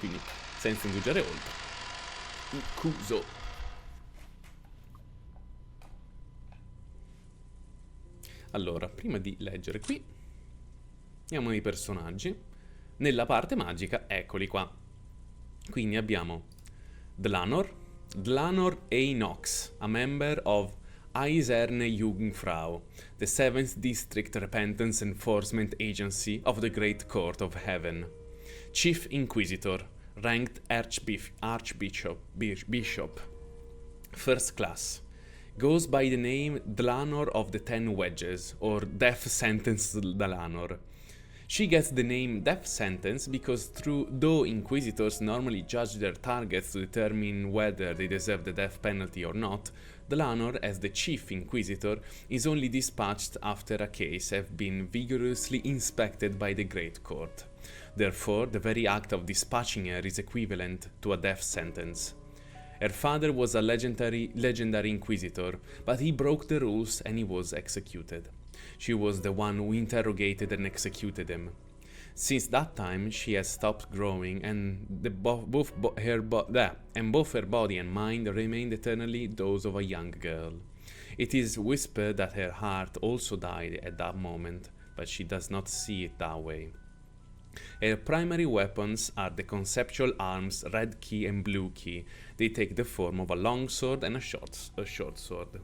quindi senza indugiare oltre. Cuso. Allora, prima di leggere qui, andiamo nei personaggi. Nella parte magica, eccoli qua. Quindi abbiamo Dlanor Einox, a member of Eiserne Jungfrau, the 7th District Repentance Enforcement Agency of the Great Court of Heaven. Chief Inquisitor, ranked Bishop. First class. Goes by the name Dlanor of the Ten Wedges, or Death Sentence Dlanor. She gets the name Death Sentence because though Inquisitors normally judge their targets to determine whether they deserve the death penalty or not, Dlanor, as the Chief Inquisitor, is only dispatched after a case has been vigorously inspected by the Great Court. Therefore, the very act of dispatching her is equivalent to a death sentence. Her father was a legendary Inquisitor, but he broke the rules and he was executed. She was the one who interrogated and executed him. Since that time, she has stopped growing, and both her body and mind remained eternally those of a young girl. It is whispered that her heart also died at that moment, but she does not see it that way. Her primary weapons are the conceptual arms Red Key and Blue Key. They take the form of a long sword and a short sword.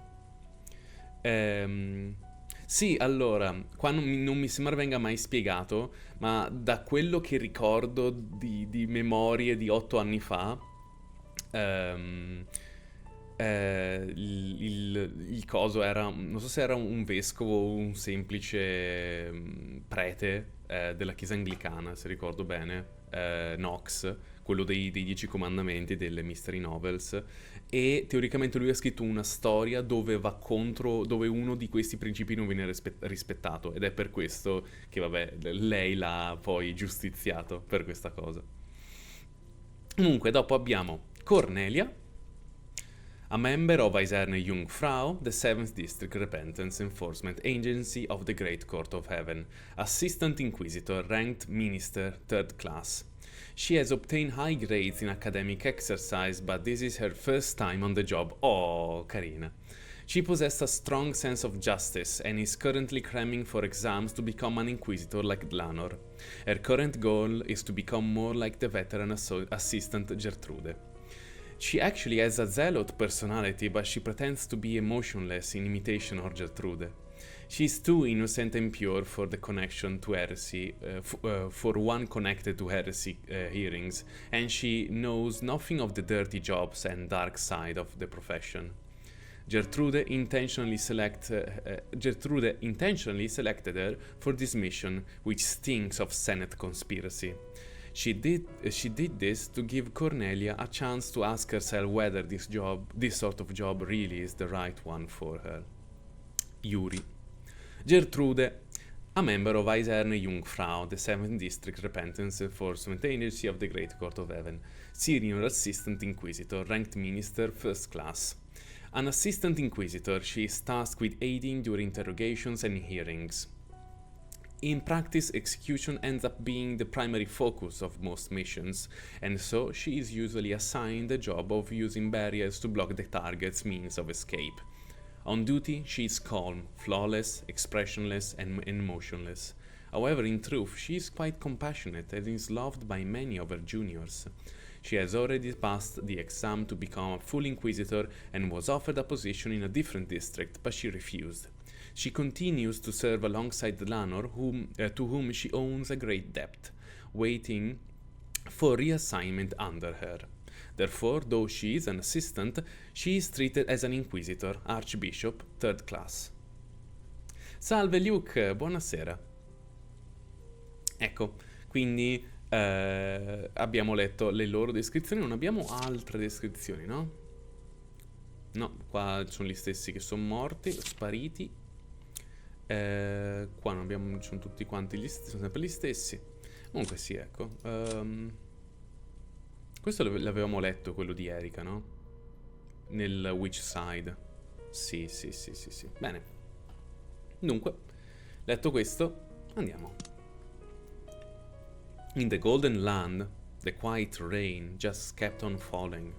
Sì, allora, qua non mi sembra venga mai spiegato, ma da quello che ricordo di memorie di 8 anni fa, il coso era, non so se era un vescovo o un semplice prete della chiesa anglicana, se ricordo bene, Knox, quello dei 10 comandamenti delle Mystery Novels, e teoricamente lui ha scritto una storia dove va contro, dove uno di questi principi non viene rispettato, ed è per questo che, vabbè, lei l'ha poi giustiziato per questa cosa. Comunque, dopo abbiamo Cornelia, a member of Eiserne Jungfrau, the 7th District Repentance Enforcement Agency of the Great Court of Heaven, Assistant Inquisitor, ranked Minister, 3rd class. She has obtained high grades in academic exercise, but this is her first time on the job. Oh, carina. She possesses a strong sense of justice and is currently cramming for exams to become an inquisitor like Dlanor. Her current goal is to become more like the veteran assistant Gertrude. She actually has a zealot personality, but she pretends to be emotionless in imitation of Gertrude. She's too innocent and pure for the connection to heresy, for one connected to heresy hearings, and she knows nothing of the dirty jobs and dark side of the profession. Gertrude intentionally selected her for this mission, which stinks of Senate conspiracy. She did this to give Cornelia a chance to ask herself whether this sort of job really is the right one for her. Yuri. Gertrude, a member of Eiserne Jungfrau, the 7th District Repentance Enforcement Agency of the Great Court of Heaven, Senior Assistant Inquisitor, ranked Minister, 1st class. An Assistant Inquisitor, she is tasked with aiding during interrogations and hearings. In practice, execution ends up being the primary focus of most missions, and so she is usually assigned the job of using barriers to block the target's means of escape. On duty, she is calm, flawless, expressionless, and emotionless. However, in truth, she is quite compassionate and is loved by many of her juniors. She has already passed the exam to become a full inquisitor and was offered a position in a different district, but she refused. She continues to serve alongside Dlanor, to whom she owes a great debt, waiting for reassignment under her. Therefore, though she is an assistant, she is treated as an inquisitor, archbishop, 3rd class. Salve Luke, buonasera. Ecco, quindi abbiamo letto le loro descrizioni, non abbiamo altre descrizioni, no? No, qua sono gli stessi che sono morti, spariti. Qua non abbiamo, sono tutti quanti sono sempre gli stessi. Comunque sì, ecco. Questo l'avevamo letto, quello di Erika, no? Nel Witch Side. Sì. Bene. Dunque, letto questo, andiamo. In the Golden Land, the quiet rain just kept on falling.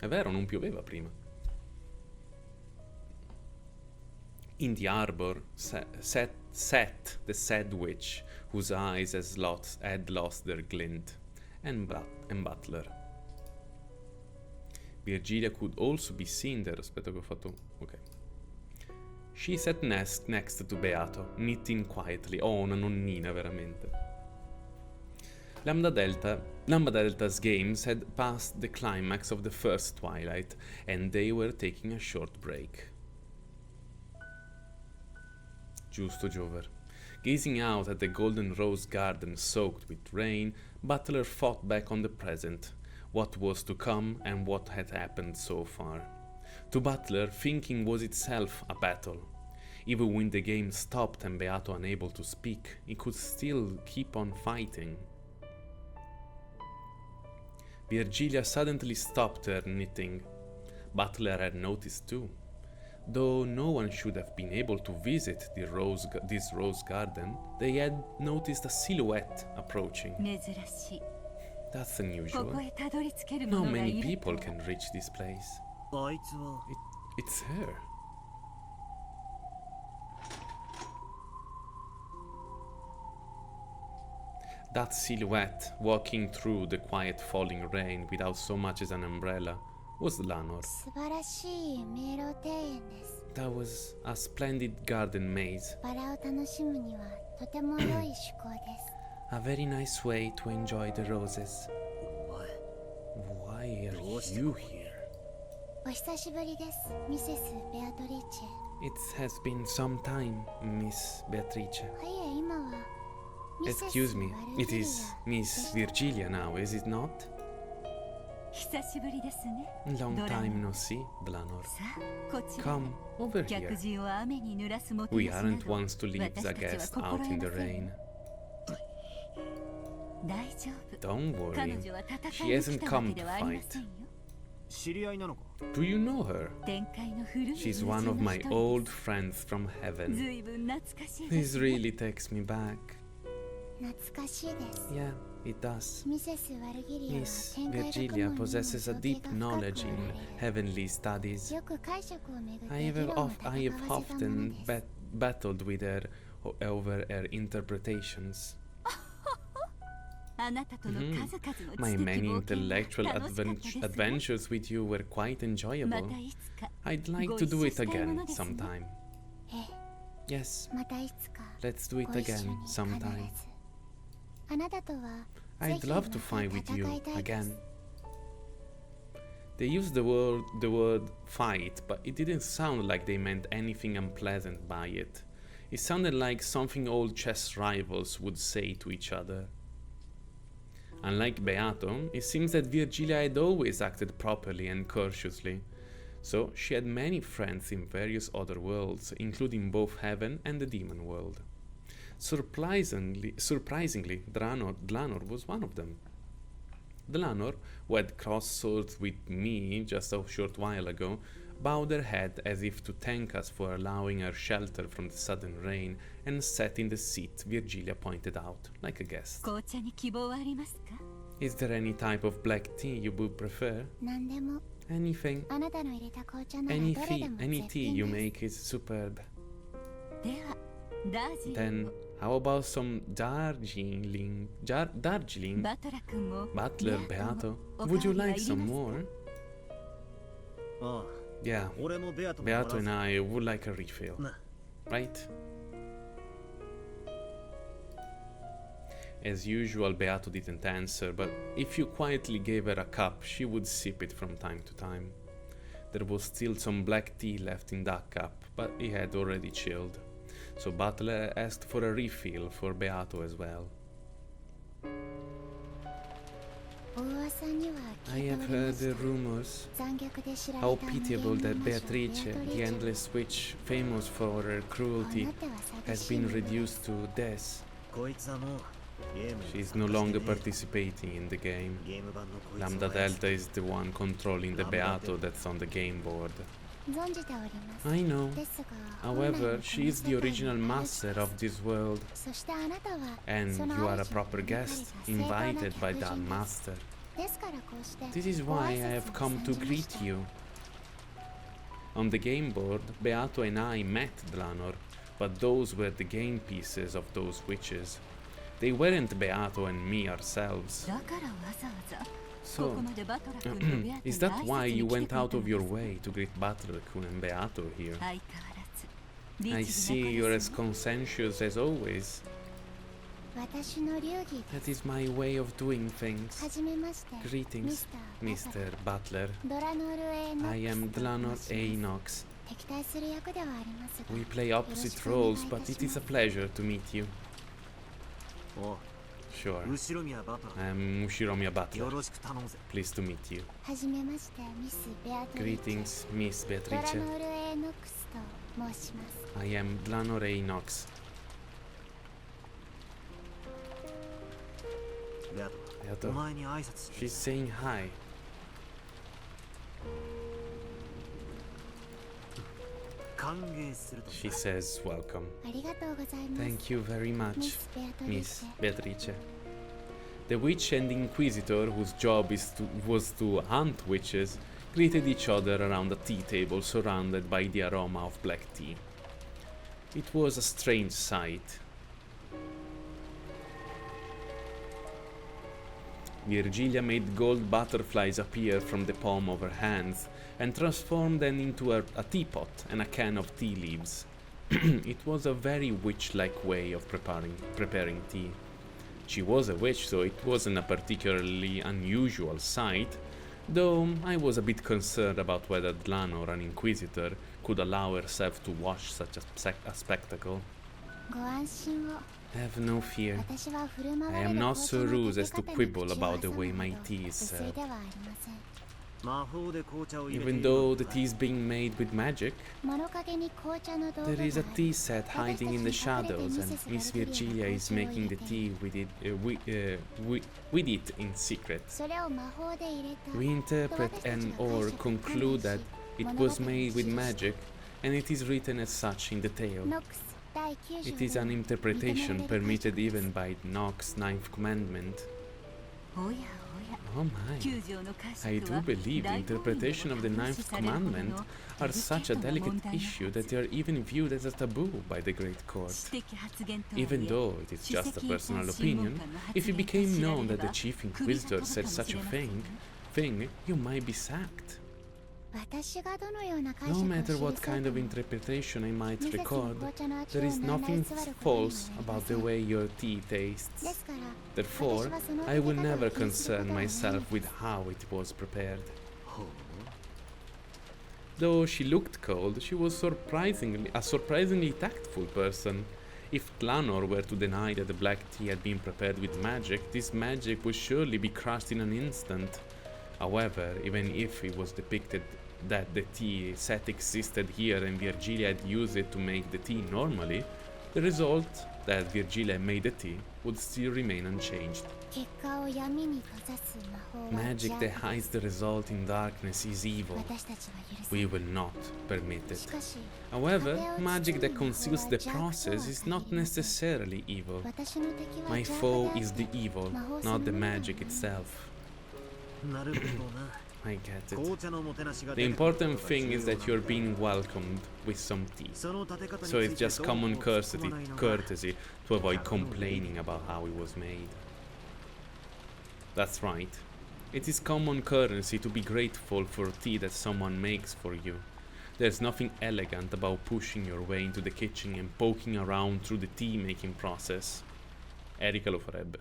È vero, non pioveva prima. In the arbor sat the sad witch, whose eyes had lost their glint, and Butler. Virgilia could also be seen there. Aspetta che ho fatto... ok. She sat next to Beato, knitting quietly. Oh, una nonnina, veramente. Lambda Delta's games had passed the climax of the first twilight, and they were taking a short break. Giusto, Jover. Gazing out at the golden rose garden soaked with rain, Butler thought back on the present, what was to come and what had happened so far. To Butler, thinking was itself a battle. Even when the game stopped and Beato unable to speak, he could still keep on fighting. Virgilia suddenly stopped her knitting. Butler had noticed too. Though no one should have been able to visit this rose garden, they had noticed a silhouette approaching. That's unusual. Not many people can reach this place. It's her. That silhouette, walking through the quiet falling rain without so much as an umbrella, was Lanor. That was a splendid garden maze. A very nice way to enjoy the roses. Why are you here? It has been some time, Miss Beatrice. Excuse me, it is Miss Virgilia now, is it not? Long time no see, Blanor. Come over here. We aren't ones to leave the guest out in the rain. Don't worry, she hasn't come to fight. Do you know her? She's one of my old friends from heaven. This really takes me back. Yeah, it does. Miss Virgilia possesses a deep knowledge in heavenly studies. I have often battled with her over her interpretations. My many intellectual adventures with you were quite enjoyable. I'd like to do it again sometime. Yes, let's do it again sometime. I'd love to fight with you again. They used the word fight, but it didn't sound like they meant anything unpleasant by it. It sounded like something old chess rivals would say to each other. Unlike Beato, it seems that Virgilia had always acted properly and courteously, so she had many friends in various other worlds, including both heaven and the demon world. Surprisingly, Dlanor was one of them. Dlanor, who had crossed swords with me just a short while ago, bowed her head as if to thank us for allowing her shelter from the sudden rain, and sat in the seat Virgilia pointed out, like a guest. Is there any type of black tea you would prefer? Anything. Any tea you make is superb. Then, how about some Darjeeling? Butler, Beato, would you like some more? Yeah, Beato and I would like a refill, right? As usual, Beato didn't answer, but if you quietly gave her a cup, she would sip it from time to time. There was still some black tea left in that cup, but it had already chilled. So Butler asked for a refill for Beato as well. I have heard the rumors. How pitiable that Beatrice, the endless witch, famous for her cruelty, has been reduced to death. She is no longer participating in the game. Lambda Delta is the one controlling the Beato that's on the game board. I know. However, she is the original master of this world, and you are a proper guest, invited by that master. This is why I have come to greet you. On the game board, Beato and I met Dlanor, but those were the game pieces of those witches. They weren't Beato and me ourselves. So, is that why you went out of your way to greet Butler-kun and Beato here? I see you're as conscientious as always. That is my way of doing things. Greetings, Mr. Butler. I am Dlanor A. Knox. We play opposite roles, but it is a pleasure to meet you. Sure. I'm Ushiromiya Butler. Pleased to meet you. Greetings, Miss Beatrice. I am Dlanor A. Knox. Beato. She's saying hi. She says welcome. Thank you very much, Miss Beatrice. The witch and inquisitor, whose job was to hunt witches, greeted each other around a tea table surrounded by the aroma of black tea. It was a strange sight. Virgilia made gold butterflies appear from the palm of her hands and transformed them into a teapot and a can of tea leaves. It was a very witch-like way of preparing tea. She was a witch, so it wasn't a particularly unusual sight, though I was a bit concerned about whether Dlanor, an inquisitor, could allow herself to watch such a spectacle. Have no fear. I am not so rude as to quibble about the way my tea is served. Even though the tea is being made with magic, there is a tea set hiding in the shadows, and Miss Virgilia is making the tea with it in secret. We interpret and/or conclude that it was made with magic, and it is written as such in the tale. It is an interpretation permitted even by Nox's ninth commandment. Oh my, I do believe the interpretation of the ninth commandment are such a delicate issue that they are even viewed as a taboo by the Great Court. Even though it is just a personal opinion, if it became known that the Chief Inquisitor said such a thing, you might be sacked. No matter what kind of interpretation I might record, there is nothing false about the way your tea tastes. Therefore, I will never concern myself with how it was prepared. Though she looked cold, she was a surprisingly tactful person. If Dlanor were to deny that the black tea had been prepared with magic, this magic would surely be crushed in an instant. However, even if it was depicted that the tea set existed here and Virgilia had used it to make the tea normally, the result that Virgilia made the tea would still remain unchanged. Magic that hides the result in darkness is evil. We will not permit it. However, magic that conceals the process is not necessarily evil. My foe is the evil, not the magic itself. I get it. The important thing is that you're being welcomed with some tea. So it's just common courtesy to avoid complaining about how it was made. That's right. It is common courtesy to be grateful for tea that someone makes for you. There's nothing elegant about pushing your way into the kitchen and poking around through the tea making process. Erika lo farebbe,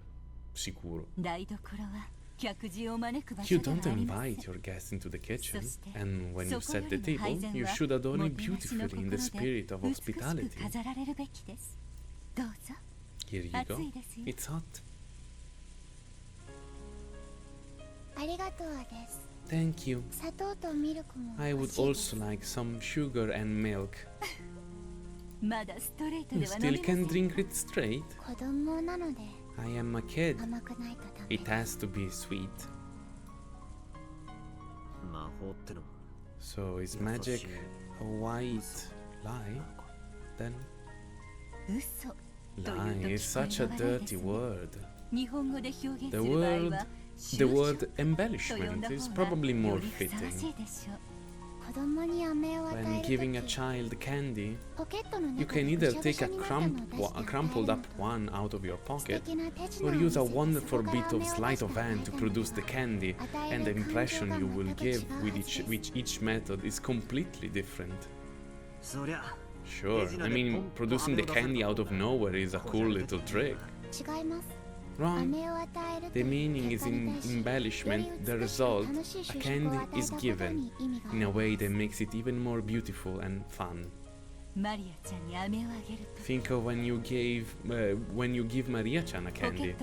sicuro. You don't invite your guests into the kitchen, and when you set the table, you should adorn it beautifully in the spirit of hospitality. Here you go. It's hot. Thank you. I would also like some sugar and milk. You still can drink it straight? I am a kid. It has to be sweet. So is magic a white lie? Then? Lie is such a dirty word. The word embellishment is probably more fitting. When giving a child candy, you can either take a crumpled up one out of your pocket, or use a wonderful bit of sleight of hand to produce the candy, and the impression you will give with each method is completely different. Sure, I mean, producing the candy out of nowhere is a cool little trick. Wrong. The meaning is in embellishment, the result, a candy is given in a way that makes it even more beautiful and fun. Think of when you give Maria-chan a candy.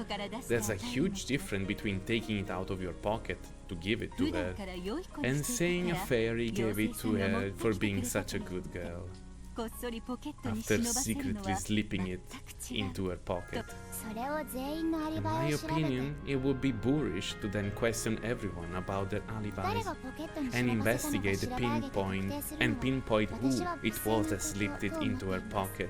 There's a huge difference between taking it out of your pocket to give it to her and saying a fairy gave it to her for being such a good girl, after secretly slipping it into her pocket. In my opinion, it would be boorish to then question everyone about their alibis and investigate the pinpoint who it was that slipped it into her pocket.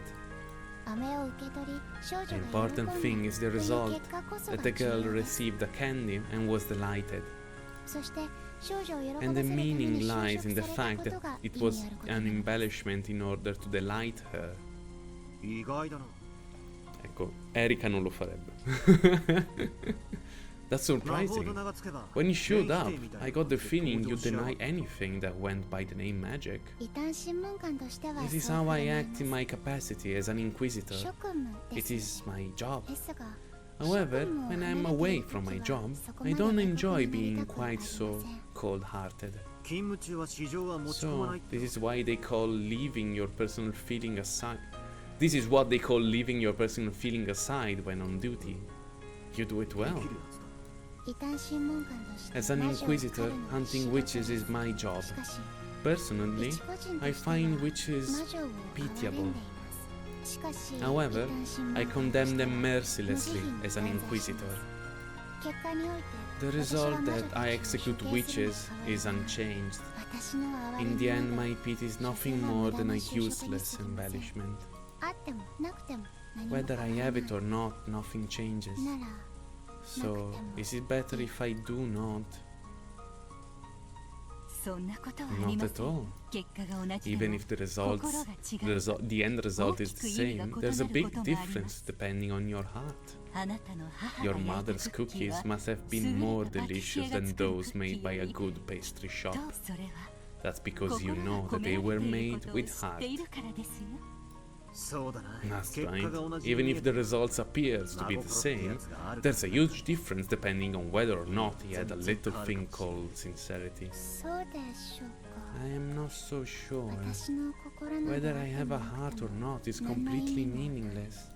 The important thing is the result, that the girl received the candy and was delighted. And the meaning lies in the fact that it was an embellishment in order to delight her. Ecco, Erika non lo farebbe. That's surprising. When you showed up, I got the feeling you deny anything that went by the name magic. This is how I act in my capacity as an inquisitor. It is my job. However, when I'm away from my job, I don't enjoy being quite so cold-hearted. So, this is why they call leaving your personal feeling aside. This is what they call leaving your personal feeling aside when on duty. You do it well. As an inquisitor, hunting witches is my job. Personally, I find witches pitiable. However, I condemn them mercilessly as an inquisitor. The result that I execute witches is unchanged. In the end, my pity is nothing more than a useless embellishment. Whether I have it or not, nothing changes. So, is it better if I do not? Not at all. Even if the end result is the same, there's a big difference depending on your heart. Your mother's cookies must have been more delicious than those made by a good pastry shop. That's because you know that they were made with heart. That's right. Even if the results appears to be the same, there's a huge difference depending on whether or not he had a little thing called sincerity. I am not so sure. Whether I have a heart or not is completely meaningless.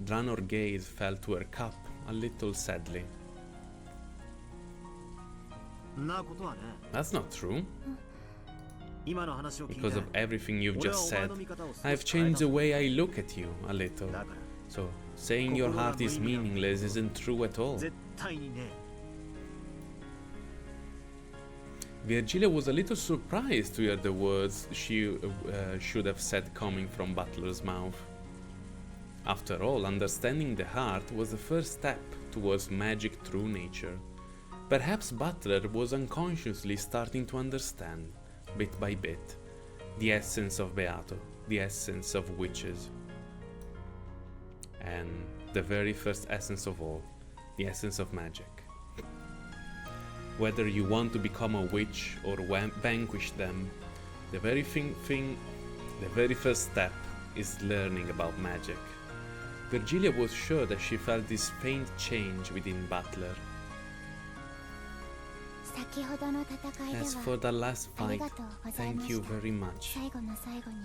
Dranor's gaze fell to her cup a little sadly. That's not true. Because of everything you've just said, I've changed the way I look at you a little. So, saying your heart is meaningless isn't true at all. Virgilia was a little surprised to hear the words she should have said coming from Butler's mouth. After all, understanding the heart was the first step towards magic true nature. Perhaps Butler was unconsciously starting to understand, bit by bit, the essence of Beato, the essence of witches. And the very first essence of all, the essence of magic. Whether you want to become a witch or vanquish them, the very first step is learning about magic. Virgilia was sure that she felt this faint change within Butler. As for the last fight, thank you very much.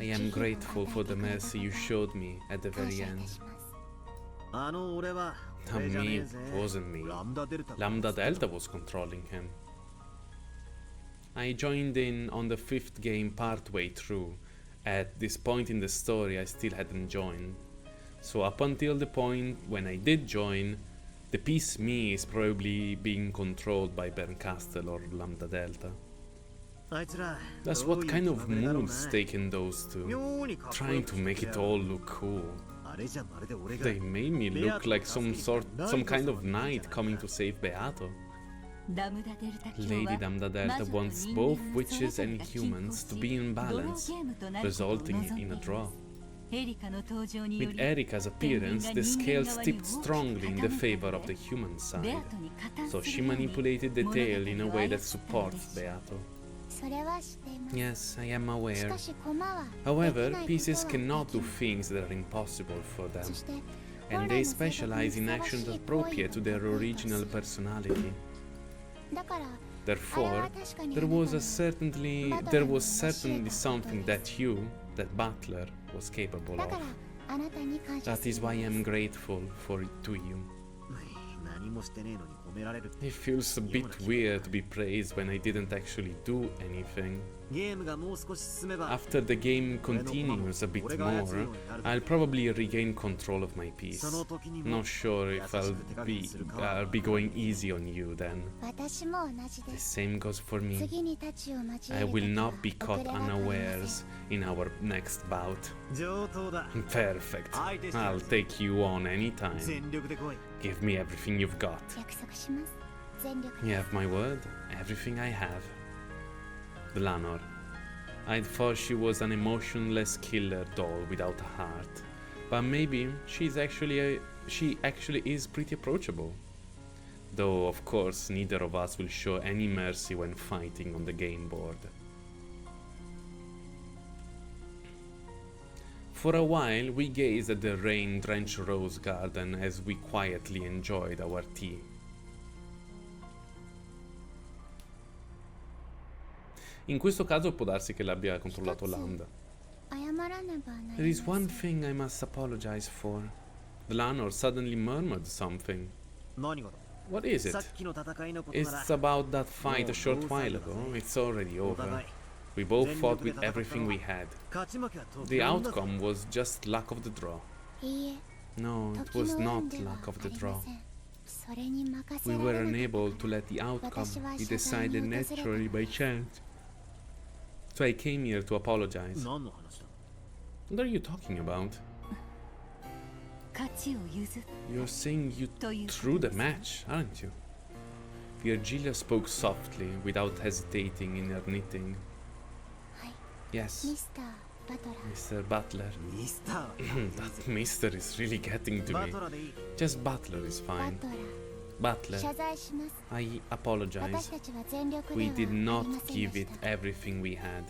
I am grateful for the mercy you showed me at the very end. Me, it wasn't me. Lambda Delta was controlling him. I joined in on the 5th game partway through. At this point in the story I still hadn't joined. So up until the point when I did join, the piece me is probably being controlled by Berncastel or Lambda Delta. That's what kind of mood's taken those two, trying to make it all look cool. They made me look like some kind of knight coming to save Beato. Lady Damda Delta wants both witches and humans to be in balance, resulting in a draw. With Erika's appearance, the scales tipped strongly in the favor of the human side, so she manipulated the tale in a way that supports Beato. Yes, I am aware. However, pieces cannot do things that are impossible for them, and they specialize in actions appropriate to their original personality. Therefore, there was certainly something that you, that Butler, was capable of. That is why I am grateful to you. It feels a bit weird to be praised when I didn't actually do anything. After the game continues a bit more, I'll probably regain control of my piece. Not sure if I'll be going easy on you then. The same goes for me. I will not be caught unawares in our next bout. Perfect. I'll take you on anytime. Give me everything you've got. You have my word? Everything I have. Blanor. I thought she was an emotionless killer doll without a heart, but maybe she actually is pretty approachable. Though, of course, neither of us will show any mercy when fighting on the game board. For a while, we gazed at the rain-drenched rose garden as we quietly enjoyed our tea. In questo caso può darsi che l'abbia controllato Lambda. There is one thing I must apologize for. Blanor suddenly murmured something. What is it? It's about that fight a short while ago. It's already over. We both fought with everything we had. The outcome was just luck of the draw. No, it was not luck of the draw. We were unable to let the outcome be decided naturally by chance. So I came here to apologize. What are you talking about? You're saying you threw the match, aren't you? Virgilia spoke softly, without hesitating in her knitting. Yes, Mr. Butler. That Mister is really getting to me. Just Butler is fine. Butler, I apologize. We did not give it everything we had.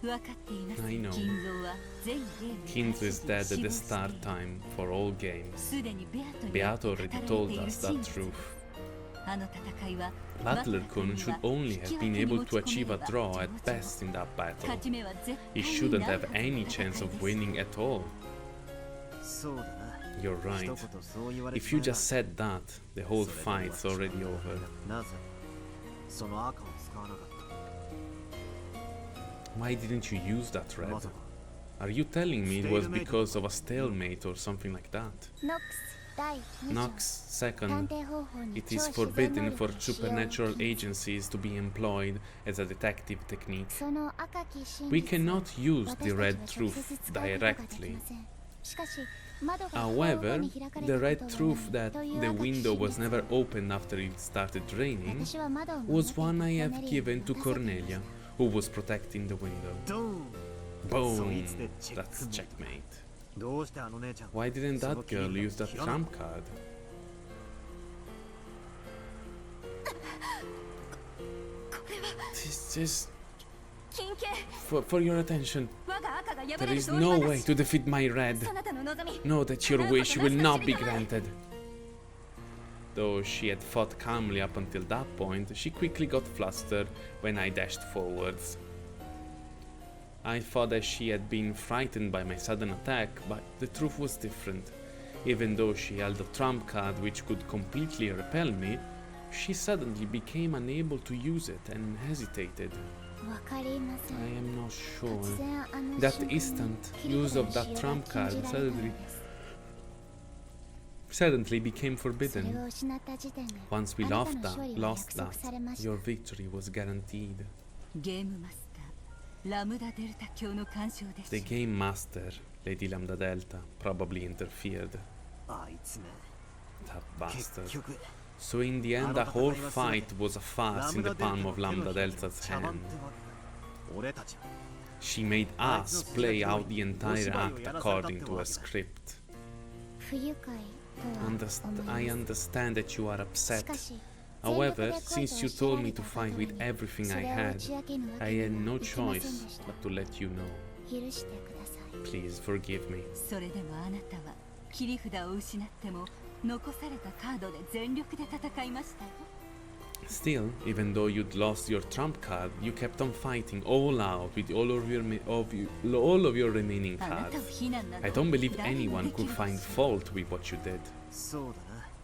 I know. Kinzo is dead at the start time for all games. Beato already told us that truth. Butler-kun should only have been able to achieve a draw at best in that battle. He shouldn't have any chance of winning at all. You're right. If you just said that, the whole fight's already over. Why didn't you use that red? Are you telling me it was because of a stalemate or something like that? Nox, second, it is forbidden for supernatural agencies to be employed as a detective technique. We cannot use the red truth directly. However, the red truth that the window was never opened after it started raining was one I have given to Cornelia, who was protecting the window. Boom! That's checkmate. Why didn't that girl use that trump card? This is... For your attention, there is no way to defeat my red. Know that your wish will not be granted. Though she had fought calmly up until that point, she quickly got flustered when I dashed forwards. I thought that she had been frightened by my sudden attack, but the truth was different. Even though she held a trump card which could completely repel me, she suddenly became unable to use it and hesitated. I am not sure. That instant use of that trump card suddenly became forbidden. Once we lost that, your victory was guaranteed. The game master, Lady Lambda Delta, probably interfered. That bastard. So in the end, the whole fight was a farce in the palm of Lambda Delta's hand. She made us play out the entire act according to her script. I understand that you are upset. However, since you told me to fight with everything I had no choice but to let you know. Please forgive me. Still, even though you'd lost your trump card, you kept on fighting all out with all of your remaining cards. I don't believe anyone could find fault with what you did.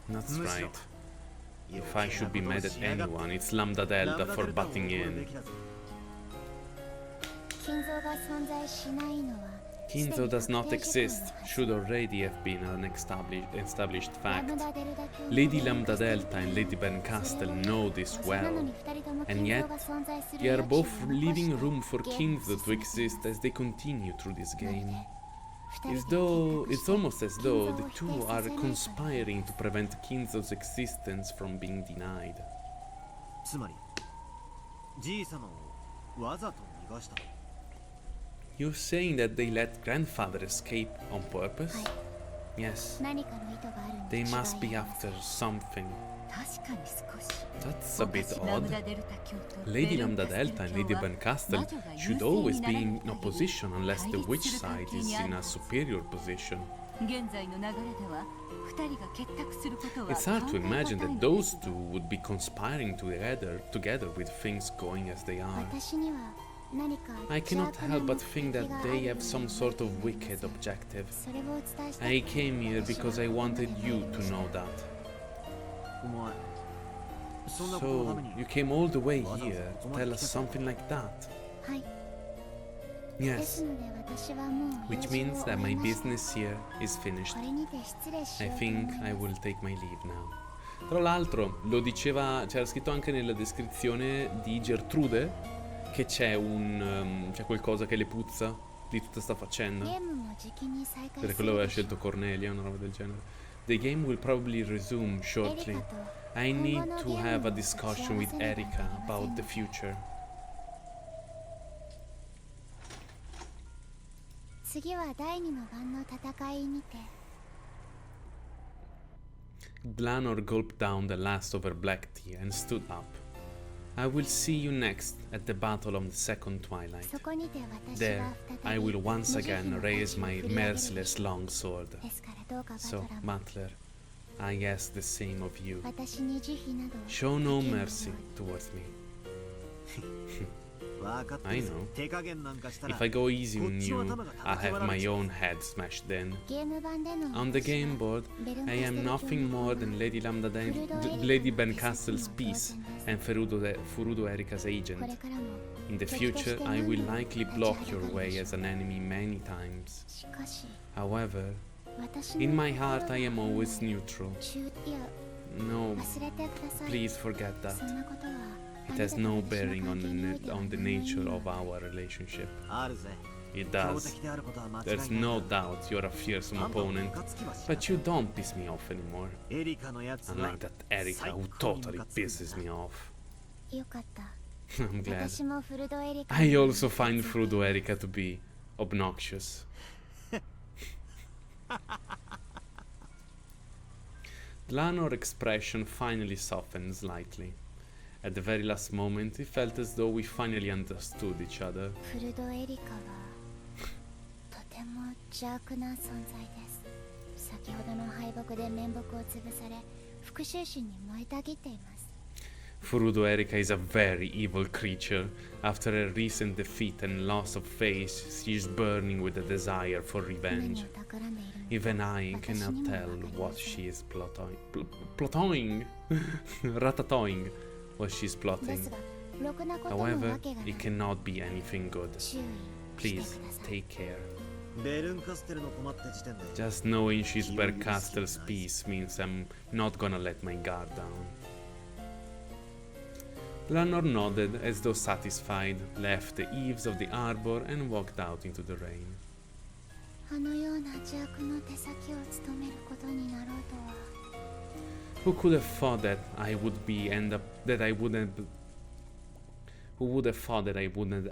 That's right. If I should be mad at anyone, it's Lambda Delta for butting in. Kinzo does not exist, should already have been an established fact. Lady Lambda Delta and Lady Bencastle know this well, and yet they are both leaving room for Kinzo to exist as they continue through this game. It's almost as though the two are conspiring to prevent Kinzo's existence from being denied. You're saying that they let grandfather escape on purpose? Yes. They must be after something. That's a bit odd. Lady Lambda Delta and Lady Bencastle should always be in opposition unless the witch side is in a superior position. It's hard to imagine that those two would be conspiring together with things going as they are. I cannot help but think that they have some sort of wicked objective. I came here because I wanted you to know that. So, you came all the way here to tell us something like that? Yes. Which means that my business here is finished. I think I will take my leave now. Tra l'altro, lo diceva, c'era scritto anche nella descrizione di Gertrude che c'è qualcosa che le puzza di tutta sta faccenda. Per quello aveva scelto Cornelia, una roba del genere. The game will probably resume shortly. I need to have a discussion with Erika about the future. Glanor gulped down the last of her black tea and stood up. I will see you next at the battle of the second twilight. There, I will once again raise my merciless long sword. So, Butler, I ask the same of you. Show no mercy towards me. I know. If I go easy on you, I'll have my own head smashed in. On the game board, I am nothing more than Lady Bencastle's piece and Furudo Erika's agent. In the future, I will likely block your way as an enemy many times. However, in my heart I am always neutral. No, please forget that. It has no bearing on the nature of our relationship. It does. There's no doubt you're a fearsome opponent, but you don't piss me off anymore. Unlike that Erika who totally pisses me off. I'm glad. I also find Furudo Erika to be obnoxious. Glanor's expression finally softened slightly. At the very last moment, it felt as though we finally understood each other. Furudo Erika is a very evil creature. After her recent defeat and loss of face, she is burning with a desire for revenge. Even I cannot tell what she is plotting. Ratatoing what she's plotting. However, it cannot be anything good. Please, take care. Just knowing she's Bencastle's piece means I'm not gonna let my guard down. The landlord nodded as though satisfied, left the eaves of the arbor and walked out into the rain. あのような邪悪の手先を務めることになろうとは。Who could have thought that I would be end up that I wouldn't who would have thought that I wouldn't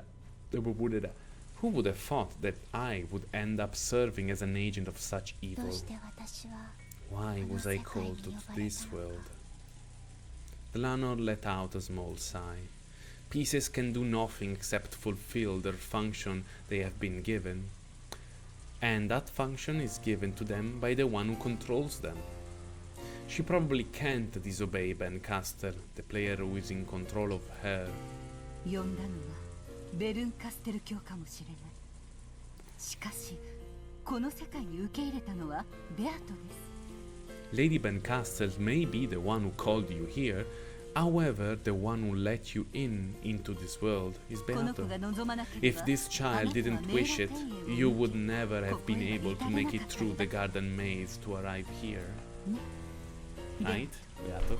who would have thought that I would end up serving as an agent of such ど evil? うして私は Why was I called to this world? The landlord let out a small sigh. Pieces can do nothing except fulfill their function they have been given. And that function is given to them by the one who controls them. She probably can't disobey Bencaster, the player who is in control of her. 呼んだのはベルンカステル教かもしれない。しかし、この世界に受け入れたのはベアトです。Lady Bencaster may be the one who called you here, however, the one who let you into this world is この子 Beato. が望まなければ、 If this child didn't wish it, you would never have been able to make it through the garden maze to arrive here. Right, Beato?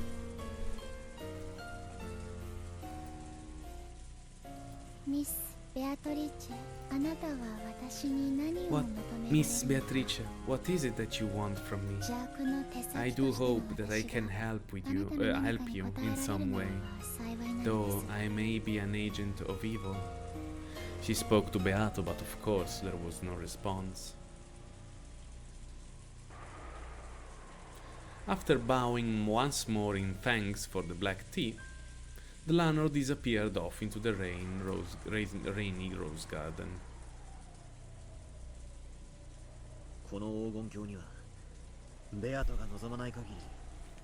ミス・ベアトリーチェ、あなたは私に何を求 What, め Miss Beatrice? What is it that you want from me? 邪悪の手先 I と do しての hope that I 私 can が help with あな you, たの何か help に you 答え in られる some なら way. ば幸いなの Though です。 I may be an agent of evil. She spoke to Beato, but of course there was no response. After bowing once more in thanks for the black tea, the landlord disappeared off into the rainy rose garden. この黄金鏡にはベアトが望まない限り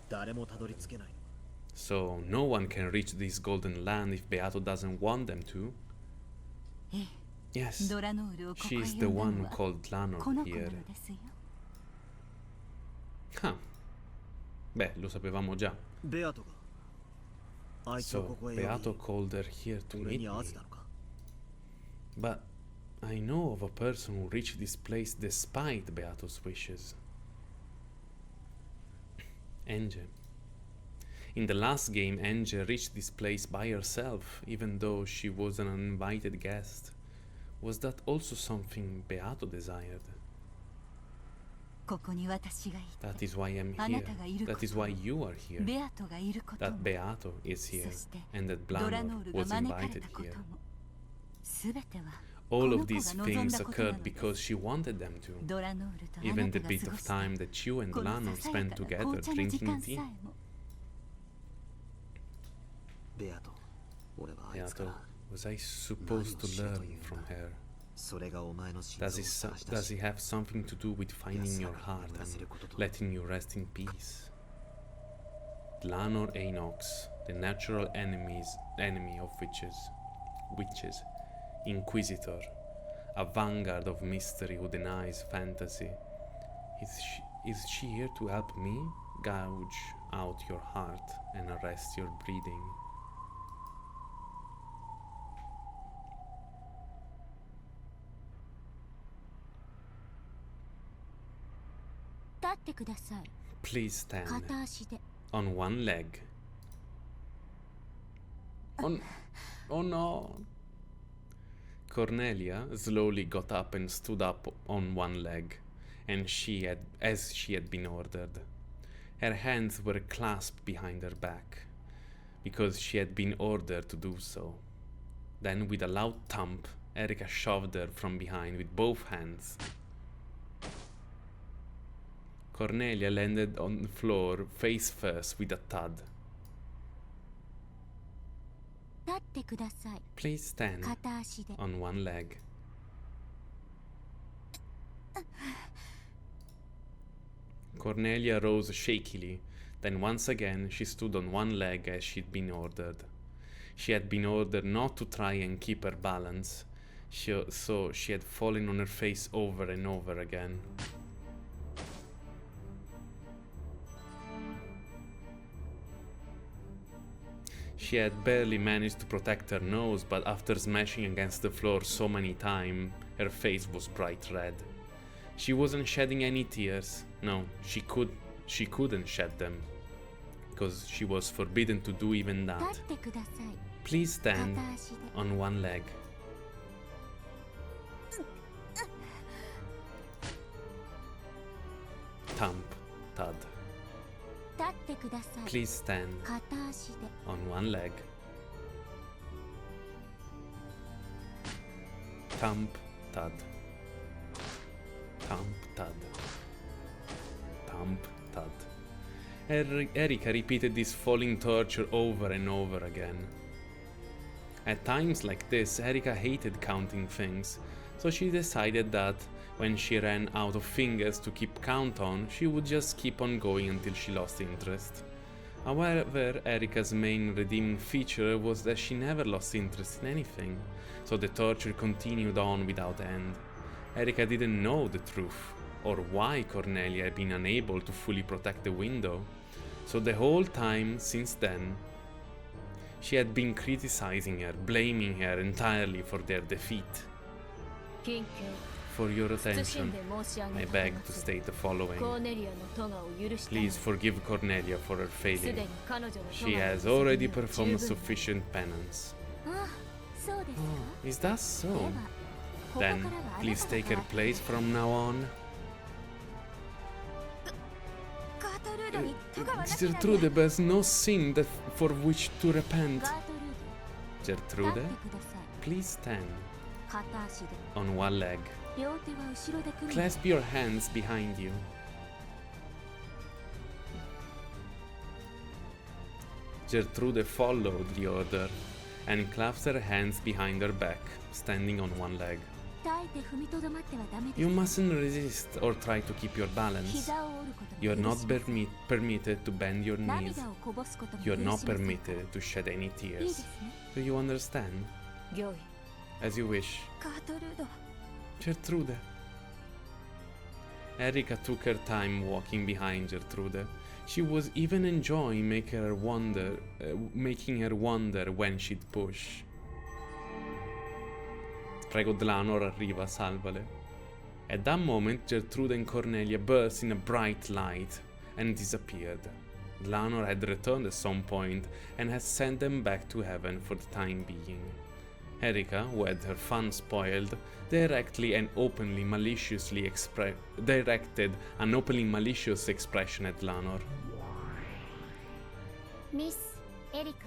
誰もたどり着けない。 So no one can reach this golden land if Beato doesn't want them to. ええ、 Yes, ドラノールをここへ she's 呼 the んだ one の who は called こ Lanor の子な here. のですよ。 Huh. Beh, lo sapevamo già. ベアトがあいつを So ここへ呼び Beato called her here to 俺 meet に me. 合わせたのか。 But I know of a person who reached this place despite Beato's wishes. Enge. In the last game, Enge reached this place by herself, even though she was an uninvited guest. Was that also something Beato desired? ここに私がいて、 That is why I'm あな here. たがいるこ That is と why you are here. ベアトがいること That も、 Beato is here. そして And that ドラノー Blanor ルが was 招かれ invited たこと here. も、すべては All こ of の子 these が望ん things だことな occurred のです。 because she wanted them to. ドラノールとあな Even た the が bit 過ご of した time that you and この Lanor ささや spent かな together 紅茶の時 drinking 間 tea. さえも、ベアト、俺はあいつか Beato, ら was I supposed to learn from her? それがお前の心臓 Does を it, 探し出 does し it have something to do with finding your heart and letting you rest in peace? Lanor Aenox, the natural enemy of witches, Inquisitor, a vanguard of mystery who denies fantasy. Is she here to help me gouge out your heart and arrest your breathing? 立ってください。 Please stand 片足で。 on one leg. Oh no! Cornelia slowly got up and stood up on one leg, and as she had been ordered. Her hands were clasped behind her back, because she had been ordered to do so. Then, with a loud thump, Erika shoved her from behind with both hands. Cornelia landed on the floor face first with a thud. 立ってください。 Please stand 片足で。 on one leg. Cornelia rose shakily. Then once again she stood on one leg as she'd been ordered. She had been ordered not to try and keep her balance, so she had fallen on her face over and over again. She had barely managed to protect her nose, but after smashing against the floor so many times, her face was bright red. She wasn't shedding any tears. No, she couldn't shed them. because she was forbidden to do even 立 that. ってください。 Please 片 stand 足で。 on one leg. Thump, thud. 立ってください。 Please stand 片足で。 on one leg. Thump, thud. Thump, thud. Thump, thud. Erika repeated this falling torture over and over again. At times like this, Erika hated counting things, so she decided that when she ran out of fingers to keep count on, she would just keep on going until she lost interest. However, Erika's main redeeming feature was that she never lost interest in anything, so the torture continued on without end. Erika didn't know the truth, or why Cornelia had been unable to fully protect the window, so the whole time since then, she had been criticizing her, blaming her entirely for their defeat. 近況 For your 謹ん attention, で申し上 I げ beg ま to す state the following. コーネリアの咎を許したの Please forgive Cornelia for her すで failing. に彼女の咎 She を has す already るには performed 十分 sufficient penance. あ、そうですか。 Oh, is that で so? は、ここから Then, はあな please たが take 変 her わって place from now on. ガートルードに咎はなしなん Gertrude で。 bears no sin that for which to repent. ガートルード、立って Gertrude, ください。 please stand 片足で。 on one leg. 両手は後ろで組み。 Clasp your hands behind you. Gertrude followed the order and clasped her hands behind her back, standing on one leg. 耐えて踏みとどまってはダメです。 You mustn't resist or try to keep your balance. 膝を折ることも You are 許 not しません。 permitted to bend your knees. 涙をこぼすことも You 許 are しま not せん。いい permitted to shed any で tears. すね。 Do you understand? 御意 As you wish. ガートルード、 Gertrude. Erika took her time walking behind Gertrude. She was even enjoying making her wonder when she'd push. Prego Dlanor arriva, salvale. At that moment, Gertrude and Cornelia burst in a bright light and disappeared. Dlanor had returned at some point and had sent them back to heaven for the time being. Erika, who had her fun spoiled, directed an openly malicious expression at Dlanor. ミス・エリカ、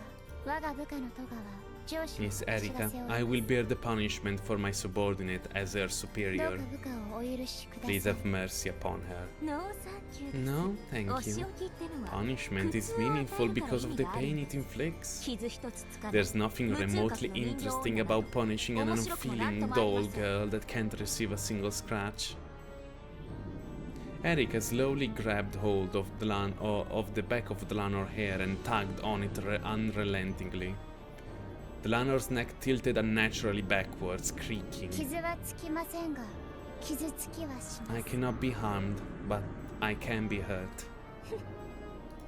我が部下のトガは上司の Miss お知ら Erika, せを I will bear the punishment for my subordinate as her どう superior. か部下をお許しください。 Please have mercy upon her. ノーサンキューです。 No, thank お仕 you. 置きってのは Punishment is 苦痛を与え meaningful るから because of the 意味がある pain ん it です。 inflicts. 傷一つつかない。 There's nothing 無痛覚 remotely の人形 interesting なら about punishing an 面白くもなんと unfeeling もあり doll ません。 girl that can't receive a single scratch. Erika slowly grabbed hold of the back of Dlanor's hair and tugged on it unrelentingly. Dlanor's neck tilted unnaturally backwards, creaking. 傷はつきませんが、傷つきはしま I す。 cannot be harmed, but I can be hurt.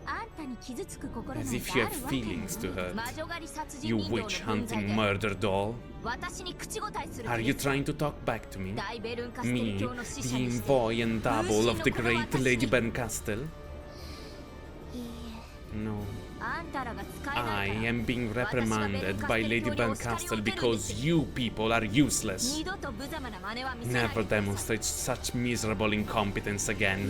あんたに傷つく心なん As て if あ you る have わけない。 feelings to hurt. 魔女狩り殺人 You 人道の witch 分際 hunting で murder doll. 私に口答えする Are 気 you です trying to talk back to me? 大ベルンカステル Me, 教の使 the 者にして envoy and double of the great Lady 分 Berncastel? いいえ、 No. あんたらが使えない I から am being reprimanded by Lady Berncastel because you people are 二 useless. 度と無様な真似は見せない Never でください demonstrate such miserable incompetence again.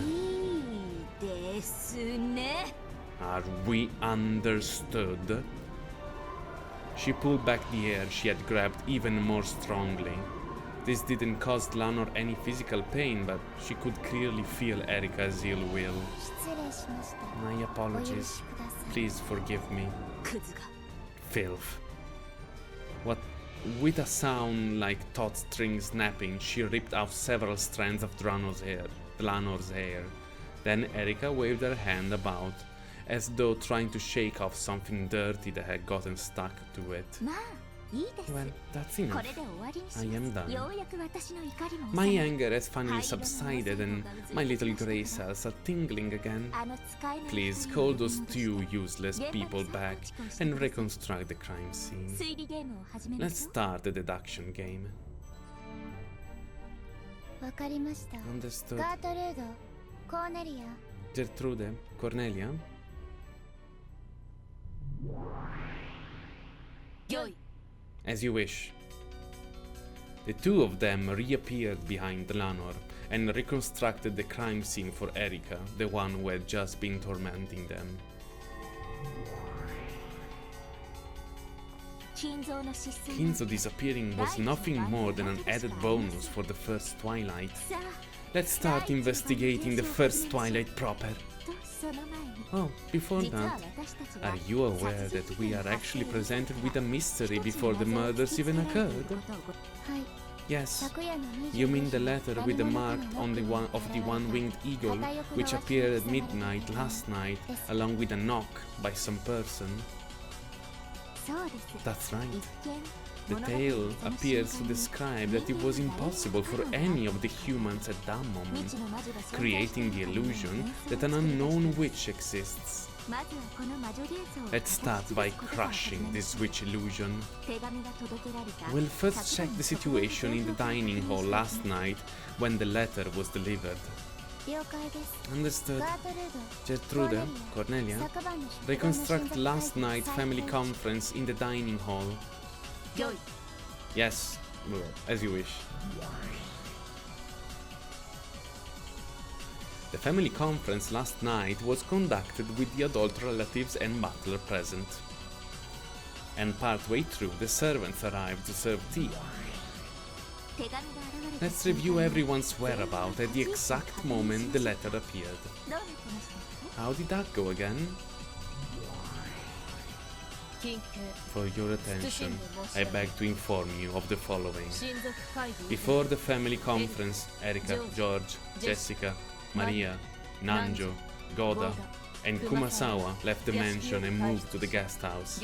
いいですね Are we understood? She pulled back the hair she had grabbed even more strongly. This didn't cause Dlanor any physical pain, but she could clearly feel Erika's ill will. 失礼しました。 My お許 apologies. しください。 Please forgive me. クズが Filth. What? With a sound like taut string snapping, she ripped out several strands of Dlanor's hair. Then Erika waved her hand about, as though trying to shake off something dirty that had gotten stuck to it. まあ、いいです。 Well, that's こ enough. れで終わりにし I am ま done. す。ようやく私の怒りも収 My まる。 anger has finally subsided and my little gray cells are tingling again. あの使えない Please 二人 call を those 取り戻 two して useless people back and reconstruct the crime scene. 推理ゲームを始めま Let's しょ start the deduction game. う。わかりました。 Understood. ガートルード、コーネリア、 Gertrude, Cornelia, As you wish. The two of them reappeared behind Lanor and reconstructed the crime scene for Erika, the one who had just been tormenting them. Kinzo disappearing was nothing more than an added bonus for the first Twilight. Let's start investigating the first Twilight proper. Oh, before that, are you aware that we are actually presented with a mystery before the murders even occurred? Yes, you mean the letter with the mark on the one-winged eagle, which appeared at midnight last night, along with a knock by some person? That's right. The tale appears to describe that it was impossible for any of the humans at that moment, creating the illusion that an unknown witch exists. Let's start by crushing this witch illusion. We'll first check the situation in the dining hall last night when the letter was delivered. Understood. Gertrude, Cornelia, reconstruct last night's family conference in the dining hall. Yes, as you wish. The family conference last night was conducted with the adult relatives and butler present. And partway through, the servants arrived to serve tea. Let's review everyone's whereabouts at the exact moment the letter appeared. How did that go again? For your attention, I beg to inform you of the following. Before the family conference, Erika, George, Jessica, Maria, Nanjo, Goda, and Kumasawa left the mansion and moved to the guest house.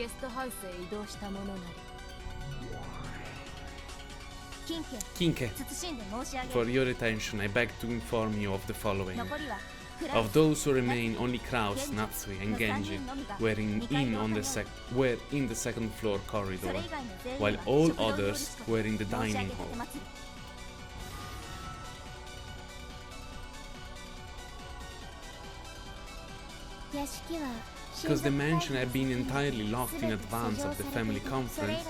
Kinke, for your attention, I beg to inform you of the following. Of those who remain, only Kraus, Natsui, and Genji were in the second floor corridor, while all others were in the dining hall. Because the mansion had been entirely locked in advance of the family conference,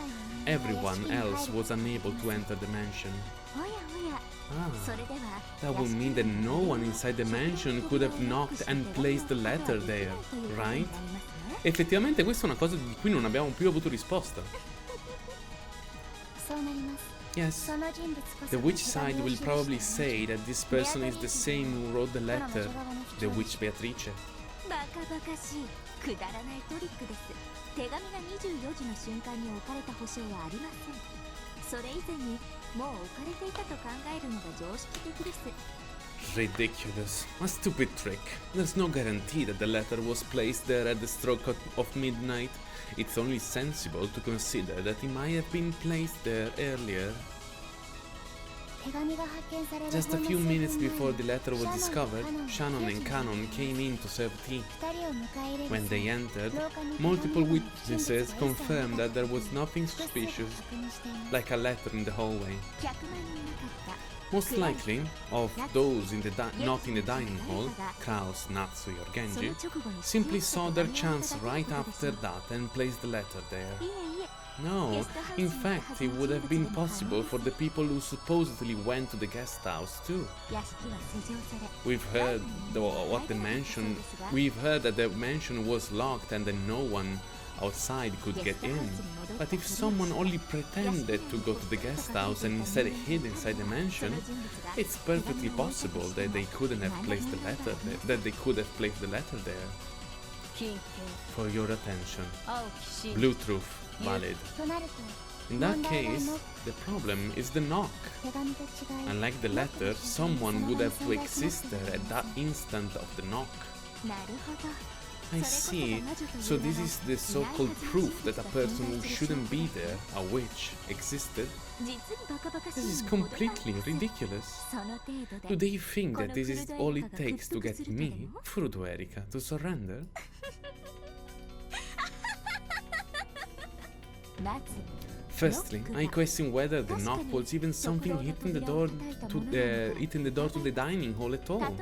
everyone else was unable to enter the mansion. That would mean that no one inside the mansion could have knocked and placed the letter there, right? Effettivamente questa è una cosa di cui non abbiamo più avuto risposta. Yes, the witch side will probably say that this person is the same who wrote the letter, the witch Beatrice. くだらないトリックです。手紙が24時の瞬間に置かれた保証はありません。それ以前にもう置かれていたと考えるのが常識的です。 Ridiculous. A stupid trick. There's no guarantee that the letter was placed there at the stroke of midnight. It's only sensible to consider that it might have been placed there earlier. Just a few minutes before the letter was discovered, Shannon and Cannon came in to serve tea. When they entered, multiple witnesses confirmed that there was nothing suspicious, like a letter in the hallway. Most likely, of those not in the dining hall, Kraus, Natsui or Genji, simply saw their chance right after that and placed the letter there. No, in fact, it would have been possible for the people who supposedly went to the guest house too. We've heard that the mansion was locked and that no one outside could get in. But if someone only pretended to go to the guest house and instead hid inside the mansion, it's perfectly possible that they couldn't have placed the letter there. For your attention. Blue truth. Valid. In that case, the problem is the knock. Unlike the letter, someone would have to exist there at that instant of the knock. I see. So this is the so-called proof that a person who shouldn't be there, a witch, existed? This is completely ridiculous. Do they think that this is all it takes to get me, Furuto Erika, to surrender? Firstly, I question whether the knock was even something hitting the door to the dining hall at all.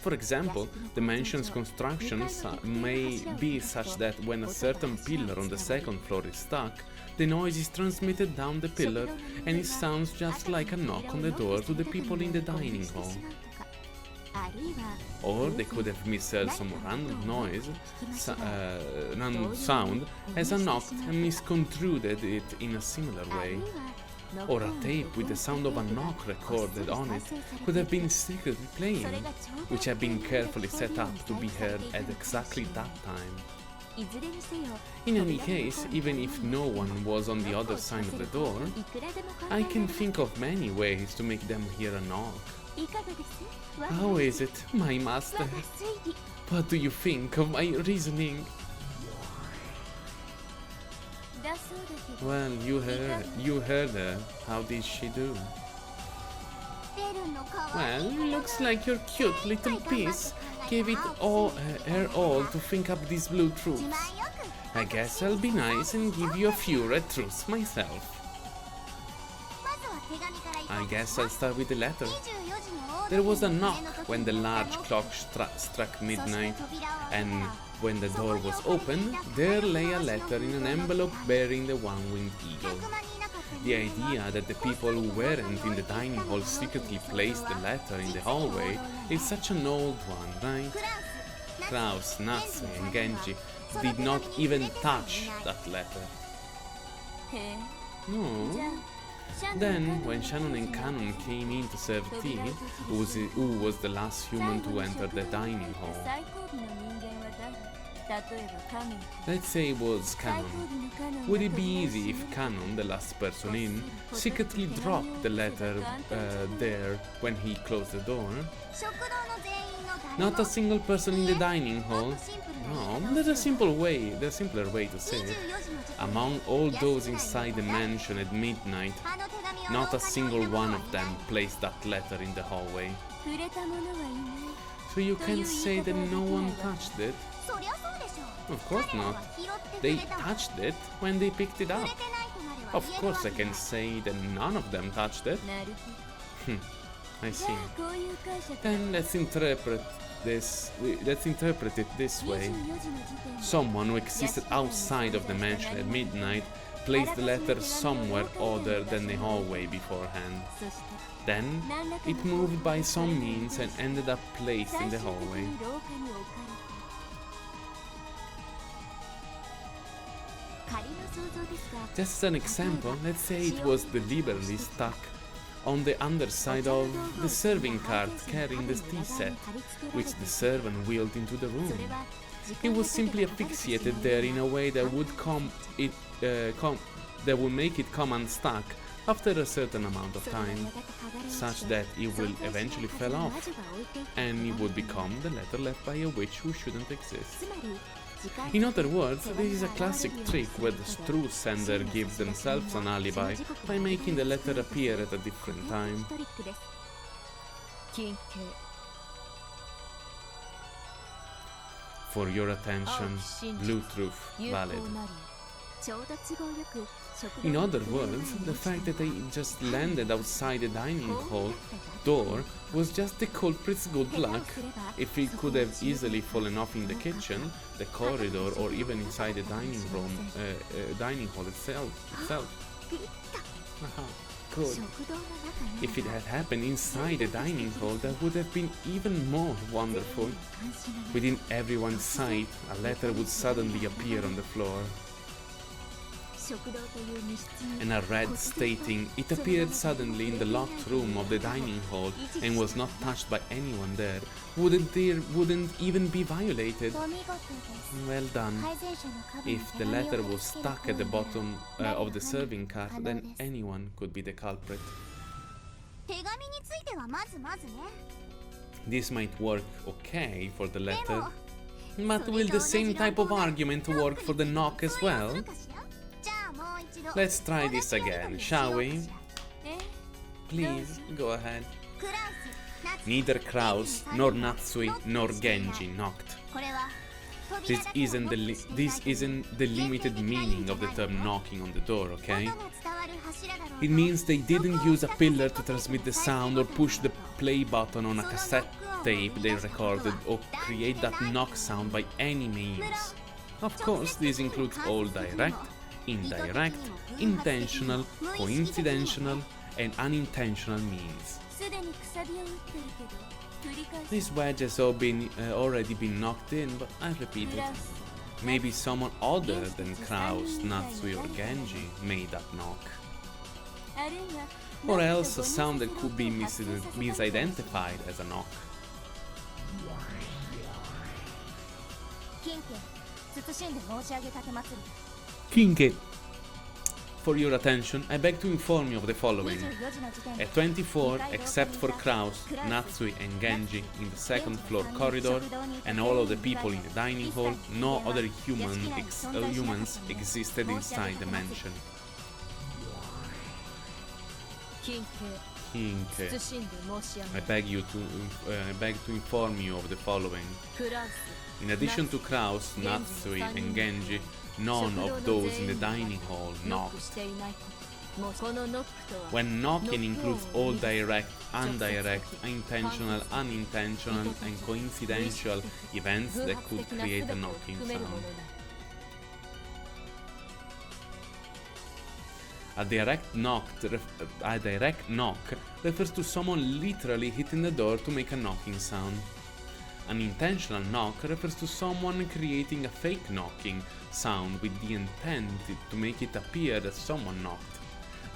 For example, the mansion's construction may be such that when a certain pillar on the second floor is stuck, the noise is transmitted down the pillar and it sounds just like a knock on the door to the people in the dining hall. Or they could have misheard some random noise, random sound, as a knock and misconstrued it in a similar way. Or a tape with the sound of a knock recorded on it could have been secretly playing, which had been carefully set up to be heard at exactly that time. In any case, even if no one was on the other side of the door, I can think of many ways to make them hear a knock. How is it, my master? What do you think of my reasoning? Well, you heard her. How did she do? Well, looks like your cute little piece gave it her all to think up these blue truths. I guess I'll be nice and give you a few red truths myself. I guess I'll start with the letter. There was a knock when the large clock struck midnight, and when the door was opened, there lay a letter in an envelope bearing the one-winged eagle. The idea that the people who weren't in the dining hall secretly placed the letter in the hallway is such an old one, right? Kraus, Natsu, and Genji did not even touch that letter. No. Then, when Shannon and Canon came in to serve tea, who was the last human to enter the dining hall? Let's say it was Canon. Would it be easy if Canon, the last person in, secretly dropped the letter there when he closed the door? Not a single person in the dining hall? No, there's a simpler way to say it. Among all those inside the mansion at midnight, not a single one of them placed that letter in the hallway. So you can say that no one touched it? Of course not. They touched it when they picked it up. Of course I can say that none of them touched it. I see. Then let's interpret it this way. Someone who existed outside of the mansion at midnight placed the letter somewhere other than the hallway beforehand. Then it moved by some means and ended up placed in the hallway. Just as an example, let's say it was deliberately stuck on the underside of the serving cart carrying the tea set, which the servant wheeled into the room. It was simply asphyxiated there in a way that would make it come unstuck after a certain amount of time, such that it will eventually fall off, and it would become the letter left by a witch who shouldn't exist. In other words, this is a classic trick where the truth sender gives themselves an alibi by making the letter appear at a different time. For your attention, blue truth valid. In other words, the fact that they just landed outside the dining hall door was just the culprit's good luck. If it could have easily fallen off in the kitchen, the corridor, or even inside the dining hall itself. Good. If it had happened inside the dining hall, that would have been even more wonderful. Within everyone's sight, a letter would suddenly appear on the floor. And a red stating it appeared suddenly in the locked room of the dining hall and was not touched by anyone there wouldn't even be violated. Well done. If the letter was stuck at the bottom of the serving cart, then anyone could be the culprit. This might work okay for the letter, but will the same type of argument work for the knock as well? Let's try this again, shall we? Please, go ahead. Neither Kraus, nor Natsui, nor Genji knocked. This isn't the limited meaning of the term knocking on the door, okay? It means they didn't use a pillar to transmit the sound or push the play button on a cassette tape they recorded or create that knock sound by any means. Of course, this includes all direct, indirect, intentional, coincidental, and unintentional means. This wedge has already been knocked in, but I repeat it. Maybe someone other than Kraus, Natsu, or Genji made that knock. Or else a sound that could be misidentified as a knock. Kinke. For your attention, I beg to inform you of the following. At 24, except for Kraus, Natsu and Genji in the second floor corridor, and all of the people in the dining hall, no other humans existed inside the mansion. Kinke. I beg to inform you of the following. In addition to Kraus, Natsu and Genji, none of those in the dining hall knocked. When knocking includes all direct, indirect, intentional, unintentional, and coincidental events that could create a knocking sound. A direct knock refers to someone literally hitting the door to make a knocking sound. An intentional knock refers to someone creating a fake knocking sound with the intent to make it appear that someone knocked.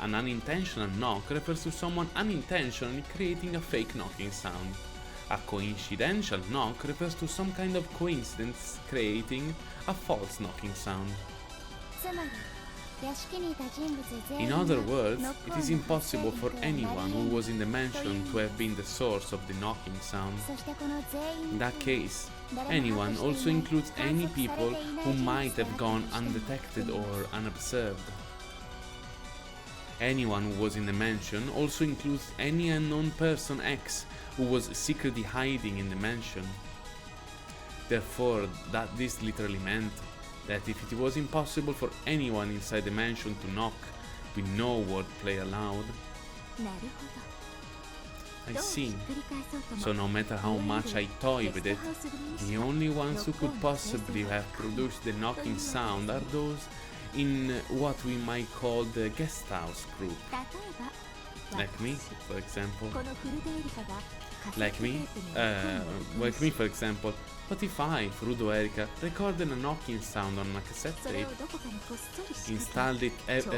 An unintentional knock refers to someone unintentionally creating a fake knocking sound. A coincidental knock refers to some kind of coincidence creating a false knocking sound. In other words, it is impossible for anyone who was in the mansion to have been the source of the knocking sound. In that case, anyone also includes any people who might have gone undetected or unobserved. Anyone who was in the mansion also includes any unknown person X who was secretly hiding in the mansion. Therefore, this literally meant that if it was impossible for anyone inside the mansion to knock with no wordplay allowed. I see. So no matter how much I toy with it, the only ones who could possibly have produced the knocking sound are those in what we might call the guest house group. Like me, for example. Like me, for example. What if I, Frudo Erika, recorded a knocking sound on a cassette tape,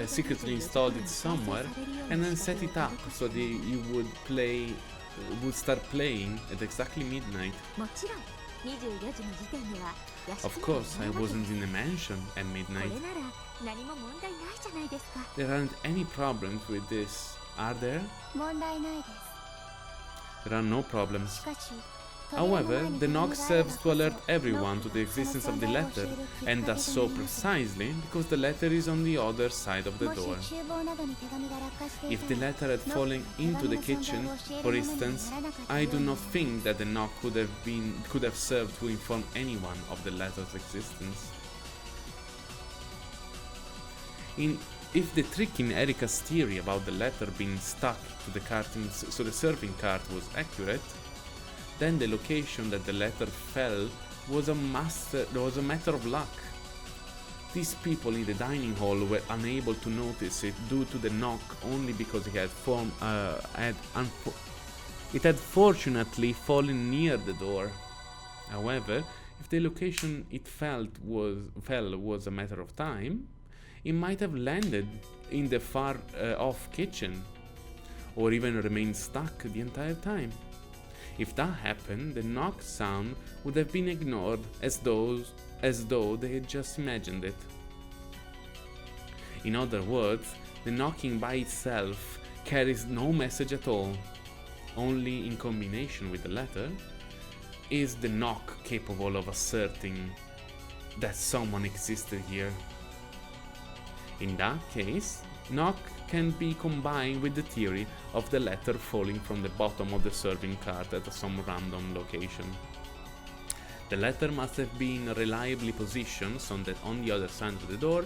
secretly installed it somewhere, and then set it up so that you would start playing at exactly midnight? Of course, I wasn't in the mansion at midnight. There aren't any problems with this, are there? There are no problems. However, the knock serves to alert everyone to the existence of the letter, and does so precisely because the letter is on the other side of the door. If the letter had fallen into the kitchen, for instance, I do not think that the knock could have served to inform anyone of the letter's existence. If the trick in Erika's theory about the letter being stuck to the carton so the serving cart was accurate, then the location that the letter fell was a matter of luck. These people in the dining hall were unable to notice it due to the knock only because it had fortunately fallen near the door. However, if the location it fell was a matter of time, it might have landed in the far off kitchen, or even remained stuck the entire time. If that happened, the knock sound would have been ignored as though they had just imagined it. In other words, the knocking by itself carries no message at all. Only in combination with the letter is the knock capable of asserting that someone existed here. In that case, knock can be combined with the theory of the letter falling from the bottom of the serving cart at some random location. The letter must have been reliably positioned so that on the other side of the door,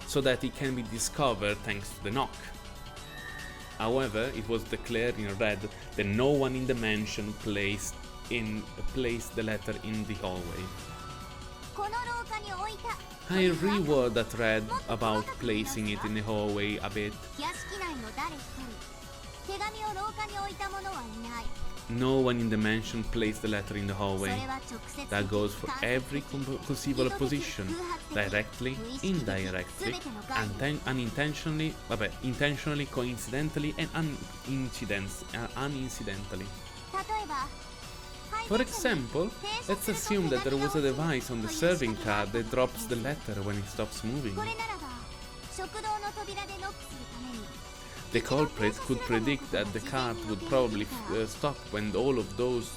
so that it can be discovered thanks to the knock. However, it was declared in red that no one in the mansion placed the letter in the hallway. この廊下に置いた I reword that read about placing it in the hallway a bit. 屋敷内の誰一人手紙を廊下に置いた者はいない No one in the mansion placed the letter in the そ hallway. れは直接 That goes for every conceivable position, directly, indirectly, intentionally, coincidentally, and unincidentally. 例えば For example, let's assume that there was a device on the serving card that drops the letter when it stops moving. これならば食堂の扉でノックするために The culprit could predict that the card would probably stop when all of those...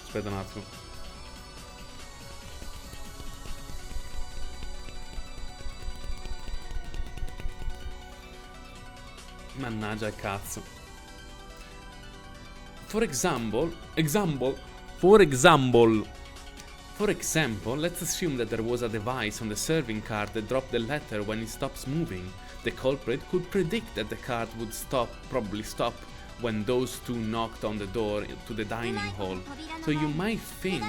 Aspetta un attimo. Mannaggia il cazzo. For example, let's assume that there was a device on the serving card that dropped the letter when it stops moving. The culprit could predict that the card would probably stop, when those two knocked on the door to the dining hall. So you might think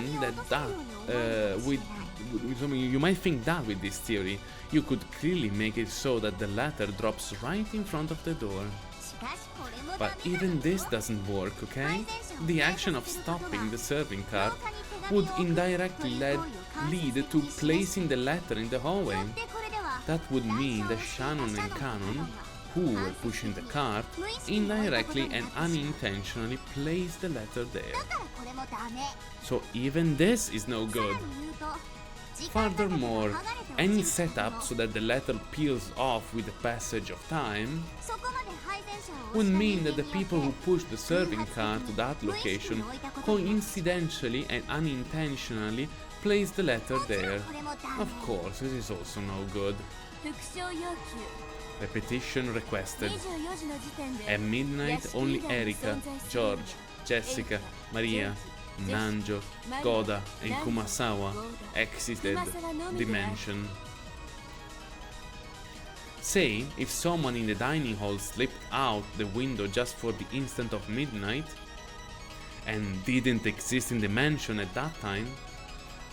with this theory, you could clearly make it so that the letter drops right in front of the door. しかしこれも But ダメ even this doesn't work, okay? The action of stopping the serving card would indirectly lead to placing the letter in the hallway. でこれでは That would mean that Shannon and Canon, who were pushing the cart, indirectly and unintentionally placed the letter there. だからこれもダメ So even this is no さ good. らに言うと時間が経てば Furthermore, 剥がれて落 any ちること setup も so that the letter peels off with the passage of time そこまで配膳者を would 押した mean 人 that the 間によって people who pushed the serving cart to that location coincidentally and unintentionally placed the letter there. これもダメ Of course, this is also no good. 復唱要求 Repetition requested. 24時の時点で At midnight, only Erika, George, Jessica, Maria, Nanjo, Goda, and Kumasawa exited the mansion. Say, if someone in the dining hall slipped out the window just for the instant of midnight and didn't exist in the mansion at that time,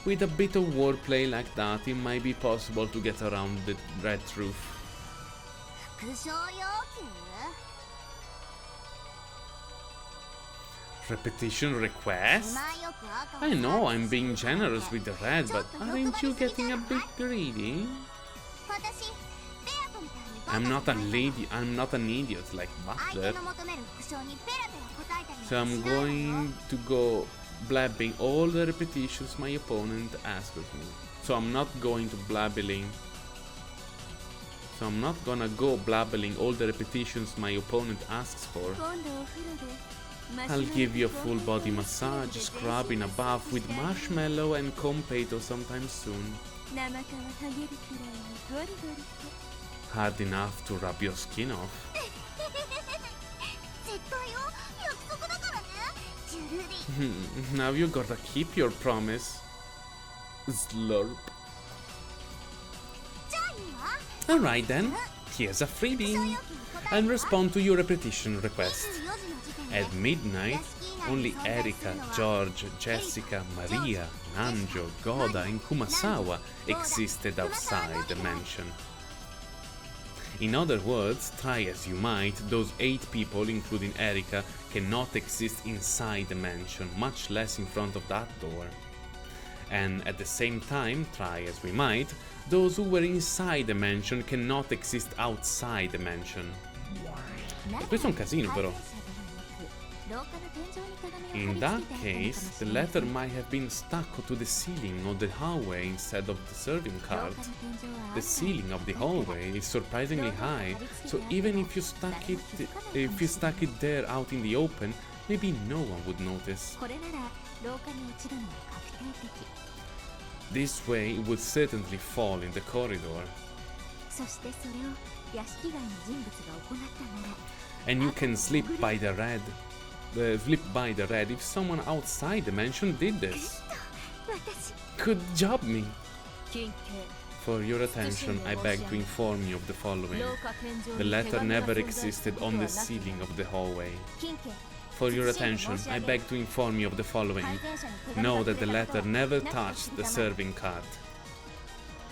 with a bit of wordplay like that, it might be possible to get around the red truth. 復唱要求 Repetition request? まあよく赤を I know I'm being generous with the red, but aren't you getting a bit greedy? 私ベアトみたいに I'm not a lady, I'm not an idiot like 相 Butler, 手の求める復唱にペラペラ答えたり so I'm しないのよ going to go blabbing all the repetitions my opponent asks of me. So I'm not going to blabbling. So I'm not gonna go blabbling all the repetitions my opponent asks for. 今度お風呂で I'll give you a full body massage, scrubbing a bath with marshmallow and competo sometime soon. 生皮剥げるくらいにゴリゴリと Hard enough to rub your skin off. 絶対よ約束だからねジュルリ Now you gotta keep your promise. Slurp. じゃあいいわ Alright then, here's a freebie. I'll respond to your repetition request. 24時の時点で At midnight, only Erika, George, Jessica, Maria, Nanjo, Goda, and Kumasawa existed outside the mansion. In other words, try as you might, those 8 people, including Erika, cannot exist inside the mansion, much less in front of that door. And at the same time, try as we might, those who were inside the mansion cannot exist outside the mansion. Questo è un casino però. In that case, the letter might have been stuck to the ceiling of the hallway instead of the serving cart. The ceiling of the hallway is surprisingly high, so even if you stuck it there out in the open, maybe no one would notice. これなら廊下に落ちるのは確定的 This way, it would certainly fall in the corridor. そしてそれを屋敷外の人物が行ったなら And you can slip by the red. Slip by the red if someone outside the mansion did this. 私 Good job, me. 金 For your attention, I beg to inform you of the 警 following. 廊下天井 The に letter 手紙が never 存在する existed こと on は the なく ceiling of the hallway. 金家 For your attention, I beg to inform you of the following. Know that the letter never touched the serving cart.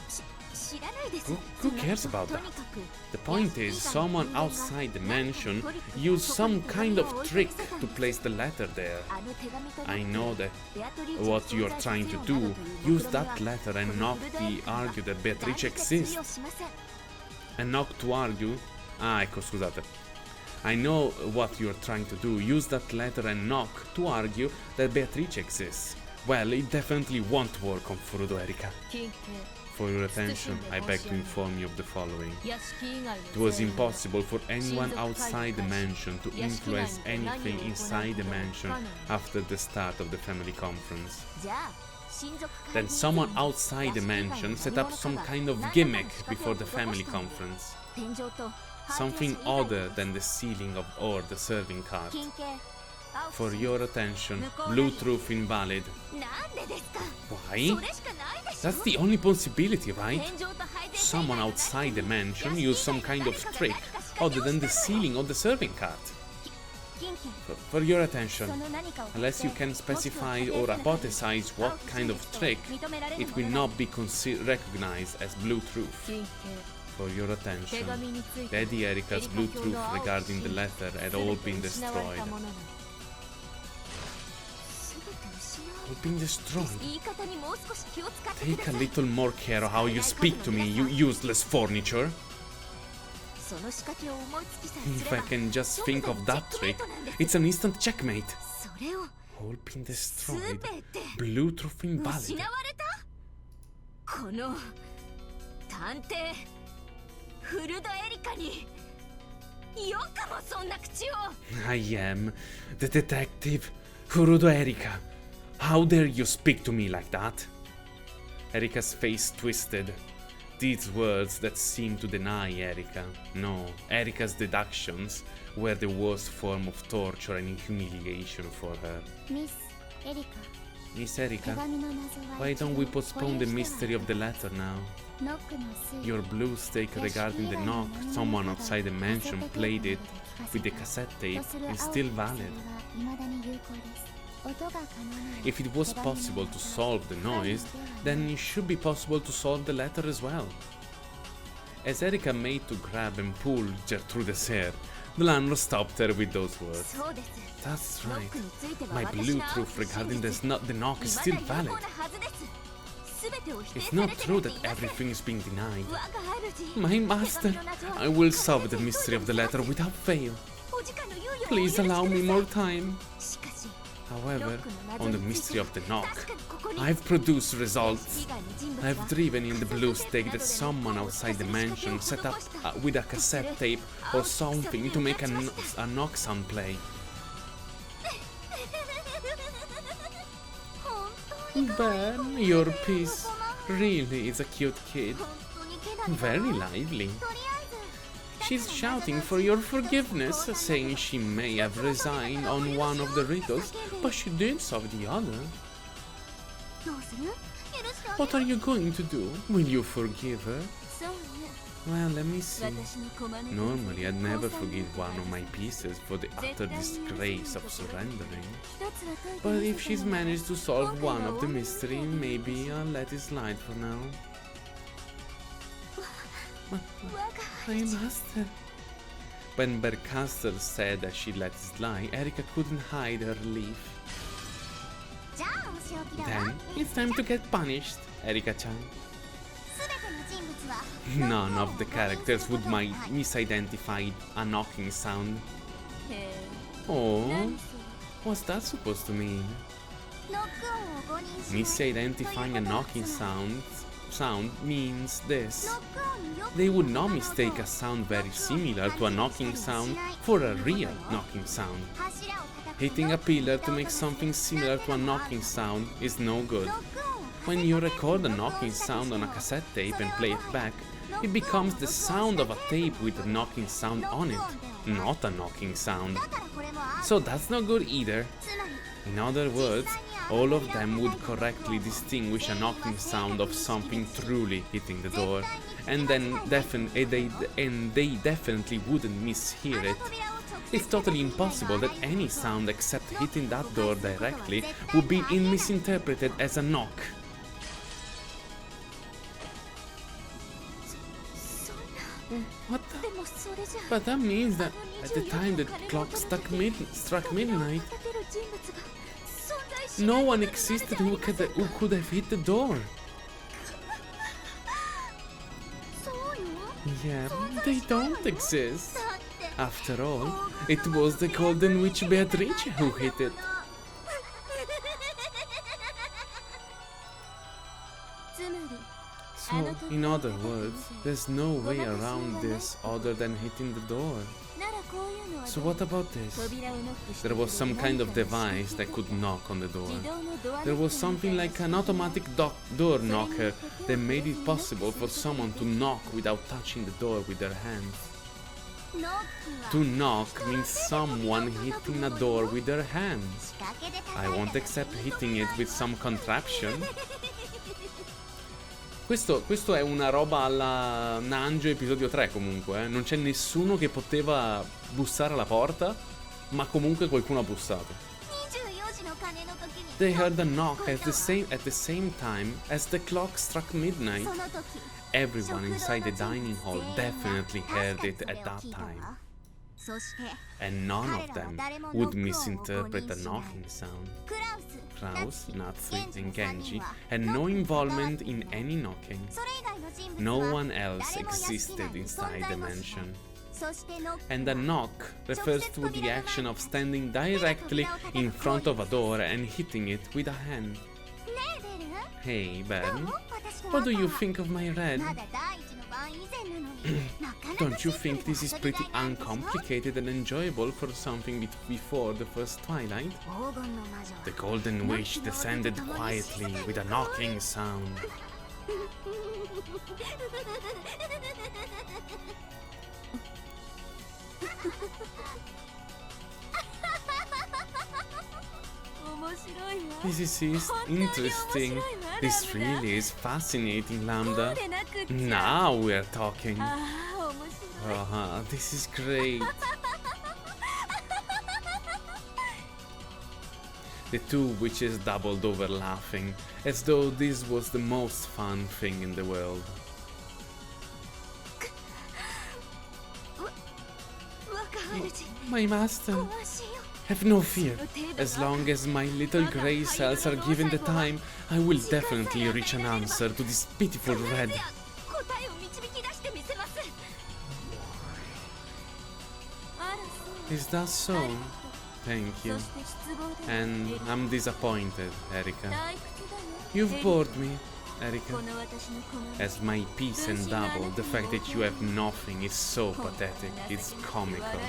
知らないです Who cares about と that? にかく The point is, someone outside the mansion used some kind of trick to place the letter there. あの手紙と I know that ベアトリーチ what you are trying to do. Use that letter and not the argue that Beatrice exists. しません And not to argue. Ah, ecco, scusate. I know what you're trying to do. Use that letter and knock to argue that Beatrice exists. Well, it definitely won't work on Furudo Erika. 金 For your attention, I beg to inform you of the following. 警屋敷以外 It の was 全員 impossible for anyone outside the mansion to influence anything inside the mansion after the start of the family conference. じゃあ親族会 Then someone outside the mansion set up some kind of gimmick before the family conference. 天井と Something other than the ceiling of or the serving cart. 金系 For your attention, blue truth invalid. なんでですか Why? それしかないでしょ That's the only possibility, right? 天井と配電 Someone outside the mansion used some kind of trick other than the ceiling of the serving cart. 金系 For your attention, その何かを unless you can specify or hypothesize what kind of trick, 認められる it も will の not be recognized as blue truth. 金 For your 警手 attention, 紙について Lady Erika's blue truth regarding the letter had all been 失われ destroyed. たものなの All been destroyed. 言い方にもう少し気を使ってく Take だ a さい little more care of how you speak to me, you useless furniture. その仕掛けを思いつきさえす If れ I ば can just think of that trick, なんです it's an instant checkmate. それを All been す destroyed. べて Blue truth 失 invalid. われたこの探偵フルドエリカによくもそんな口を I am the detective Furudo Erika. How dare you speak to me like that? Erika's face twisted. These words that seemed to deny Erika. No, Erika's deductions were the worst form of torture and humiliation for her. ミスエリカ Miss 手 Erika, 紙の謎は why don't we postpone the mystery of the letter now? ノックの推 Your blue stake regarding the knock, someone outside the mansion played it with the cassette tape, is still valid. If it was possible to solve the noise, then it should be possible to solve the letter as well. As Erika made to grab and pull Gertrude's hair, the landlord stopped her with those words. そうです That's ノッ right. クについては My 私 blue の truth regarding the knock is ま still だ有 valid. 効なはずです全てを否定 It's され not て true なんて that いません everything is being denied. 我が主 My master, I will solve the mystery of the letter without fail. お時間の猶予を Please お許し allow くだ me さい more time. しかし However, on the mystery of the knock, 確かにここに I've produced results. 以外の人物は I've driven in the blue stake that someone outside the mansion set up with a cassette tape or something to make a knock sound play. 本当に Ben, your piece really is a cute kid. 本当にけなげだ Very lively. とりあえず She's shouting for your forgiveness, saying she may have resigned on one of the riddles, but she did solve the other. どうする許してあげ What are you going to do? Will you forgive her? そうね Well, let me see. 私のコマネ Normally, I'd never forgive one of my pieces for the utter disgrace of surrendering. 一つは解いて But み if せ she's ても managed to solve one of the mystery, maybe I'll let it slide for now. 我が My master. When Bercaster said that she let it slide, Erika couldn't hide her relief. じゃあお仕置きだわ Then, it's time to get punished, Erika-chan. すべての人物は None of the characters would misidentify a knocking sound. へ Oh, え何そ what's that supposed to mean? れノック音を誤認しない Misidentifying a knocking sound means this. ノック音によく They would not mistake a sound very similar to a knocking sound for a real knocking sound. 柱を叩く Hitting a pillar to make something similar to a knocking sound is no good. ノック音を When you record a knocking sound on a cassette tape and play it back, it becomes the sound of a tape with a knocking sound on it, not a knocking sound. So that's not good either. In other words, all of them would correctly distinguish a knocking sound of something truly hitting the door, and then they definitely wouldn't mishear it. It's totally impossible that any sound except hitting that door directly would be misinterpreted as a knock. What the? But that means that at the time the clock struck midnight, no one existed who could have hit the door. Yeah, they don't exist. After all, it was the Golden Witch Beatrice who hit it. So, in other words, there's no way around this other than hitting the door. So what about this? There was some kind of device that could knock on the door. There was something like an automatic door knocker that made it possible for someone to knock without touching the door with their hands. To knock means someone hitting a door with their hands. I won't accept hitting it with some contraption. Questo è una roba alla Nanjo episodio 3 comunque, Non c'è nessuno che poteva bussare alla porta, ma comunque qualcuno ha bussato. They heard a knock at the same time as the clock struck midnight. Everyone inside the dining hall definitely heard it at that time. And none of them would misinterpret the knocking sound. Klaus, Natsu, and Genji had no involvement in any knocking. No one else existed inside the mansion. And a knock refers to the action of standing directly in front of a door and hitting it with a hand. Hey, Ben, what do you think of my red? Don't you think this is pretty uncomplicated and enjoyable for something before the first twilight? The Golden Witch descended quietly with a knocking sound. This is interesting. This really is fascinating, Lambda. Now we're talking. This is great. The two witches doubled over laughing, as though this was the most fun thing in the world. My master, have no fear. As long as my little grey cells are given the time, I will definitely reach an answer to this pitiful red. Is that so? Thank you. And I'm disappointed, Erika. You've bored me, Erika. As my peace and double, the fact that you have nothing is so pathetic, it's comical.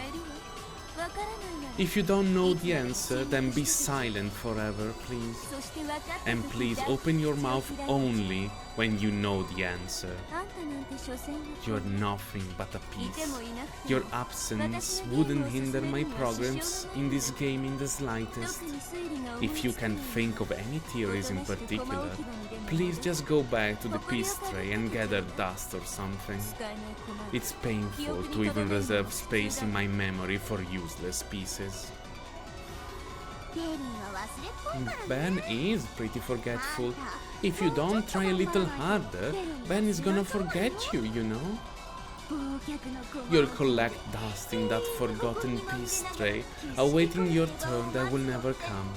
If you don't know the answer, then be silent forever, please. And please open your mouth only when you know the answer. You're nothing but a piece. Your absence wouldn't hinder my progress in this game in the slightest. If you can think of any theories in particular, please just go back to the peace tray and gather dust or something. It's painful to even reserve space in my memory for useless pieces. Ben is pretty forgetful. If you don't try a little harder, Ben is gonna forget you, you know? You'll collect dust in that forgotten peace tray, awaiting your turn that will never come.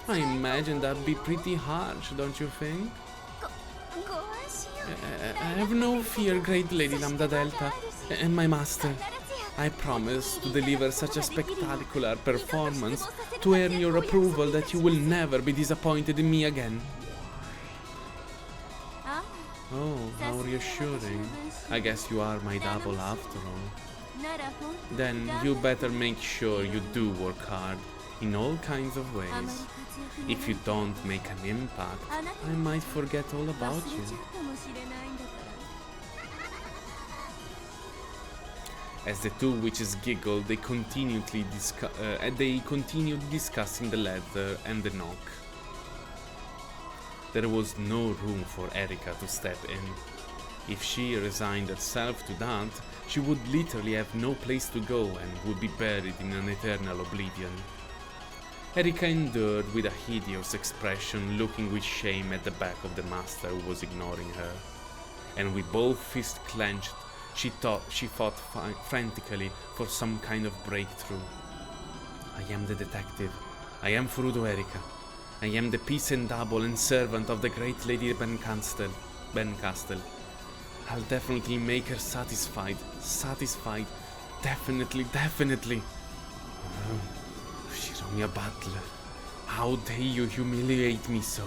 I imagine that'd be pretty harsh, don't you think? Have no fear, great Lady Lambda Delta, and my master. I promise to deliver such a spectacular performance to earn your approval that you will never be disappointed in me again. Oh, how reassuring. I guess you are my double after all. Then you better make sure you do work hard, in all kinds of ways. If you don't make an impact, I might forget all about you. As the two witches giggled, they continued discussing the letter and the knock. There was no room for Erika to step in. If she resigned herself to that, she would literally have no place to go and would be buried in an eternal oblivion. Erika endured with a hideous expression, looking with shame at the back of the master who was ignoring her. And with both fists clenched, she fought frantically for some kind of breakthrough. I am the detective. I am Furudo Erika. I am the peasant double and servant of the great Lady Bencastel. I'll definitely make her satisfied. Satisfied. Definitely. Oh, she's only a butler. How dare you humiliate me so?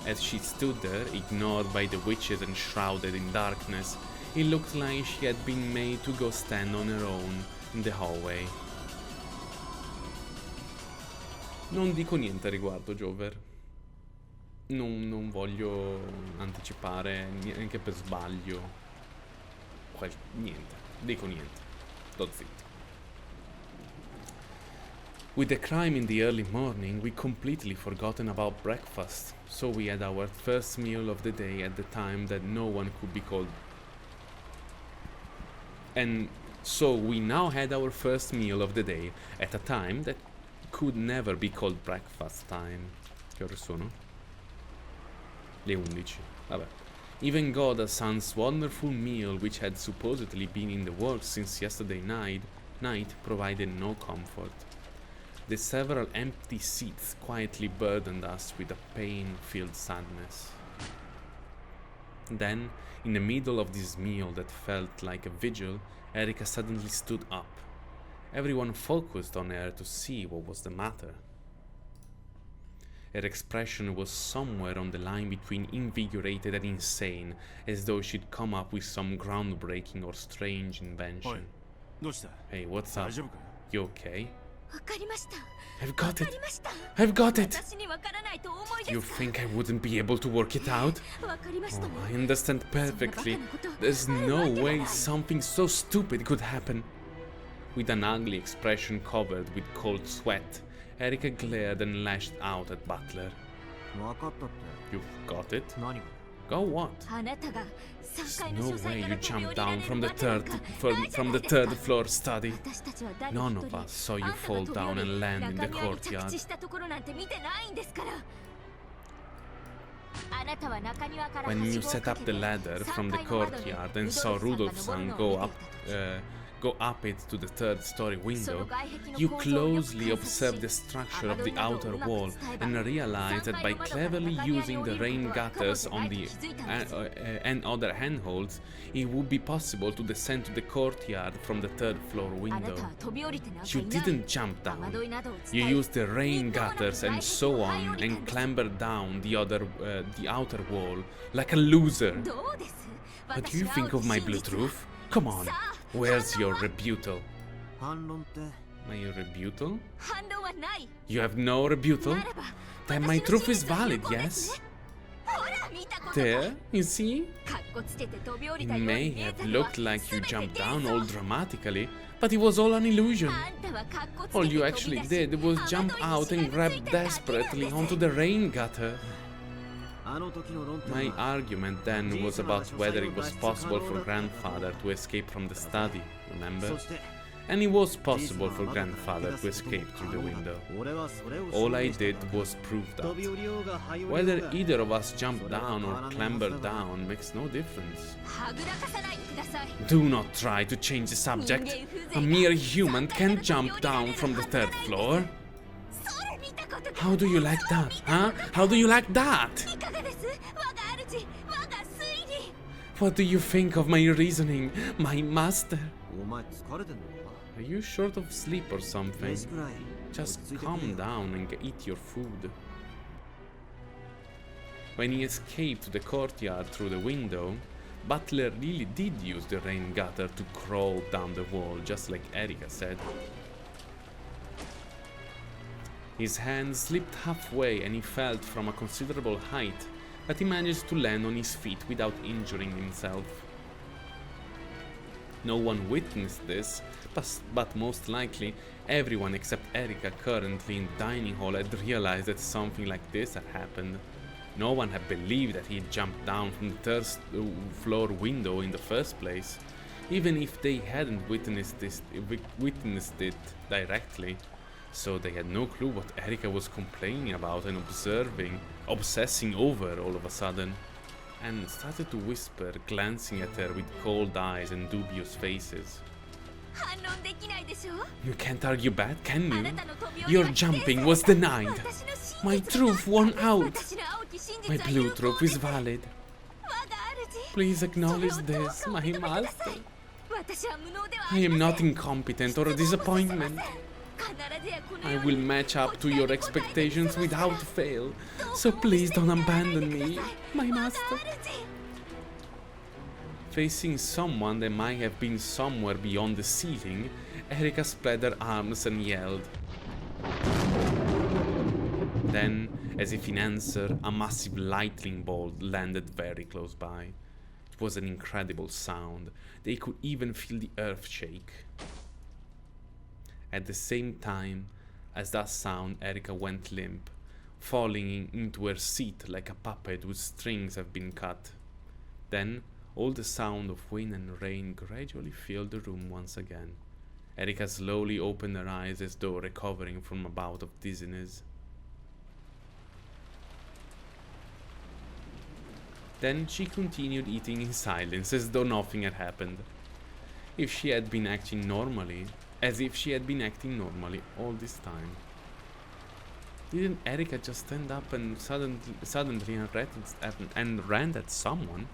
As she stood there, ignored by the witches and shrouded in darkness, it looked like she had been made to go stand on her own in the hallway. Non dico niente a riguardo, Jover. Non voglio anticipare neanche per sbaglio. Niente, dico niente. Sto zitto. With the crime in the early morning, we completely forgotten about breakfast, so we had our first meal of the day at the time that no one could be called. And so we now had our first meal of the day at a time that could never be called breakfast time. Che ore sono? Le 11. Vabbè. Even Goda-san's wonderful meal, which had supposedly been in the works since yesterday night provided no comfort. The several empty seats quietly burdened us with a pain-filled sadness. Then, in the middle of this meal that felt like a vigil, Erika suddenly stood up. Everyone focused on her to see what was the matter. Her expression was somewhere on the line between invigorated and insane, as though she'd come up with some groundbreaking or strange invention. Hey, what's up? You okay? I've got it! I've got it! You think I wouldn't be able to work it out? Oh, I understand perfectly. There's no way something so stupid could happen. With an ugly expression covered with cold sweat, Erika glared and lashed out at Butler. You've got it? Go what? There's no way you jumped down from the third floor study. None of us saw you fall down and land in the courtyard. When you set up the ladder from the courtyard and saw Rudolf-san go up it to the third-story window, you closely observed the structure of the outer wall and realized that by cleverly using the rain gutters on the and other handholds, it would be possible to descend to the courtyard from the third-floor window. You didn't jump down. You used the rain gutters and so on and clambered down the outer wall like a loser. What do you think of my Bluetooth? Come on. Where's your rebuttal? My rebuttal? You have no rebuttal? Then my truth is valid, yes? There, you see? It may have looked like you jumped down all dramatically, but it was all an illusion. All you actually did was jump out and grab desperately onto the rain gutter. My argument then was about whether it was possible for grandfather to escape from the study, remember? And it was possible for grandfather to escape through the window. All I did was prove that. Whether either of us jumped down or clambered down makes no difference. Do not try to change the subject. A mere human can't jump down from the third floor. How do you like that, huh? How do you like that? What do you think of my reasoning, my master? Are you short of sleep or something? Just calm down and eat your food. When he escaped to the courtyard through the window, Butler really did use the rain gutter to crawl down the wall, just like Erika said. His hand slipped halfway and he fell from a considerable height, but he managed to land on his feet without injuring himself. No one witnessed this, but most likely everyone except Erika currently in the dining hall had realized that something like this had happened. No one had believed that he jumped down from the third floor window in the first place, even if they hadn't witnessed it directly. So they had no clue what Erika was complaining about and obsessing over all of a sudden, and started to whisper, glancing at her with cold eyes and dubious faces. You can't argue back, can you? Your jumping was denied. My truth won out. My blue trope is valid. Please acknowledge this, my master. I am not incompetent or a disappointment. I will match up to your expectations without fail, so please don't abandon me, my master. Facing someone that might have been somewhere beyond the ceiling, Erika spread her arms and yelled. Then, as if in answer, a massive lightning bolt landed very close by. It was an incredible sound. They could even feel the earth shake. At the same time as that sound, Erika went limp, falling into her seat like a puppet whose strings have been cut. Then, all the sound of wind and rain gradually filled the room once again. Erika slowly opened her eyes as though recovering from a bout of dizziness. Then she continued eating in silence as though nothing had happened. As if she had been acting normally all this time. Didn't Erika just stand up and suddenly ran at someone?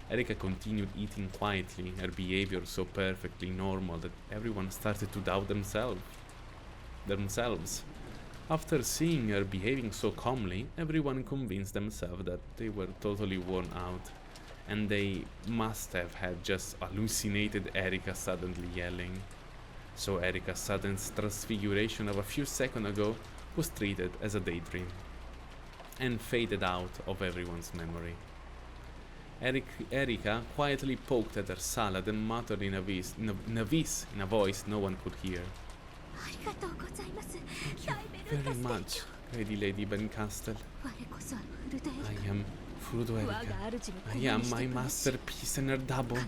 Erika continued eating quietly, her behavior so perfectly normal that everyone started to doubt themselves. After seeing her behaving so calmly, everyone convinced themselves that they were totally worn out, and they must have had just hallucinated Erika suddenly yelling. So Erika's sudden transfiguration of a few seconds ago was treated as a daydream, and faded out of everyone's memory. Erika quietly poked at her salad and muttered in a voice no one could hear. Thank you very much, Lady Bencastle. I am Furudo Erika. I am my masterpiece and her double.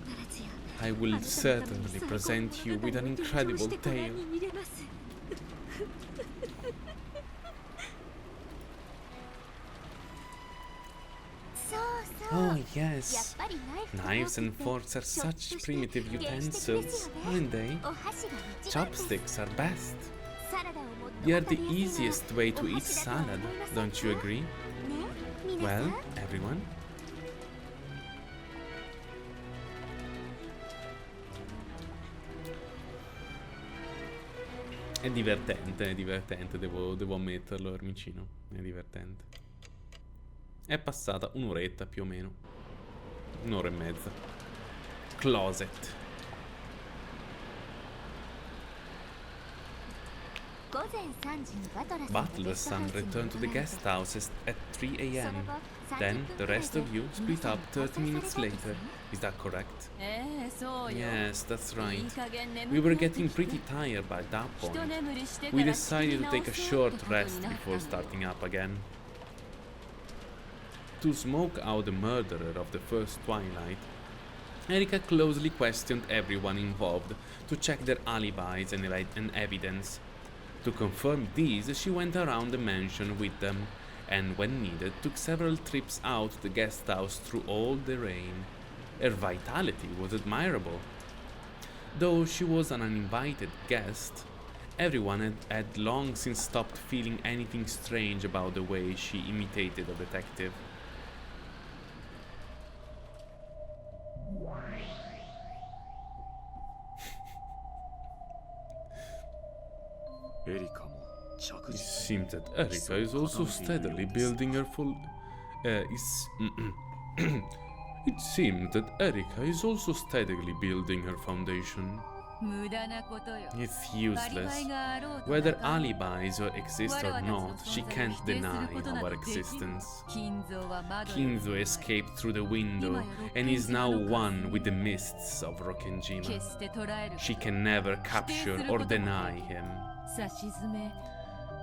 I will certainly present you with an incredible tale. Oh yes, knives and forks are such primitive utensils, aren't they? Chopsticks are best. They are the easiest way to eat salad, don't you agree? Well, everyone? È divertente, devo ammetterlo, Ermicino, è divertente. È passata un'oretta più o meno. Un'ora e mezza. Closet. Butler's son returned to the guest house at 3 a.m. Then the rest of you split up 30 minutes later. Is that correct? Yes, that's right. We were getting pretty tired by that point. We decided to take a short rest before starting up again. To smoke out the murderer of the first twilight, Erika closely questioned everyone involved to check their alibis and evidence. To confirm these, she went around the mansion with them, and when needed, took several trips out to the guest house through all the rain. Her vitality was admirable. Though she was an uninvited guest, everyone had long since stopped feeling anything strange about the way she imitated a detective. It seemed that Erika is also steadily building her It seemed that Erika is also steadily building her foundation. It's useless. Whether alibis exist or not, she can't deny our existence. Kinzo escaped through the window and is now one with the mists of Rokkenjima. She can never capture or deny him.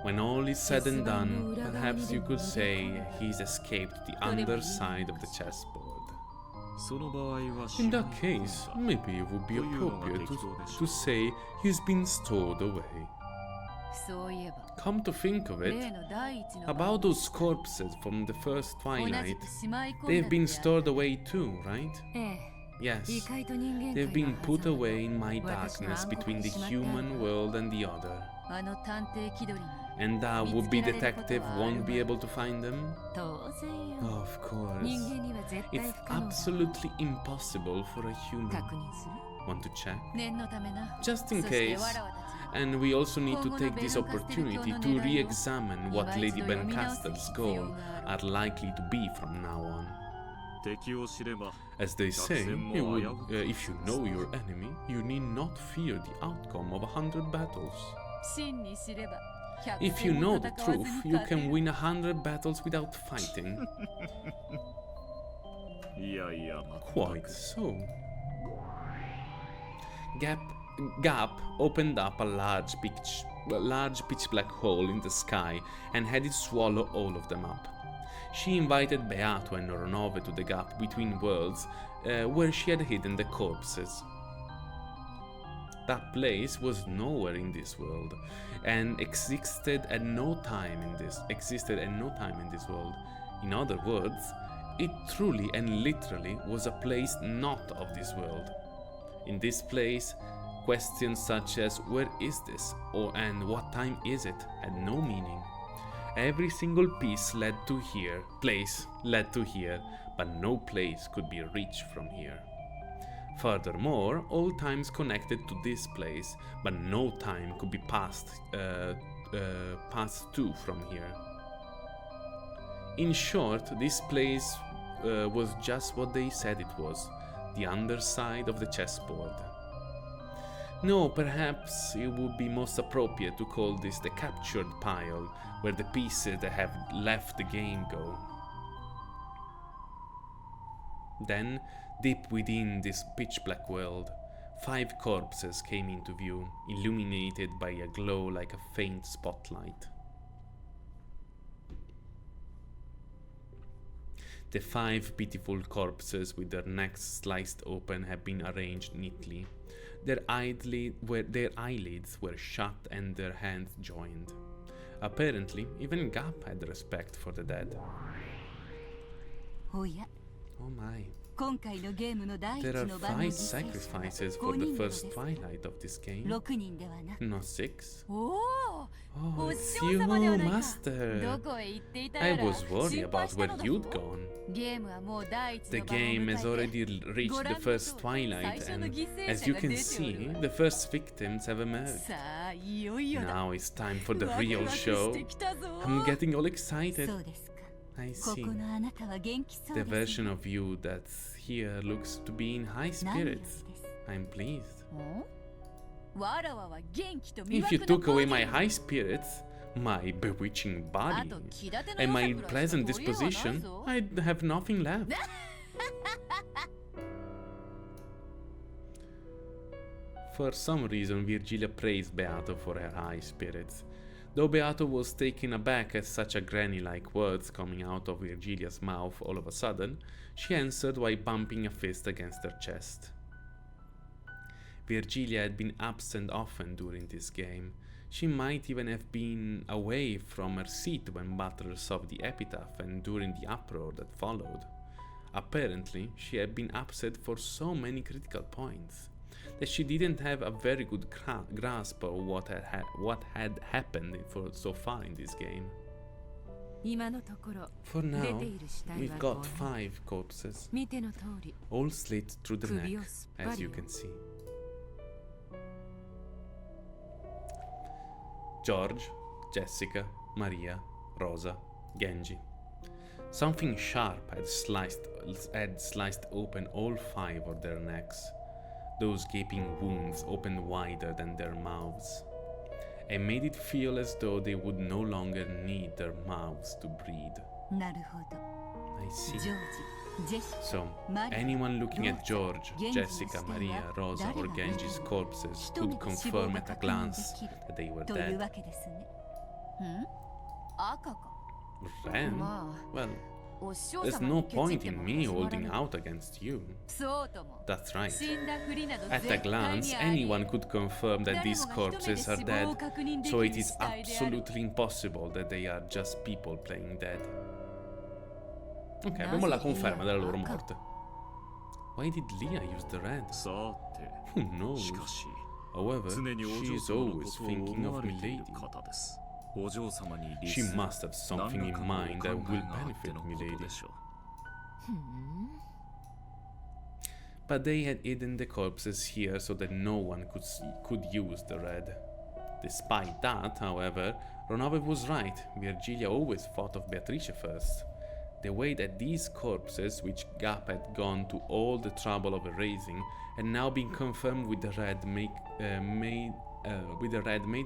When all is said and done, perhaps you could say he's escaped the underside of the chessboard. In that case, maybe it would be appropriate to say he's been stored away. Come to think of it, about those corpses from the first twilight, they've been stored away too, right? Yes, they've been put away in my darkness between the human world and the other. And that would-be detective won't be able to find them? Of course. It's absolutely impossible for a human. Want to check? Just in case. And we also need to take this opportunity to re-examine what Lady Bencastel's goals are likely to be from now on. As they say, if you know your enemy, you need not fear the outcome of 100 battles. If you know the truth, you can win 100 battles without fighting. Quite so. Gap opened up a large pitch black hole in the sky and had it swallow all of them up. She invited Beato and Ronove to the gap between worlds, where she had hidden the corpses. That place was nowhere in this world, and existed at no time in this world. In other words, it truly and literally was a place not of this world. In this place, questions such as "where is this?" and "what time is it?" had no meaning. Every single place led to here, but no place could be reached from here. Furthermore, all times connected to this place, but no time could be passed to from here. In short, this place was just what they said it was, the underside of the chessboard. No, perhaps it would be most appropriate to call this the captured pile, where the pieces that have left the game go. Then, deep within this pitch-black world, 5 corpses came into view, illuminated by a glow like a faint spotlight. The 5 pitiful corpses with their necks sliced open had been arranged neatly. Their eyelids were shut and their hands joined. Apparently, even Gap had respect for the dead. Oh my. There are 5 sacrifices for the first twilight of this game. Not 6? Oh, it's you, Master! I was worried about where you'd gone. The game has already reached the first twilight, and as you can see, the first victims have emerged. Now it's time for the real show. I'm getting all excited. I see. The version of you that's here looks to be in high spirits. I'm pleased. If you took away my high spirits, my bewitching body, and my pleasant disposition, I'd have nothing left. For some reason, Virgilia praised Beato for her high spirits. Though Beato was taken aback at such a granny-like words coming out of Virgilia's mouth all of a sudden, she answered while bumping a fist against her chest. Virgilia had been absent often during this game. She might even have been away from her seat when Butler solved the epitaph and during the uproar that followed. Apparently, she had been absent for so many critical points that she didn't have a very good grasp of what had happened so far in this game. For now, we've got 5 corpses, all slit through the neck, as you can see. George, Jessica, Maria, Rosa, Genji. Something sharp had sliced open all 5 of their necks. those gaping wounds opened wider than their mouths, and made it feel as though they would no longer need their mouths to breathe. なるほど。 I see. ジョージ、ジェシ So, マリア anyone looking at George, Genji Jessica, Stella, Maria, Rosa, or Daria, Genji's corpses 一 could 目で死亡 confirm が at a 確認 glance できる that they were という dead. わけですね。赤か。 Ren? ま Well, あ、お師匠 there's 様 no にケチっ point て in も me 始まら holding ない out against you. そうとも。 That's right. 死んだふりなど At a 絶対 glance, にあり anyone could confirm that 誰 these もが一目で corpses are 死亡 dead, を確認でき so る it is 死体である。 absolutely impossible that they are just people playing dead. Ok, abbiamo la conferma della loro morte. Why did Leah use the red? さて Who knows? しかし However, 常にお she 嬢 is 様の always ことを thinking 思 of われてい Milady. る方ですお嬢様に She must have something in mind that will benefit の Milady. ことでしょう But they had hidden the corpses here so that no one could use the red. Despite that, however, Ronove was right. Virgilia always thought of Beatrice first. The way that these corpses, which Gap had gone to all the trouble of erasing, had now been confirmed with the red made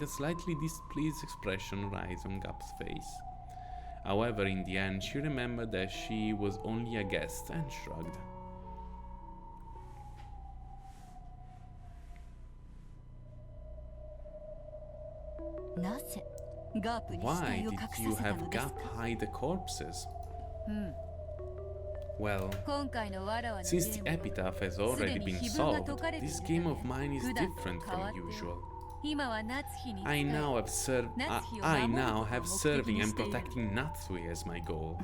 a slightly displeased expression rise on Gap's face. However, in the end, she remembered that she was only a guest and shrugged. Why did you have Gap hide the corpses? Well, 今回のわらわの since ゲ the ーム epitaph has already been solved, this game of mine is different from usual. 今は夏日に I now have I now have serving and 目的にしている。 protecting Natsui as my goal.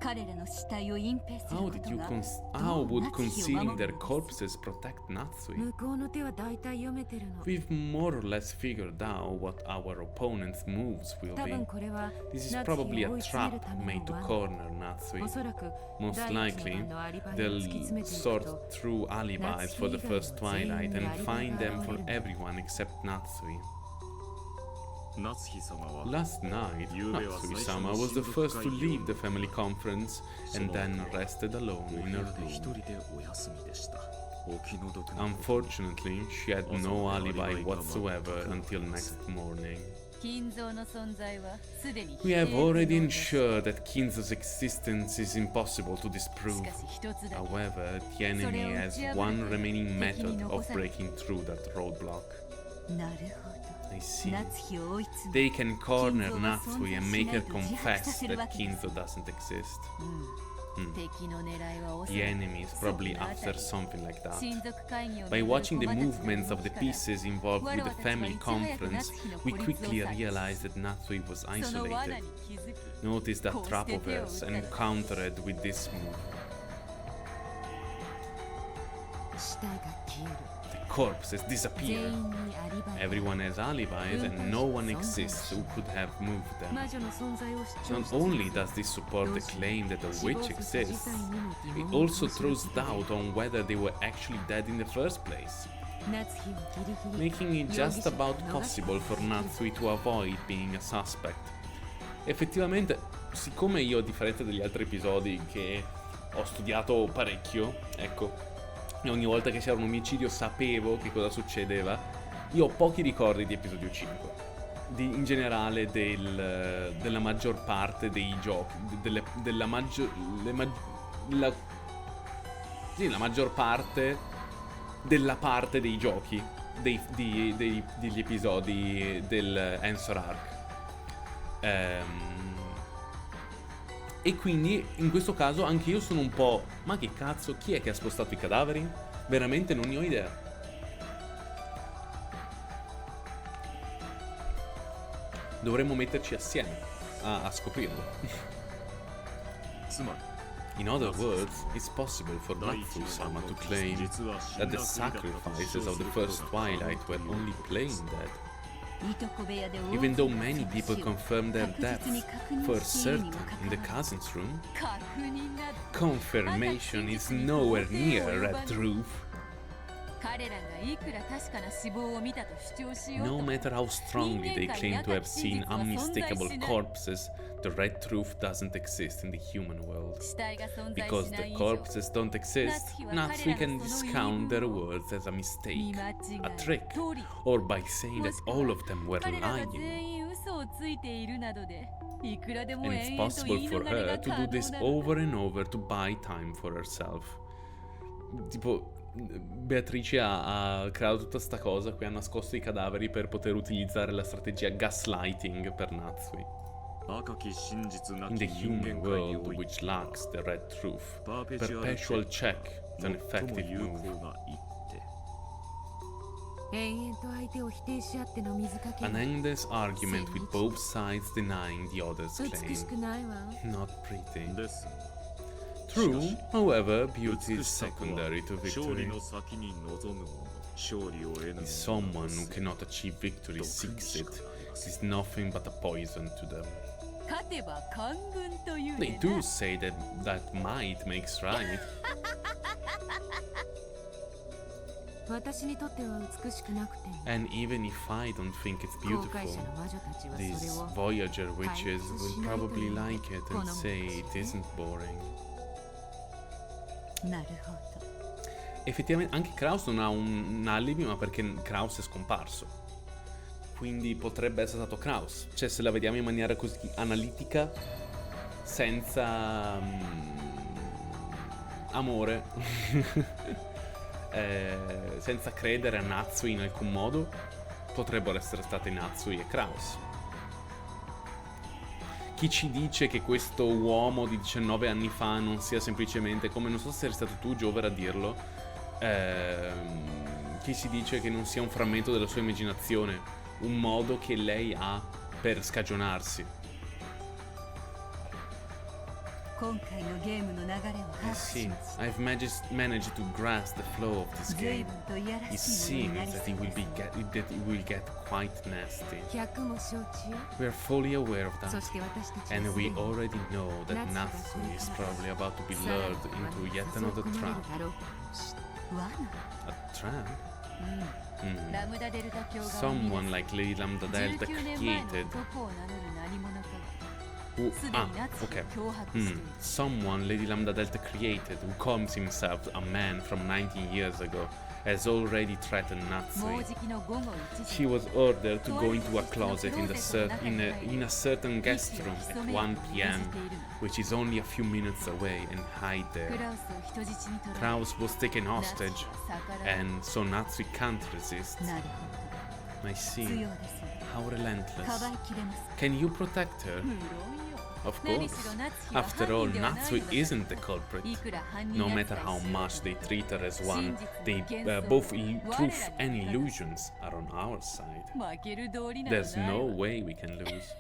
彼らの死体を隠蔽する How こ did と you が how どう would 夏日を concealing 守る their のです corpses protect Natsui? 向こうの手は大体読めてるの。 We've more or less figured out what our opponent's moves will 多分 be. これは This is 夏日 probably を追 a い詰め trap るため made の to 罠。 corner Natsui. おそらく Most 第一 likely, の番のアリバイを突き詰め they'll ていく sort と through alibis for the first twilight and find them for everyone except Natsui. 夏日様は Last night, Natsui-sama was the first to leave the family conference and then rested alone お部 in her 屋で一 room. 人でお休みでしたお気の毒な Unfortunately, she had no alibi whatsoever until next morning. 金蔵の存在はすでに We have 否定不能 already です ensured that Kinzo's existence is impossible to disprove. しかし一つだけ However, the enemy has one remaining method of breaking through that roadblock. なるほ I ど see. 夏日を追い詰め They can corner 金蔵は Natsui 存 and 在 make しな her いと自白さ confess せるわ that けです Kinzo doesn't exist. 敵の狙いはおそ The らく enemy is その probably あた after り something like that. 親族会議を By 巡る watching the 駒たちの movements of the 動きから pieces involved with the 我々たちは family いち早く conference, 夏日の we 孤立を quickly 察知 realized that Natsui was その罠 isolated. に気づき Noticed that こうして trap 手を of 打 hers ったの and countered with this move. 死体が消える。 The corpses 全 disappear. 員にアリバイが Everyone has alibis and no one exists who could have moved 魔 them. 女の存在を主張 Not して only does this support the claim that a witch exists, it also throws doubt on whether they were actually dead in the first place, 夏日をギリギリ making it just about possible for Natsui to avoid being a suspect. Effettivamente, siccome io, a differenza degli altri episodi che ho studiato parecchio, ecco, e ogni volta che c'era un omicidio sapevo che cosa succedeva, io ho pochi ricordi di episodio 5. In generale della maggior parte dei giochi, la maggior parte della parte dei giochi, degli episodi del Answer Arc. E quindi in questo caso anche io sono un po'... Ma che cazzo, chi è che ha spostato i cadaveri? Veramente non ne ho idea. Dovremmo metterci assieme a scoprirlo. つまり In other words, it's possible for Natsui-sama to claim that the sacrifices of the first twilight were only playing dead, いとこ部屋で even though many people 確 confirmed their 実に deaths 確認 for しているに certain もかか in わ the らず cousin's room. 確認など Confirmation is nowhere near a truth. No matter how strongly they claim to have seen unmistakable corpses, the red truth doesn't exist in the human world. Because the corpses don't exist, Natsui can discount their words as a mistake, a trick, or by saying that all of them were lying. And it's possible for her to do this over and over to buy time for herself. Tipo, Beatrice ha creato tutta sta cosa qui, ha nascosto i cadaveri per poter utilizzare la strategia gaslighting per Natsui. In the human world, which lacks the red truth, perpetual check is an effective move. An endless argument with both sides denying the other's claim. Not pretty. True, however, beauty is secondary to victory. If someone who cannot achieve victory seeks it, it is nothing but a poison to them. They do say that might makes right. And even if I don't think it's beautiful, these Voyager witches will probably like it and say it isn't boring. Effettivamente anche Kraus non ha un alibi, ma perché Kraus è scomparso. Quindi potrebbe essere stato Kraus. Cioè, se la vediamo in maniera così analitica, senza amore, senza credere a Natsui in alcun modo, potrebbero essere state Natsui e Kraus. Chi ci dice che questo uomo di 19 anni fa non sia semplicemente, come non so se eri stato tu, Giover, a dirlo, chi si dice che non sia un frammento della sua immaginazione, un modo che lei ha per scagionarsi. Sì, I've managed to grasp the flow of this game. It seems that it will get quite nasty. We are fully aware of that, and we already know that Natsui is probably about to be lured into yet another trap. A trap? Someone like Lady Lambda Delta created... Someone Lady Lambda Delta created, who calls himself a man from 19 years ago, has already threatened Natsui. She was ordered to go into a closet in a certain guest room at 1 p.m., which is only a few minutes away, and hide there. Kraus was taken hostage, and so Natsui can't resist. I see. How relentless. Can you protect her? Of course. After all, Natsui isn't the culprit. No matter how much they treat her as one, both truth and illusions are on our side. There's no way we can lose.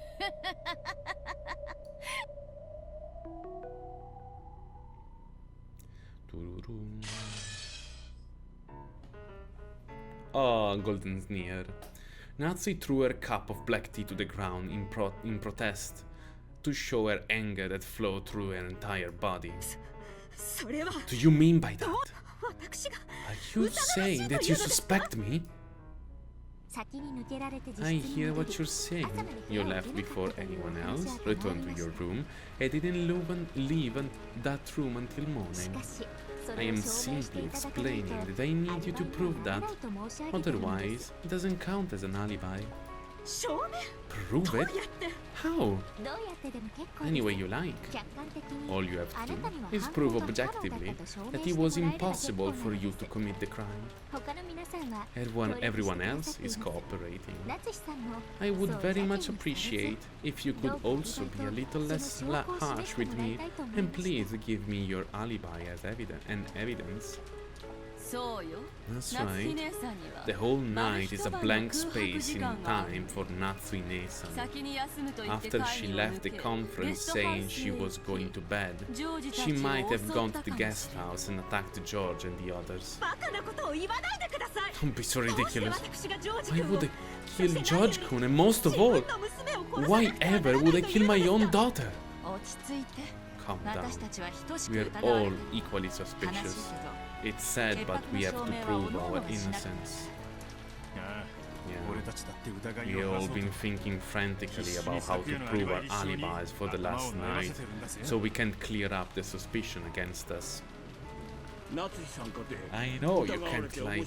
Oh, Golden Sneer. Natsui threw her cup of black tea to the ground in protest, to show her anger that flowed through her entire body. Do you mean by that? Are you saying that you suspect me? I hear what you're saying. You left before anyone else, returned to your room, and didn't leave that room until morning. I am simply explaining that I need you to prove that. Otherwise, it doesn't count as an alibi. Prove it? How? Any way you like. All you have to do is prove objectively that it was impossible for you to commit the crime. Everyone else is cooperating. I would very much appreciate if you could also be a little less harsh with me, and please give me your alibi as evidence. That's right. The whole night is a blank space in time for Natsui-nesan. After she left the conference saying she was going to bed, she might have gone to the guest house and attacked George and the others. Don't be so ridiculous. Why would I kill George-kun, and most of all, why ever would I kill my own daughter? Calm down. We are all equally suspicious. It's sad, but we have to prove our innocence. Yeah. We've all been thinking frantically about how to prove our alibis for the last night, so we can clear up the suspicion against us. I know you can't like.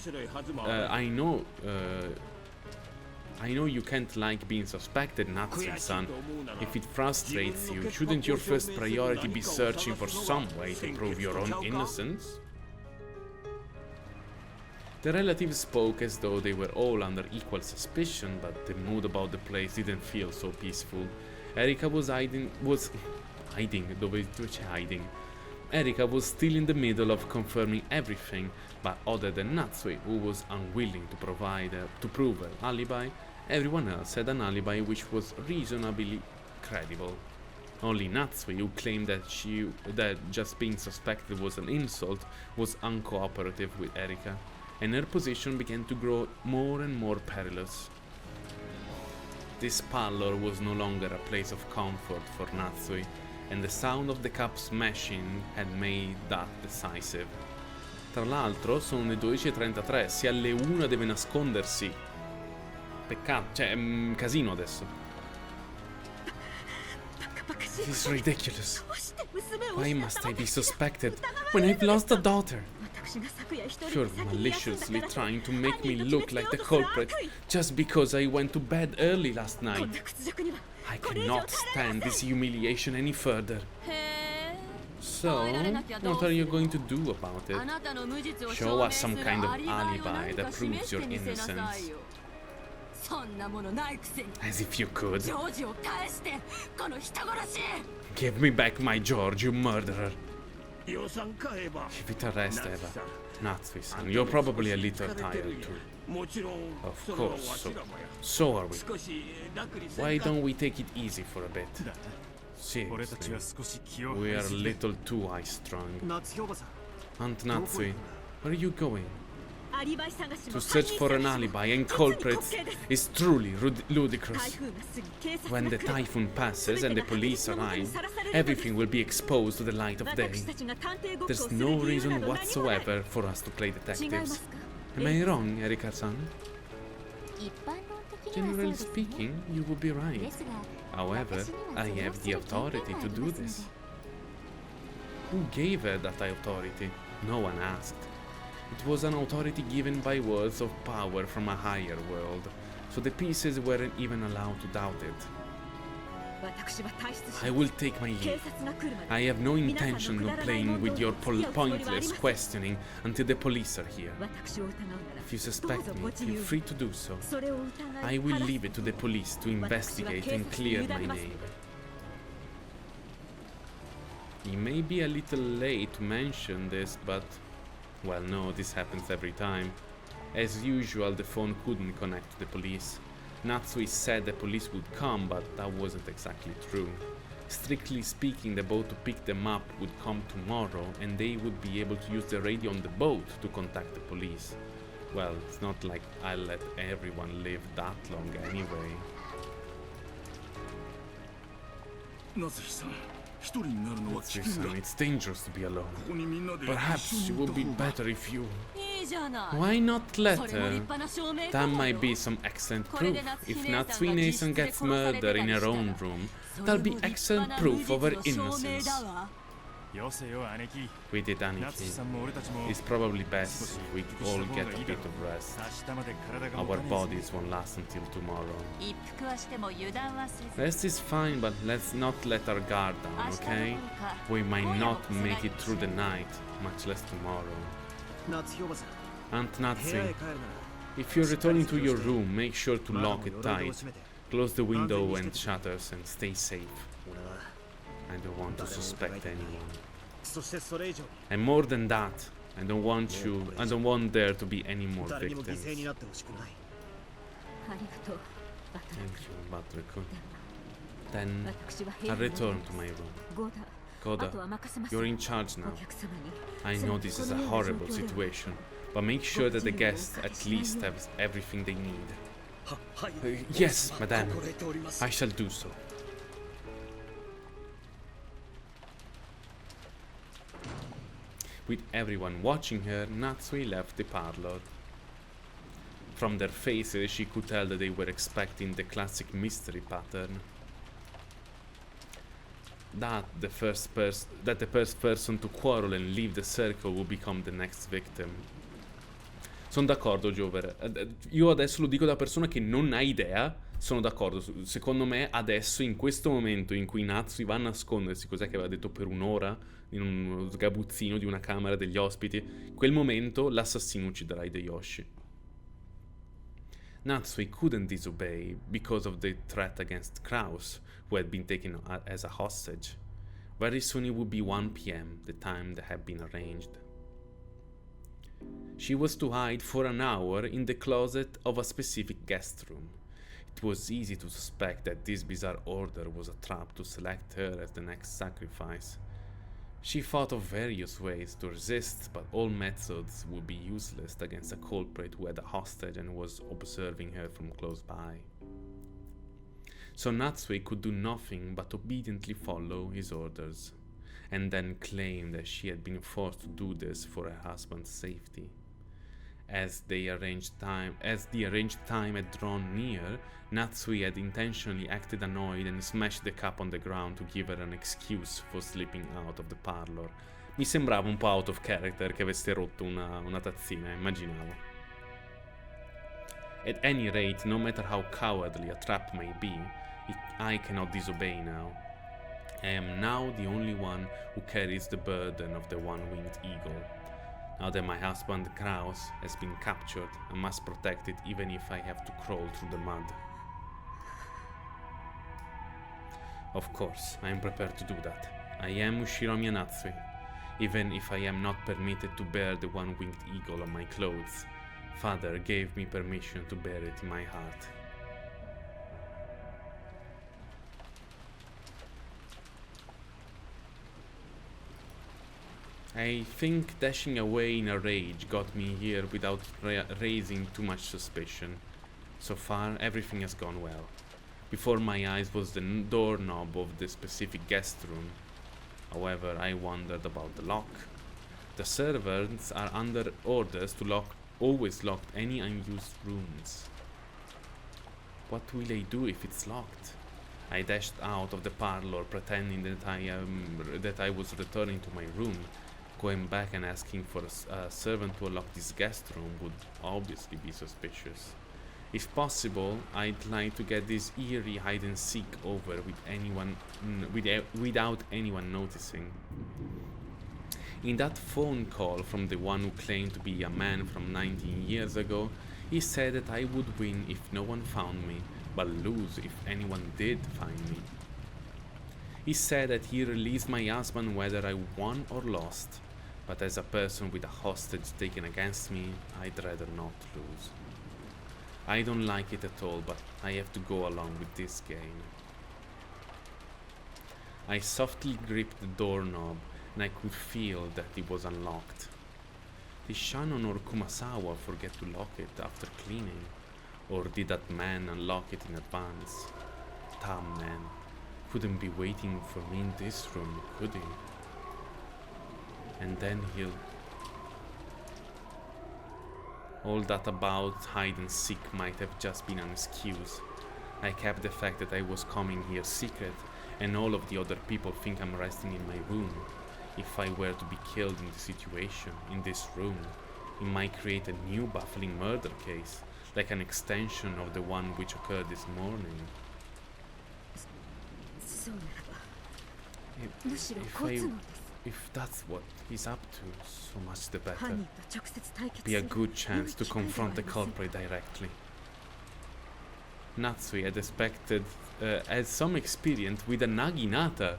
I know you can't like being suspected, Natsui-san. If it frustrates you, shouldn't your first priority be searching for some way to prove your own innocence? The relatives spoke as though they were all under equal suspicion, but the mood about the place didn't feel so peaceful. Erika was hiding. Dove c'è hiding? Erika was still in the middle of confirming everything, but other than Natsui, who was unwilling to prove her alibi, everyone else had an alibi which was reasonably credible. Only Natsui, who claimed that just being suspected was an insult, was uncooperative with Erika, and her position began to grow more and more perilous. This parlor was no longer a place of comfort for Natsui, and the sound of the cup smashing had made that decisive. Tra l'altro sono le 12:33, se alle 1 deve nascondersi. Peccato, cioè è un casino adesso. This is ridiculous. Why must I be suspected when I've lost a daughter? You're maliciously trying to make me look like the culprit just because I went to bed early last night. I cannot stand this humiliation any further. So, what are you going to do about it? Show us some kind of alibi that proves your innocence. As if you could. Give me back my George, you murderer. Give it a rest, Eva. Natsui-san, you're probably a little tired too. Of course, so are we. Why don't we take it easy for a bit? Seriously, we are a little too high-strung. Aunt Natsui, where are you going? To search for an alibi and culprits is truly ludicrous. When the typhoon passes and the police arrive, everything will be exposed to the light of day. There's no reason whatsoever for us to play detectives. Am I wrong, Erika-san? Generally speaking, you would be right. However, I have the authority to do this. Who gave her that authority? No one asked. It was an authority given by words of power from a higher world, so the pieces weren't even allowed to doubt it. I will take my leave. I have no intention of playing with your pointless questioning until the police are here. If you suspect me, feel free to do so. I will leave it to the police to investigate and clear my name. It may be a little late to mention this, but... well, no, this happens every time. As usual, the phone couldn't connect to the police. Natsui said the police would come, but that wasn't exactly true. Strictly speaking, the boat to pick them up would come tomorrow, and they would be able to use the radio on the boat to contact the police. Well, it's not like I'll let everyone live that long anyway. Natsui-san, it's dangerous to be alone. Perhaps it would be better if you... Why not let her? That might be some excellent proof. If Natsui-san gets murdered in her own room, that'll be excellent proof of her innocence. We did, Aniki. It's probably best if we all get a bit of rest. Our bodies won't last until tomorrow. Rest is fine, but let's not let our guard down, okay? We might not make it through the night, much less tomorrow. Aunt Natsui, if you're returning to your room, make sure to lock it tight. Close the window and shutters and stay safe. I don't want to suspect anyone. And more than that, I don't want there to be any more victims. Thank you, Butler-kun. Then I'll return to my room. Goda, you're in charge now. I know this is a horrible situation, but make sure that the guests at least have everything they need. Yes, madame, I shall do so. With everyone watching her, Natsui left the parlor. From their faces, she could tell that they were expecting the classic mystery pattern. That the first person to quarrel and leave the circle will become the next victim. Sono d'accordo, Giover. Io adesso lo dico da persona che non ha idea. Sono d'accordo. Secondo me, adesso, in questo momento in cui Natsui va a nascondersi, cos'è che aveva detto, per un'ora, in uno sgabuzzino di una camera degli ospiti, in quel momento l'assassino ucciderà Hideyoshi. Natsui couldn't disobey because of the threat against Kraus, who had been taken as a hostage. Very soon it would be 1 p.m., the time that had been arranged. She was to hide for an hour in the closet of a specific guest room. It was easy to suspect that this bizarre order was a trap to select her as the next sacrifice. She thought of various ways to resist, but all methods would be useless against a culprit who had a hostage and was observing her from close by. So Natsui could do nothing but obediently follow his orders, and then claim that she had been forced to do this for her husband's safety. As the arranged time had drawn near, Natsui had intentionally acted annoyed and smashed the cup on the ground to give her an excuse for slipping out of the parlor. Mi sembrava un po' out of character che avesse rotto una tazzina, immaginavo. At any rate, no matter how cowardly a trap may be, I cannot disobey now. I am now the only one who carries the burden of the one-winged eagle. Now that my husband Kraus has been captured, I must protect it even if I have to crawl through the mud. Of course, I am prepared to do that. I am Ushiromiya Natsui, even if I am not permitted to bear the one-winged eagle on my clothes. Father gave me permission to bear it in my heart. I think dashing away in a rage got me here without raising too much suspicion. So far, everything has gone well. Before my eyes was the doorknob of the specific guest room. However, I wondered about the lock. The servants are under orders to always lock any unused rooms. What will I do if it's locked? I dashed out of the parlor, pretending that I was returning to my room. Going back and asking for a servant to unlock this guest room would obviously be suspicious. If possible, I'd like to get this eerie hide-and-seek over without anyone noticing. In that phone call from the one who claimed to be a man from 19 years ago, he said that I would win if no one found me, but lose if anyone did find me. He said that he released my husband whether I won or lost, but as a person with a hostage taken against me, I'd rather not lose. I don't like it at all, but I have to go along with this game. I softly gripped the doorknob, and I could feel that it was unlocked. Did Shannon or Kumasawa forget to lock it after cleaning? Or did that man unlock it in advance? Damn man, couldn't be waiting for me in this room, could he? And then all that about hide and seek might have just been an excuse. I kept the fact that I was coming here secret, and all of the other people think I'm resting in my room. If I were to be killed in this situation, in this room, it might create a new baffling murder case, like an extension of the one which occurred this morning. If that's what he's up to, so much the better. Be a good chance to confront the culprit directly. Natsui had some experience with a naginata,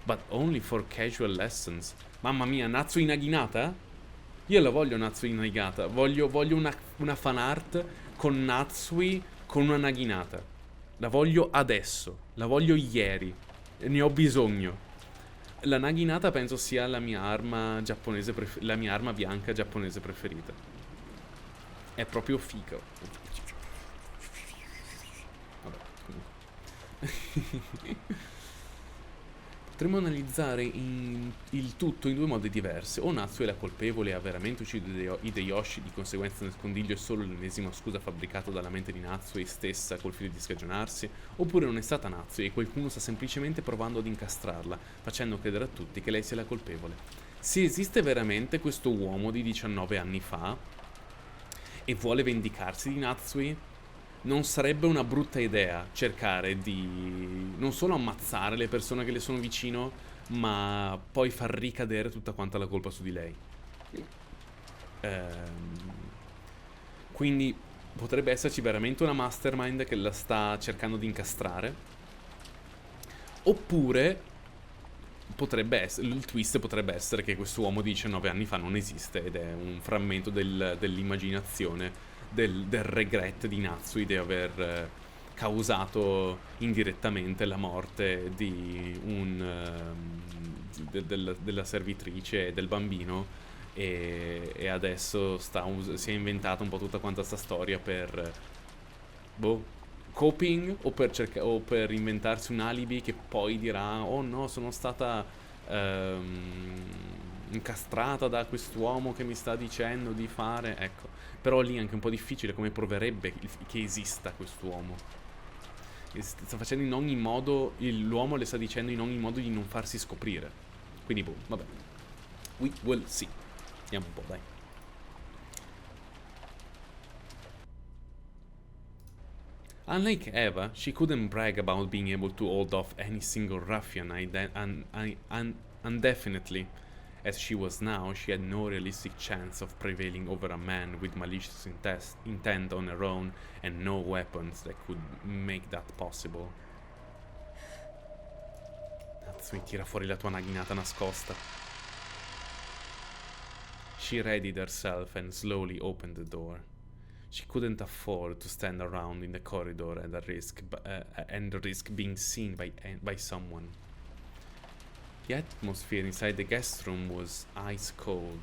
but only for casual lessons. Mamma mia, Natsui naginata? Io la voglio Natsui naginata. Voglio una fan art con Natsui con una naginata. La voglio adesso. La voglio ieri. Ne ho bisogno. La naginata penso sia la mia arma giapponese la mia arma bianca giapponese preferita. È proprio figo. Vabbè, comunque. Potremmo analizzare il tutto in due modi diversi. O Natsu è la colpevole e ha veramente ucciso Hideyoshi, di conseguenza nascondiglio è solo l'ennesima scusa fabbricata dalla mente di Natsu stessa col fine di scagionarsi, oppure non è stata Natsu e qualcuno sta semplicemente provando ad incastrarla, facendo credere a tutti che lei sia la colpevole. Se esiste veramente questo uomo di 19 anni fa e vuole vendicarsi di Natsui, non sarebbe una brutta idea cercare di non solo ammazzare le persone che le sono vicino, ma poi far ricadere tutta quanta la colpa su di lei. Quindi potrebbe esserci veramente una mastermind che la sta cercando di incastrare, oppure il twist potrebbe essere che questo uomo di 19 anni fa non esiste ed è un frammento dell'immaginazione del regret di Natsui di aver causato indirettamente la morte di della servitrice e del bambino, e adesso si è inventato un po' tutta quanta sta storia per coping o per inventarsi un alibi che poi dirà oh no, sono stata incastrata da quest'uomo che mi sta dicendo di fare, ecco. Però lì è anche un po' difficile come proverebbe che esista quest'uomo. Sta facendo in ogni modo, l'uomo le sta dicendo in ogni modo di non farsi scoprire. Quindi vabbè. We will see. Andiamo un po', dai. Unlike Eva, she couldn't brag about being able to hold off any single ruffian indefinitely. As she was now, she had no realistic chance of prevailing over a man with malicious intent on her own, and no weapons that could make that possible. Natsui, tira fuori la tua naginata nascosta. She readied herself and slowly opened the door. She couldn't afford to stand around in the corridor and risk being seen by someone. The atmosphere inside the guest room was ice cold,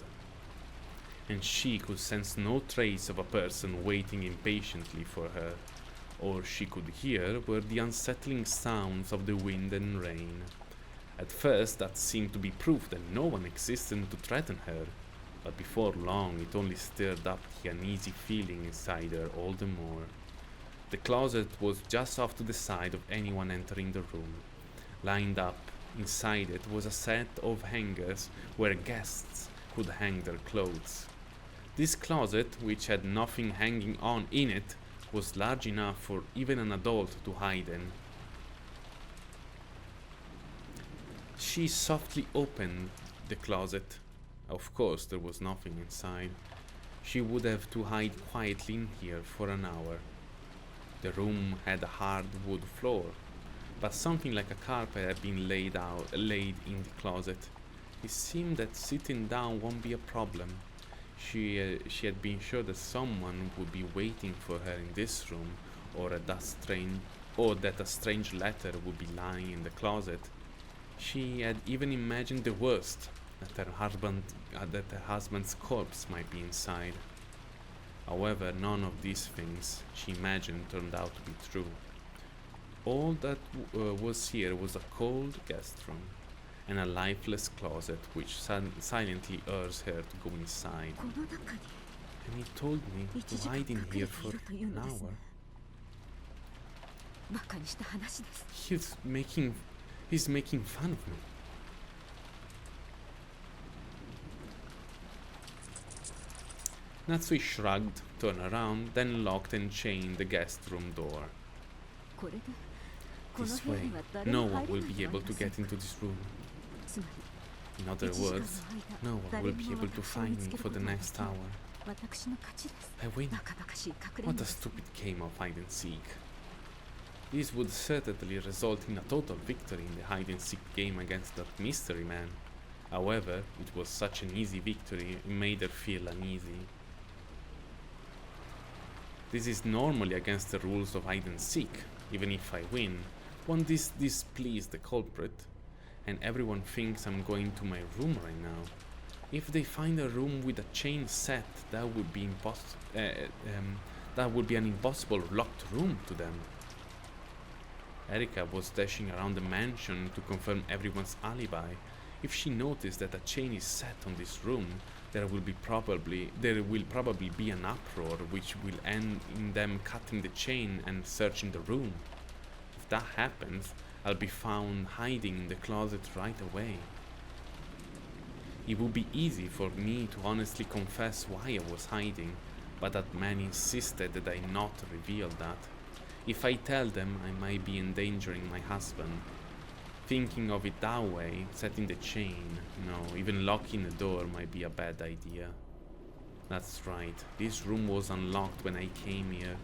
and she could sense no trace of a person waiting impatiently for her. All she could hear were the unsettling sounds of the wind and rain. At first, that seemed to be proof that no one existed to threaten her, but before long it only stirred up the uneasy feeling inside her all the more. The closet was just off to the side of anyone entering the room. Lined up inside it was a set of hangers where guests could hang their clothes. This closet, which had nothing hanging on in it, was large enough for even an adult to hide in. She softly opened the closet. Of course, there was nothing inside. She would have to hide quietly in here for an hour. The room had a hard wood floor, but something like a carpet had been laid in the closet. It seemed that sitting down won't be a problem. She had been sure that someone would be waiting for her in this room, or that a strange letter would be lying in the closet. She had even imagined the worst, that her husband's corpse might be inside. However, none of these things she imagined turned out to be true. All that was here was a cold guest room, and a lifeless closet which silently urged her to go inside. And he told me to hide in here for an hour. He's making fun of me. Natsui shrugged, turned around, then locked and chained the guest room door. This way, no one will be able to get into this room. In other words, no one will be able to find me for the next hour. I win. What a stupid game of hide and seek. This would certainly result in a total victory in the hide and seek game against that mystery man. However, it was such an easy victory, it made her feel uneasy. This is normally against the rules of hide and seek. Even if I win, won't this displease the culprit? And everyone thinks I'm going to my room right now. If they find a room with a chain set, that would be an impossible locked room to them. Erika was dashing around the mansion to confirm everyone's alibi. If she noticed that a chain is set on this room, there will probably be an uproar which will end in them cutting the chain and searching the room. If that happens, I'll be found hiding in the closet right away. It would be easy for me to honestly confess why I was hiding, but that man insisted that I not reveal that. If I tell them, I might be endangering my husband. Thinking of it that way, setting the chain, no, even locking the door might be a bad idea. That's right, this room was unlocked when I came here.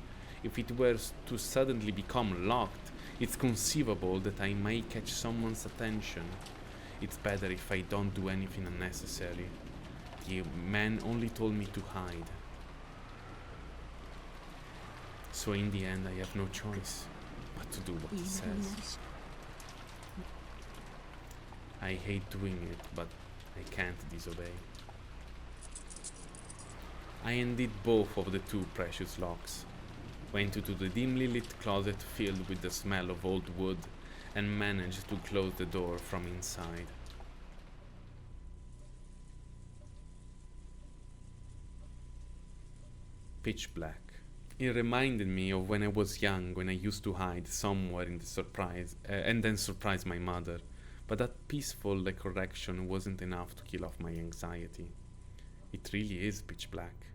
If it were to suddenly become locked, it's conceivable that I might catch someone's attention. It's better if I don't do anything unnecessary. The man only told me to hide. So in the end, I have no choice but to do what he says. I hate doing it, but I can't disobey. I undid both of the two precious locks, went into the dimly lit closet filled with the smell of old wood, and managed to close the door from inside. Pitch black. It reminded me of when I was young, when I used to hide somewhere in the surprise and then surprise my mother. But that peaceful recollection wasn't enough to kill off my anxiety. It really is pitch black.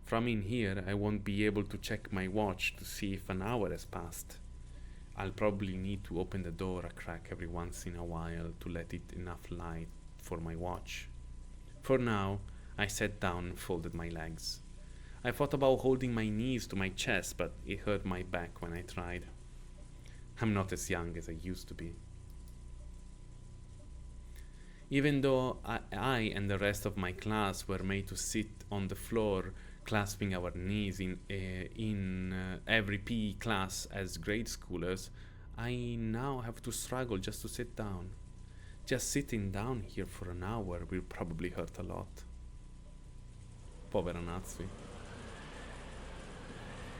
From in here, I won't be able to check my watch to see if an hour has passed. I'll probably need to open the door a crack every once in a while to let in enough light for my watch. For now, I sat down and folded my legs. I thought about holding my knees to my chest, but it hurt my back when I tried. I'm not as young as I used to be. Even though I and the rest of my class were made to sit on the floor, clasping our knees in every PE class as grade schoolers, I now have to struggle just to sit down. Just sitting down here for an hour will probably hurt a lot. Povera Natsui.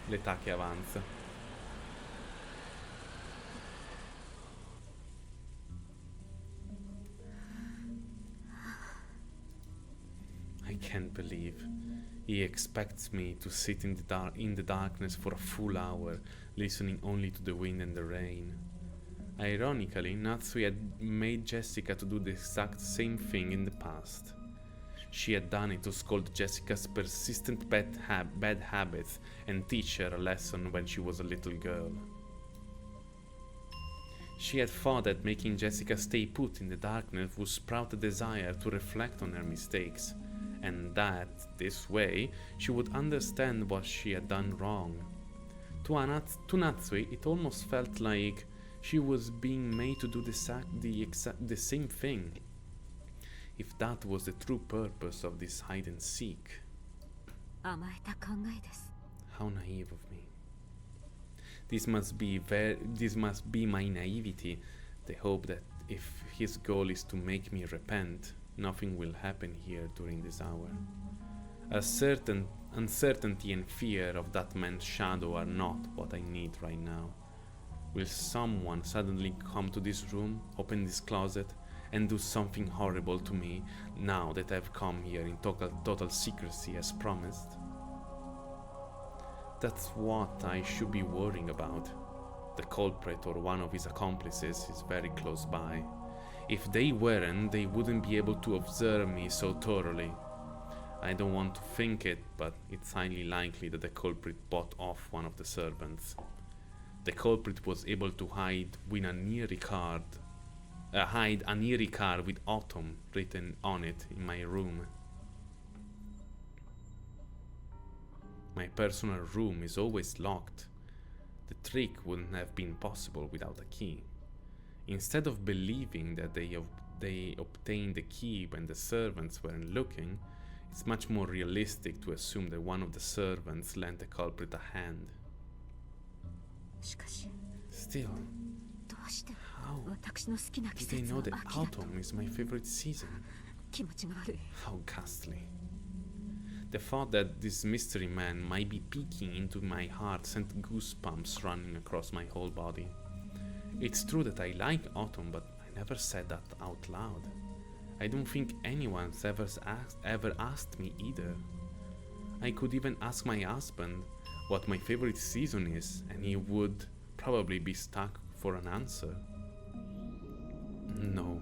L'età che avanza. I can't believe he expects me to sit in the darkness for a full hour, listening only to the wind and the rain. Ironically, Natsui had made Jessica to do the exact same thing in the past. She had done it to scold Jessica's persistent bad habits and teach her a lesson when she was a little girl. She had thought that making Jessica stay put in the darkness would sprout a desire to reflect on her mistakes, and that, this way, she would understand what she had done wrong. To Natsui, it almost felt like she was being made to do the same thing. If that was the true purpose of this hide and seek. 甘えた考えです。 How naive of me. This must be my naivety, the hope that if his goal is to make me repent, nothing will happen here during this hour. A certain uncertainty and fear of that man's shadow are not what I need right now. Will someone suddenly come to this room, open this closet, and do something horrible to me now that I've come here in total secrecy as promised? That's what I should be worrying about. The culprit or one of his accomplices is very close by. If they weren't, they wouldn't be able to observe me so thoroughly. I don't want to think it, but it's highly likely that the culprit bought off one of the servants. The culprit was able to hide an eerie card with autumn written on it in my room. My personal room is always locked. The trick wouldn't have been possible without a key. Instead of believing that they obtained the key when the servants weren't looking, it's much more realistic to assume that one of the servants lent the culprit a hand. しかし、 Still, どうして how 私の好きな季 did they 節 know の that 秋だと autumn is my favorite season? 気持ちが悪い。 How ghastly. The thought that this mystery man might be peeking into my heart sent goosebumps running across my whole body. It's true that I like autumn, but I never said that out loud. I don't think anyone's ever asked me either. I could even ask my husband what my favorite season is, and he would probably be stuck for an answer. No.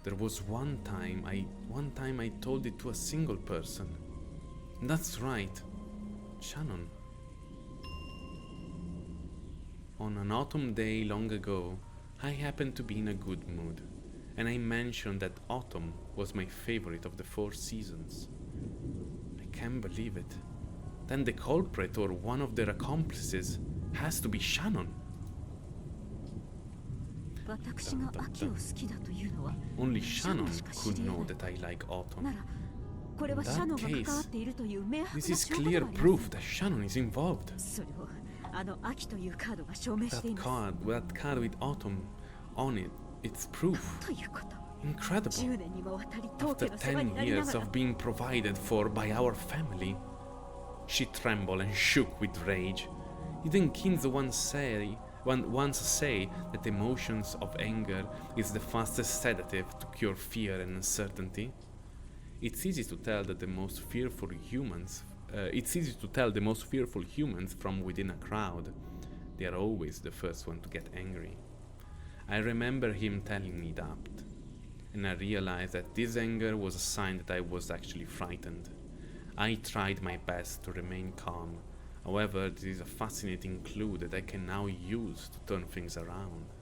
There was one time I told it to a single person. That's right. Shannon. On an autumn day long ago, I happened to be in a good mood, and I mentioned that autumn was my favorite of the 4 seasons. I can't believe it. Then the culprit or one of their accomplices has to be Shannon. Only Shannon could know that I like autumn. In that case, this is clear proof that Shannon is involved. That card with autumn on it, it's proof. Incredible. After 10 years of being provided for by our family. She trembled and shook with rage. Didn't Kinzo once say that emotions of anger is the fastest sedative to cure fear and uncertainty? It's easy to tell the most fearful humans from within a crowd. They are always the first one to get angry. I remember him telling me that, and I realized that this anger was a sign that I was actually frightened. I tried my best to remain calm. However, this is a fascinating clue that I can now use to turn things around.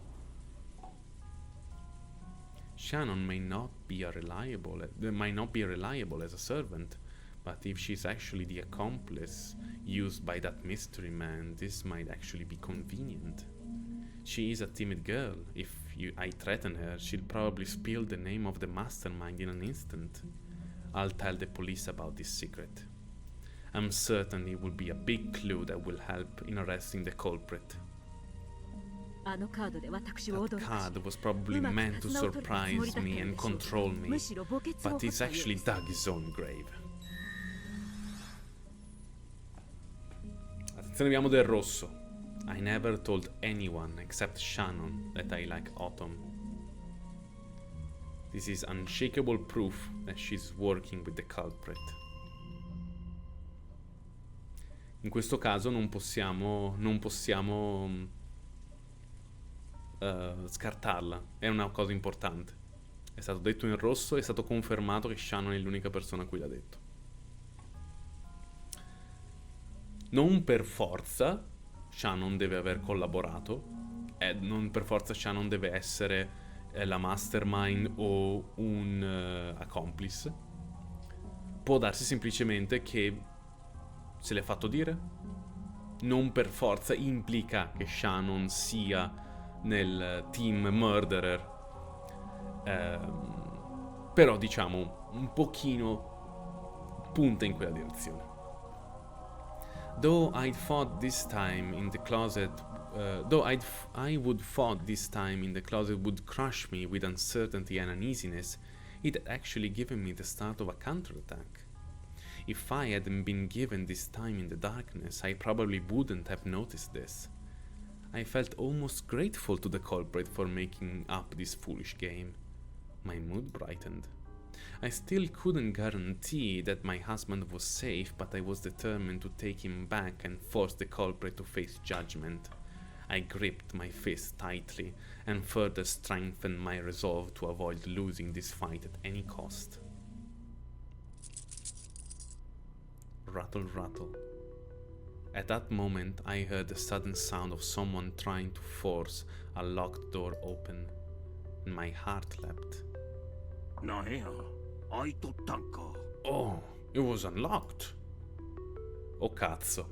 Shannon may not be reliable as a servant, but if she's actually the accomplice used by that mystery man, this might actually be convenient. She is a timid girl. If I threaten her, she'll probably spill the name of the mastermind in an instant. I'll tell the police about this secret. I'm certain it will be a big clue that will help in arresting the culprit. That card was probably meant to surprise me and control me, but it's actually dug his own grave. Attenzione, abbiamo del rosso. I never told anyone except Shannon that I like autumn. This is unshakable proof that she's working with the culprit. In questo caso non possiamo scartarla, è una cosa importante. È stato detto in rosso, è stato confermato che Shannon è l'unica persona a cui l'ha detto. Non per forza Shannon deve aver collaborato, non per forza Shannon deve essere la mastermind o un accomplice. Può darsi semplicemente che se l'è fatto dire. Non per forza implica che Shannon sia nel team murderer, però diciamo un pochino punta in quella direzione. Though I would thought this time in the closet would crush me with uncertainty and uneasiness, it had actually given me the start of a counterattack. If I hadn't been given this time in the darkness, I probably wouldn't have noticed this. I felt almost grateful to the culprit for making up this foolish game. My mood brightened. I still couldn't guarantee that my husband was safe, but I was determined to take him back and force the culprit to face judgment. I gripped my fist tightly and further strengthened my resolve to avoid losing this fight at any cost. Rattle, rattle. At that moment, I heard the sudden sound of someone trying to force a locked door open, and my heart leapt. Oh, it was unlocked. Oh cazzo.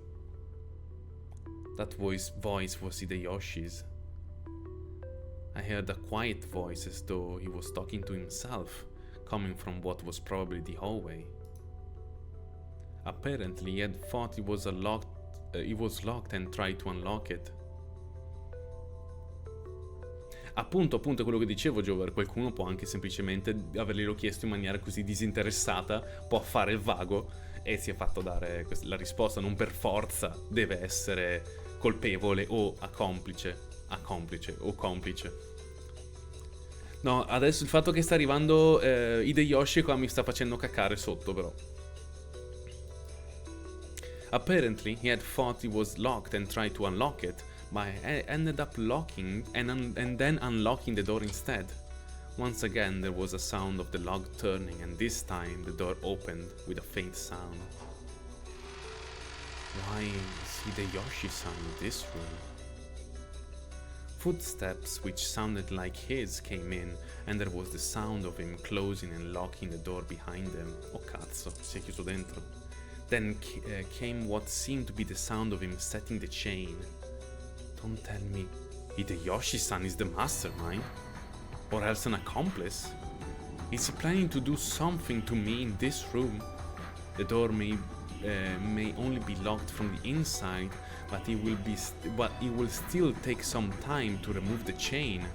That voice was Hideyoshi's. I heard a quiet voice as though he was talking to himself, coming from what was probably the hallway. Apparently he had thought it was locked and tried to unlock it. Appunto quello che dicevo, Jover, qualcuno può anche semplicemente averglielo chiesto in maniera così disinteressata, può fare il vago e si è fatto dare la risposta, non per forza deve essere colpevole o accomplice. complice o complice. No, adesso il fatto che sta arrivando Hideyoshi qua mi sta facendo cacare sotto, però. Apparently, he had thought it was locked and tried to unlock it, but I ended up locking and then unlocking the door instead. Once again, there was a sound of the lock turning, and this time the door opened with a faint sound. Why is Hideyoshi-san in this room? Footsteps which sounded like his came in, and there was the sound of him closing and locking the door behind them. Oh cazzo, si è chiuso dentro. Then came what seemed to be the sound of him setting the chain. Don't tell me Hideyoshi-san is the mastermind? Or else an accomplice? Is he planning to do something to me in this room? The door may only be locked from the inside, but it will still take some time to remove the chain.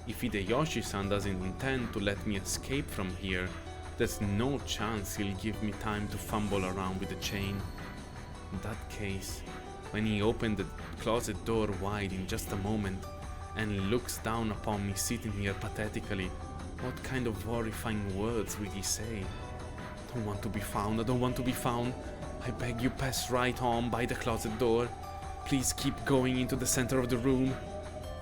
If Hideyoshi-san doesn't intend to let me escape from here, there's no chance he'll give me time to fumble around with the chain. In that case, when he opened the closet door wide in just a moment and looks down upon me sitting here pathetically, what kind of horrifying words will he say? I don't want to be found, I don't want to be found. I beg you, pass right on by the closet door. Please keep going into the center of the room.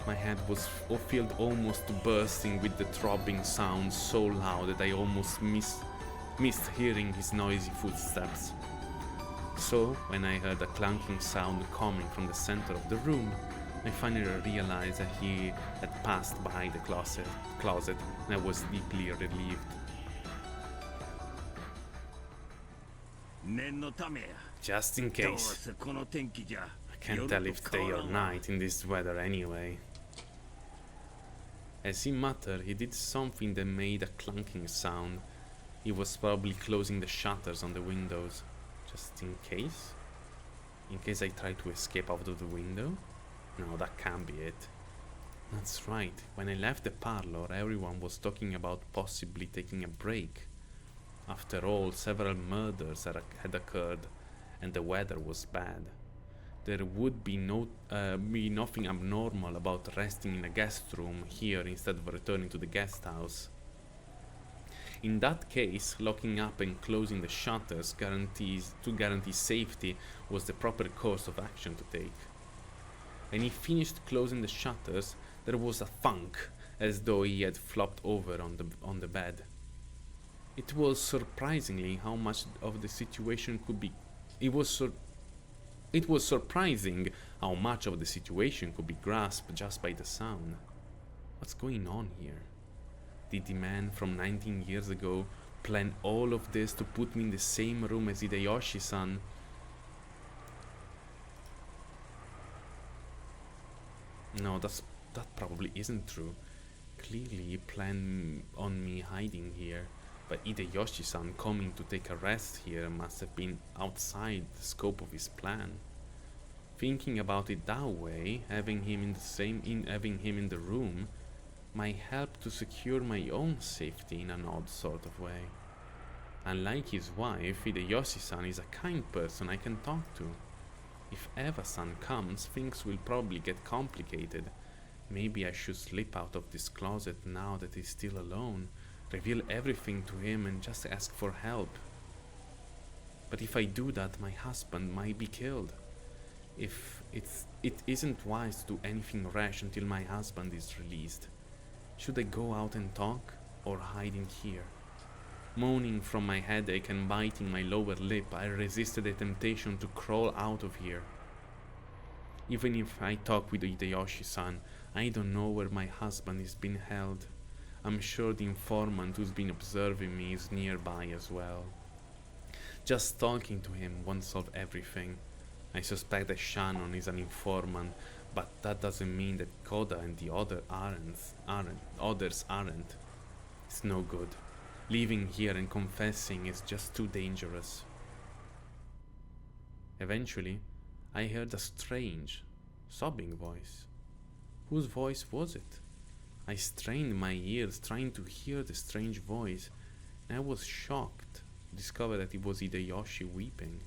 My head was filled almost to bursting with the throbbing sound so loud that I almost missed hearing his noisy footsteps. So, when I heard a clanking sound coming from the center of the room, I finally realized that he had passed by the closet, and I was deeply relieved. Just in case. I can't tell if day or night in this weather anyway. As he muttered, he did something that made a clunking sound. He was probably closing the shutters on the windows. Just in case? In case I try to escape out of the window? No, that can't be it. That's right. When I left the parlor, everyone was talking about possibly taking a break. After all, several murders had occurred, and the weather was bad. There would be nothing abnormal about resting in a guest room here instead of returning to the guest house. In that case, locking up and closing the shutters to guarantee safety was the proper course of action to take. When he finished closing the shutters, there was a thunk, as though he had flopped over on the bed. It was surprisingly how much of the situation could be. It was surprising how much of the situation could be grasped just by the sound. What's going on here? Did the man from 19 years ago plan all of this to put me in the same room as Hideyoshi-san? No, that probably isn't true. Clearly he planned on me hiding here, but Hideyoshi-san coming to take a rest here must have been outside the scope of his plan. Thinking about it that way, having him in the room, might help to secure my own safety in an odd sort of way. Unlike his wife, Hideyoshi-san is a kind person I can talk to. If Eva-san comes, things will probably get complicated. Maybe I should slip out of this closet now that he's still alone, reveal everything to him and just ask for help. But if I do that, my husband might be killed. It isn't wise to do anything rash until my husband is released. Should I go out and talk, or hide in here? Moaning from my headache and biting my lower lip, I resisted the temptation to crawl out of here. Even if I talk with Hideyoshi-san, I don't know where my husband is being held. I'm sure the informant who's been observing me is nearby as well. Just talking to him won't solve everything. I suspect that Shannon is an informant, but that doesn't mean that Koda and the others aren't. It's no good. Leaving here and confessing is just too dangerous. Eventually, I heard a strange, sobbing voice. Whose voice was it? I strained my ears trying to hear the strange voice, and I was shocked to discover that it was Hideyoshi weeping.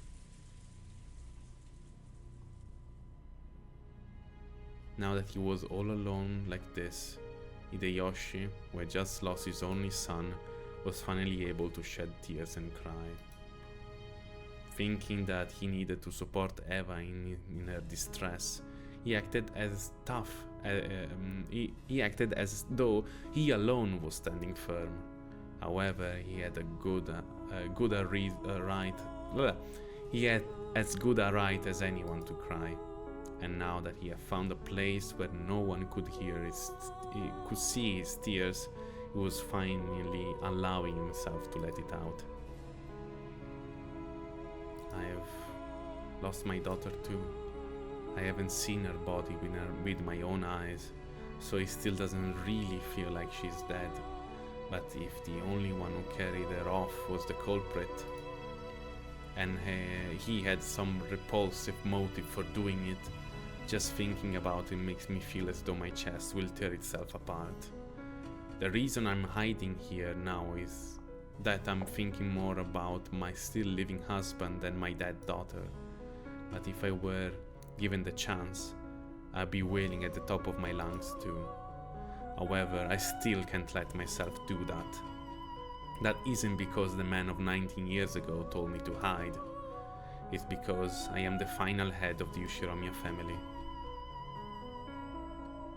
Now that he was all alone like this, Hideyoshi, who had just lost his only son, was finally able to shed tears and cry. Thinking that he needed to support Eva in her distress, he acted as he acted as though he alone was standing firm. However, he had he had as good a right as anyone to cry. And now that he had found a place where no one could see his tears, he was finally allowing himself to let it out. I have lost my daughter too. I haven't seen her body with my own eyes, so it still doesn't really feel like she's dead. But if the only one who carried her off was the culprit, and he had some repulsive motive for doing it, just thinking about it makes me feel as though my chest will tear itself apart. The reason I'm hiding here now is that I'm thinking more about my still living husband than my dead daughter. But if I were given the chance, I'd be wailing at the top of my lungs too. However, I still can't let myself do that. That isn't because the man of 19 years ago told me to hide. It's because I am the final head of the Ushiromiya family.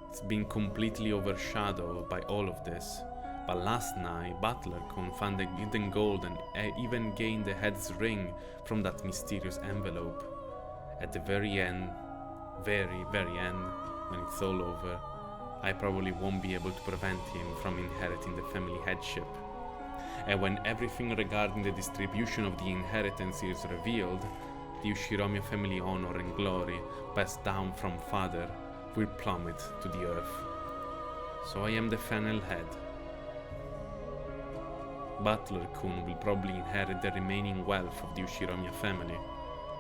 It's been completely overshadowed by all of this, but last night Butler-kun found the hidden gold and even gained the head's ring from that mysterious envelope. At the very end, very end, when it's all over, I probably won't be able to prevent him from inheriting the family headship. And when everything regarding the distribution of the inheritance is revealed, the Ushiromiya family honor and glory passed down from father will plummet to the earth. So I am the final head. Butler-kun will probably inherit the remaining wealth of the Ushiromiya family.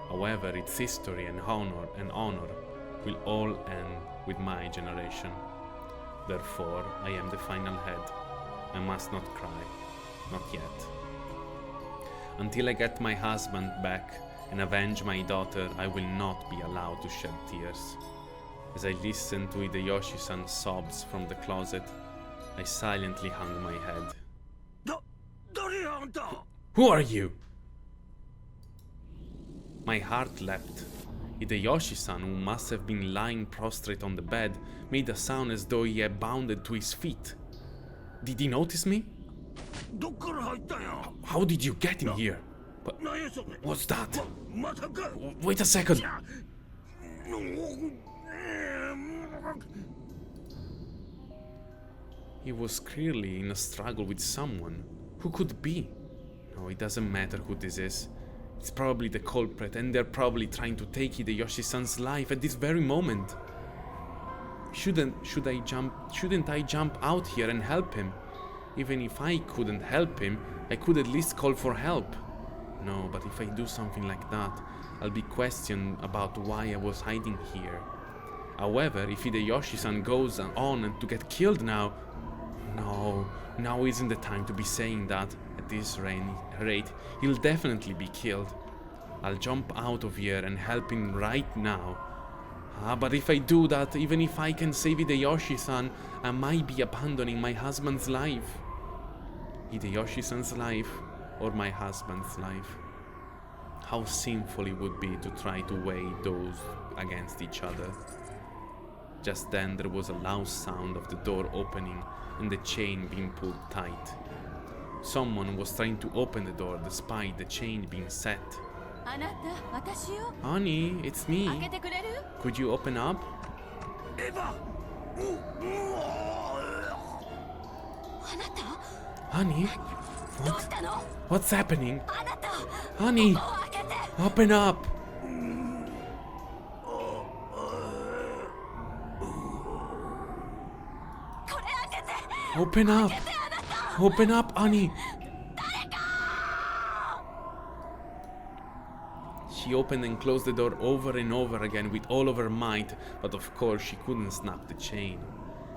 However, its history and honor will all end with my generation. Therefore, I am the final head. I must not cry. Not yet. Until I get my husband back and avenge my daughter, I will not be allowed to shed tears. As I listened to Hideyoshi-san's sobs from the closet, I silently hung my head. Who are you? My heart leapt. Hideyoshi-san, who must have been lying prostrate on the bed, made a sound as though he had bounded to his feet. Did he notice me? How did you get in here? What's that? Wait a second. He was clearly in a struggle with someone. Who could it be? No, it doesn't matter who this is. It's probably the culprit, and they're probably trying to take Hideyoshi-san's life at this very moment. Shouldn't I jump out here and help him? Even if I couldn't help him, I could at least call for help. No, but if I do something like that, I'll be questioned about why I was hiding here. However, if Hideyoshi-san goes on and to get killed now... No, now isn't the time to be saying that. At this rate, he'll definitely be killed. I'll jump out of here and help him right now. But if I do that, even if I can save Hideyoshi-san, I might be abandoning my husband's life. Hideyoshi-san's life or my husband's life. How sinful it would be to try to weigh those against each other. Just then there was a loud sound of the door opening and the chain being pulled tight. Someone was trying to open the door despite the chain being set. Honey, it's me. Could you open up? Honey? What's happening? Honey, open up! Open up! Open up, honey! She opened and closed the door over and over again with all of her might, but of course she couldn't snap the chain.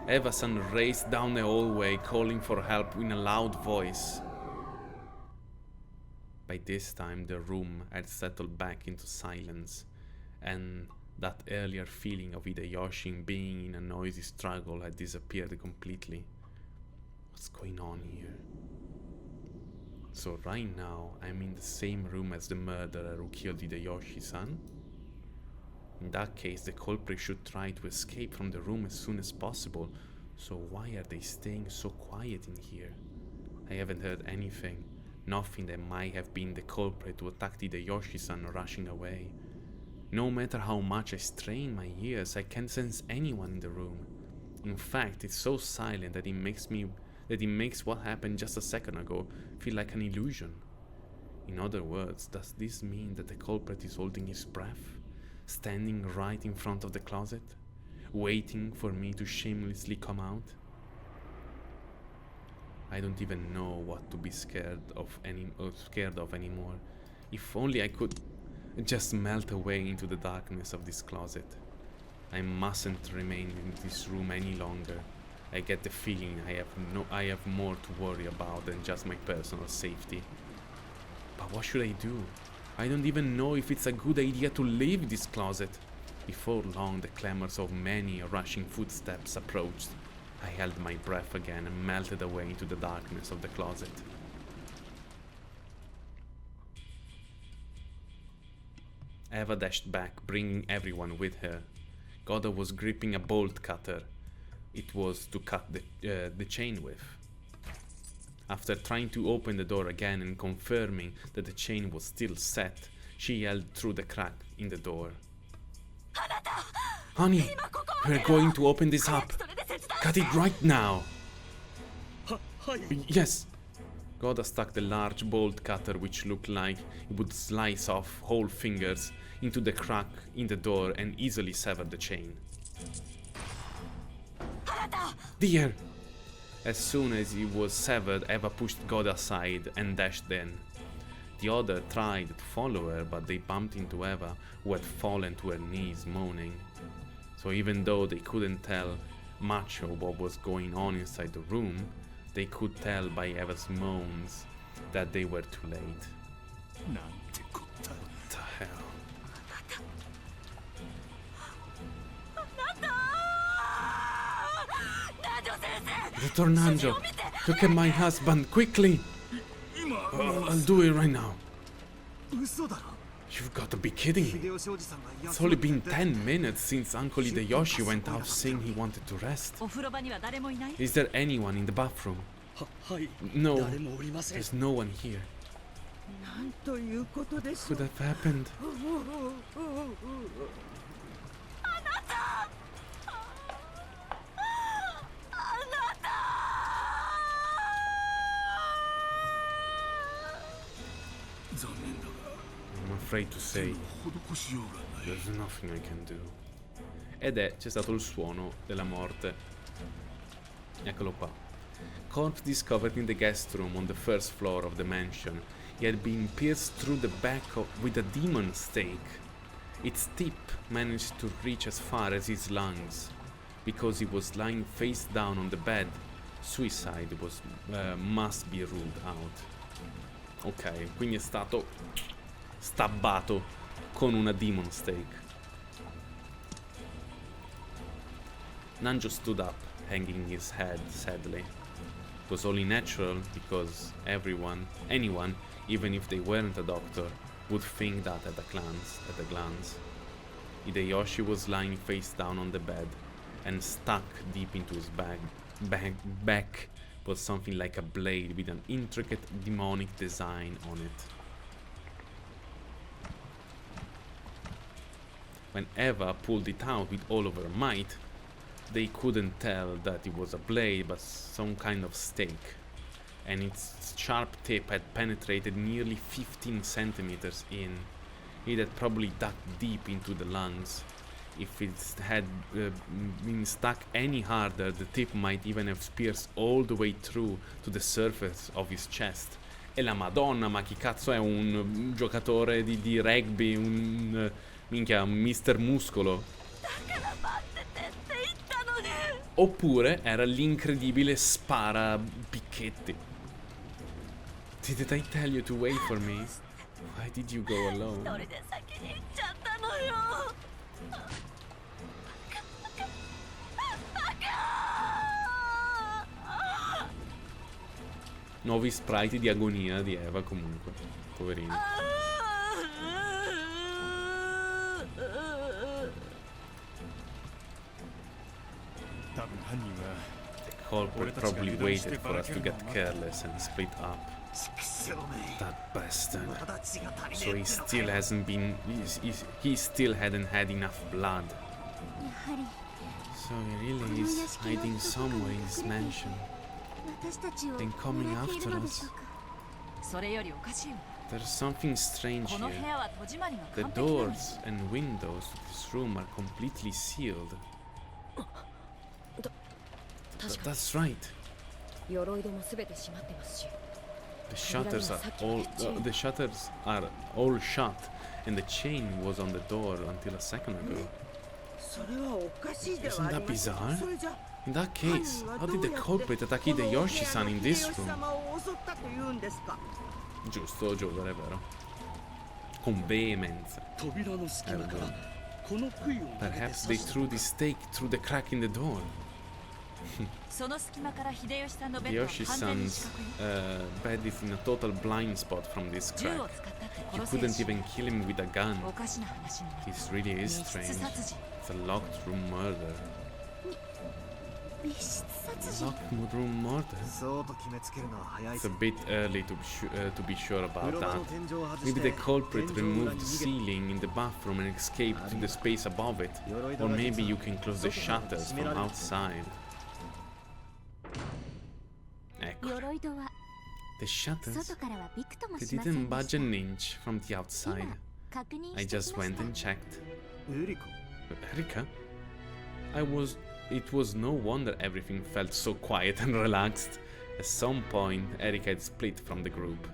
Eva-san raced down the hallway, calling for help in a loud voice. By this time the room had settled back into silence, and That earlier feeling of Hideyoshi being in a noisy struggle had disappeared completely. What's going on here? So right now, I'm in the same room as the murderer who killed Hideyoshi-san? In that case, the culprit should try to escape from the room as soon as possible. So why are they staying so quiet in here? I haven't heard anything. Nothing that might have been the culprit who attacked Hideyoshi-san rushing away. No matter how much I strain my ears, I can't sense anyone in the room. In fact, it's so silent that it makes what happened just a second ago feel like an illusion. In other words, does this mean that the culprit is holding his breath? Standing right in front of the closet, waiting for me to shamelessly come out? I don't even know what to be scared of anymore. If only I could just melt away into the darkness of this closet. I mustn't remain in this room any longer. I get the feeling I have more to worry about than just my personal safety. But what should I do? I don't even know if it's a good idea to leave this closet. Before long, the clamors of many rushing footsteps approached. I held my breath again and melted away into the darkness of the closet. Eva dashed back, bringing everyone with her. Goda was gripping a bolt cutter. It was to cut the chain with. After trying to open the door again and confirming that the chain was still set, she yelled through the crack in the door. Honey, we're going to open this up. Cut it right now. Yes. Goda stuck the large bolt cutter, which looked like it would slice off whole fingers, into the crack in the door and easily sever the chain. Dear! As soon as it was severed, Eva pushed God aside and dashed in. The other tried to follow her, but they bumped into Eva, who had fallen to her knees moaning. So even though they couldn't tell much of what was going on inside the room, they could tell by Eva's moans that they were too late. What the hell? The Tornado! Look at my husband, quickly! I'll do it right now. You've got to be kidding me. It's only been 10 minutes since Uncle Hideyoshi went out saying he wanted to rest. Is there anyone in the bathroom? No, there's no one here. What could have happened? I'm afraid to say there's nothing I can do. C'è stato il suono della morte. Eccolo qua. Corpse discovered in the guest room on the first floor of the mansion. He had been pierced through the back with a demon stake. Its tip managed to reach as far as his lungs. Because he was lying face down on the bed, suicide must be ruled out. Ok, quindi è stato stabbato con una demon stake. Nanjo stood up, hanging his head sadly. It was only natural because anyone, even if they weren't a doctor, would think that at a glance. Hideyoshi was lying face down on the bed, and stuck deep into his back was something like a blade with an intricate demonic design on it. When Eva pulled it out with all of her might, they couldn't tell that it was a blade but some kind of stake, and its sharp tip had penetrated nearly 15 centimeters in. It had probably dug deep into the lungs. If it had been stuck any harder, the tip might even have pierced all the way through to the surface of his chest. E la madonna, ma chi cazzo è un giocatore di rugby, un Mister Muscolo? Oppure era l'incredibile spara picchetti. Did I tell you to wait for me? Why did you go alone? Nuovi sprite di agonia di Eva comunque. Poverino. The culprit probably waited for us to get careless and split up. That bastard. So he still hasn't been... he still hadn't had enough blood. So he really is hiding somewhere in this mansion. Then coming after us. There's something strange here. The doors and windows to this room are completely sealed. That's right. The shutters are all shut, and the chain was on the door until a second ago. Isn't that bizarre? In that case, how did the culprit attack Hideyoshi-san in this room? Giusto, Giotto, è vero. Con veemenza. Perhaps they threw the stake through the crack in the door. Hideyoshi-san's bed is in a total blind spot from this crack. You couldn't even kill him with a gun. This really is strange. It's a locked room murder. Locked room murder? It's a bit early to be sure about that. Maybe the culprit removed the ceiling in the bathroom and escaped to the space above it. Or maybe you can close the shutters from outside. Ecco. The shutters, they didn't budge an inch from the outside. I just went and checked. Erika? It was no wonder everything felt so quiet and relaxed. At some point, Erika had split from the group.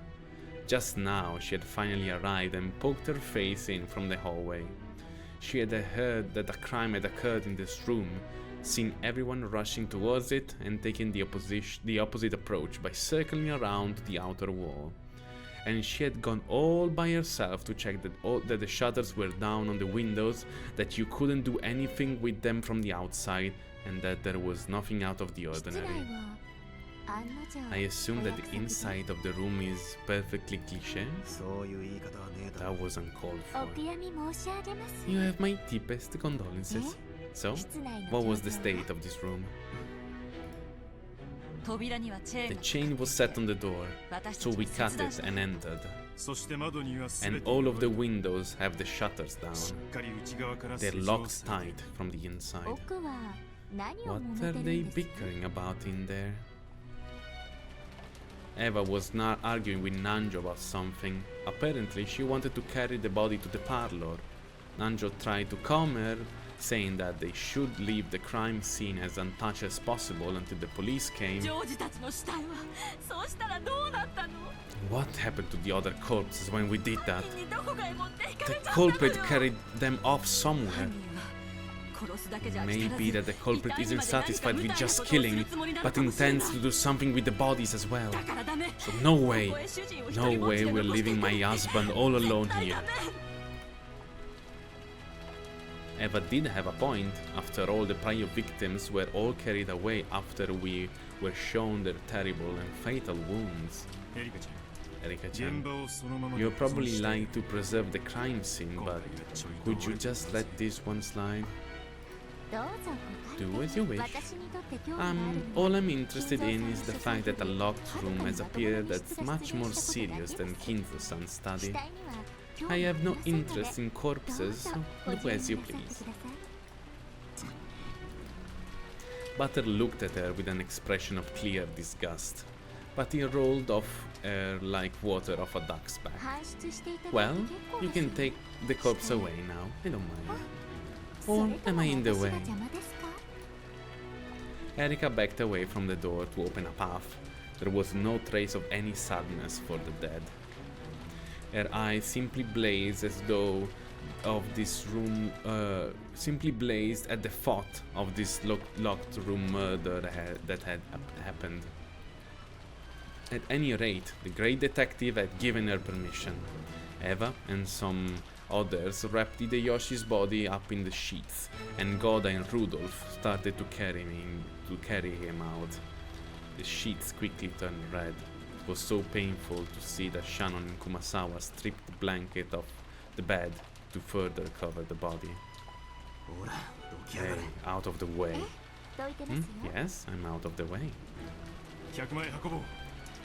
Just now, she had finally arrived and poked her face in from the hallway. She had heard that a crime had occurred in this room, seen everyone rushing towards it, and taken the opposite approach by circling around the outer wall. And she had gone all by herself to check that the shutters were down on the windows, that you couldn't do anything with them from the outside, and that there was nothing out of the ordinary. I assume that the inside of the room is perfectly cliché? That was uncalled for. You have my deepest condolences. So, what was the state of this room? The chain was set on the door, so we cut it and entered. And all of the windows have the shutters down. They're locked tight from the inside. What are they bickering about in there? Eva was not arguing with Nanjo about something. Apparently, she wanted to carry the body to the parlor. Nanjo tried to calm her, saying that they should leave the crime scene as untouched as possible until the police came. What happened to the other corpses when we did that? The culprit carried them off somewhere. Maybe that the culprit isn't satisfied with just killing, but intends to do something with the bodies as well. So no way we're leaving my husband all alone here. Eva did have a point. After all, the prior victims were all carried away after we were shown their terrible and fatal wounds. Erika-chan, you're probably lying to preserve the crime scene, but could you just let this one slide? Do as you wish. All I'm interested in is the fact that a locked room has appeared that's much more serious than Kinzo-san's study. I have no interest in corpses, so do as you please. Butter looked at her with an expression of clear disgust, but he rolled off her like water off a duck's back. Well, you can take the corpse away now, I don't mind. Or am I in the way? Erika backed away from the door to open a path. There was no trace of any sadness for the dead. Her eyes simply blazed as though of this room, simply blazed at the thought of this locked room murder that had happened. At any rate, the great detective had given her permission. Eva and some others wrapped Hideyoshi's body up in the sheets, and Goda and Rudolph started to carry him out. The sheets quickly turned red. It was so painful to see that Shannon and Kumasawa stripped the blanket off the bed to further cover the body. Hey, out of the way. どいてますよ Yes, I'm out of the way. 100枚運ぼう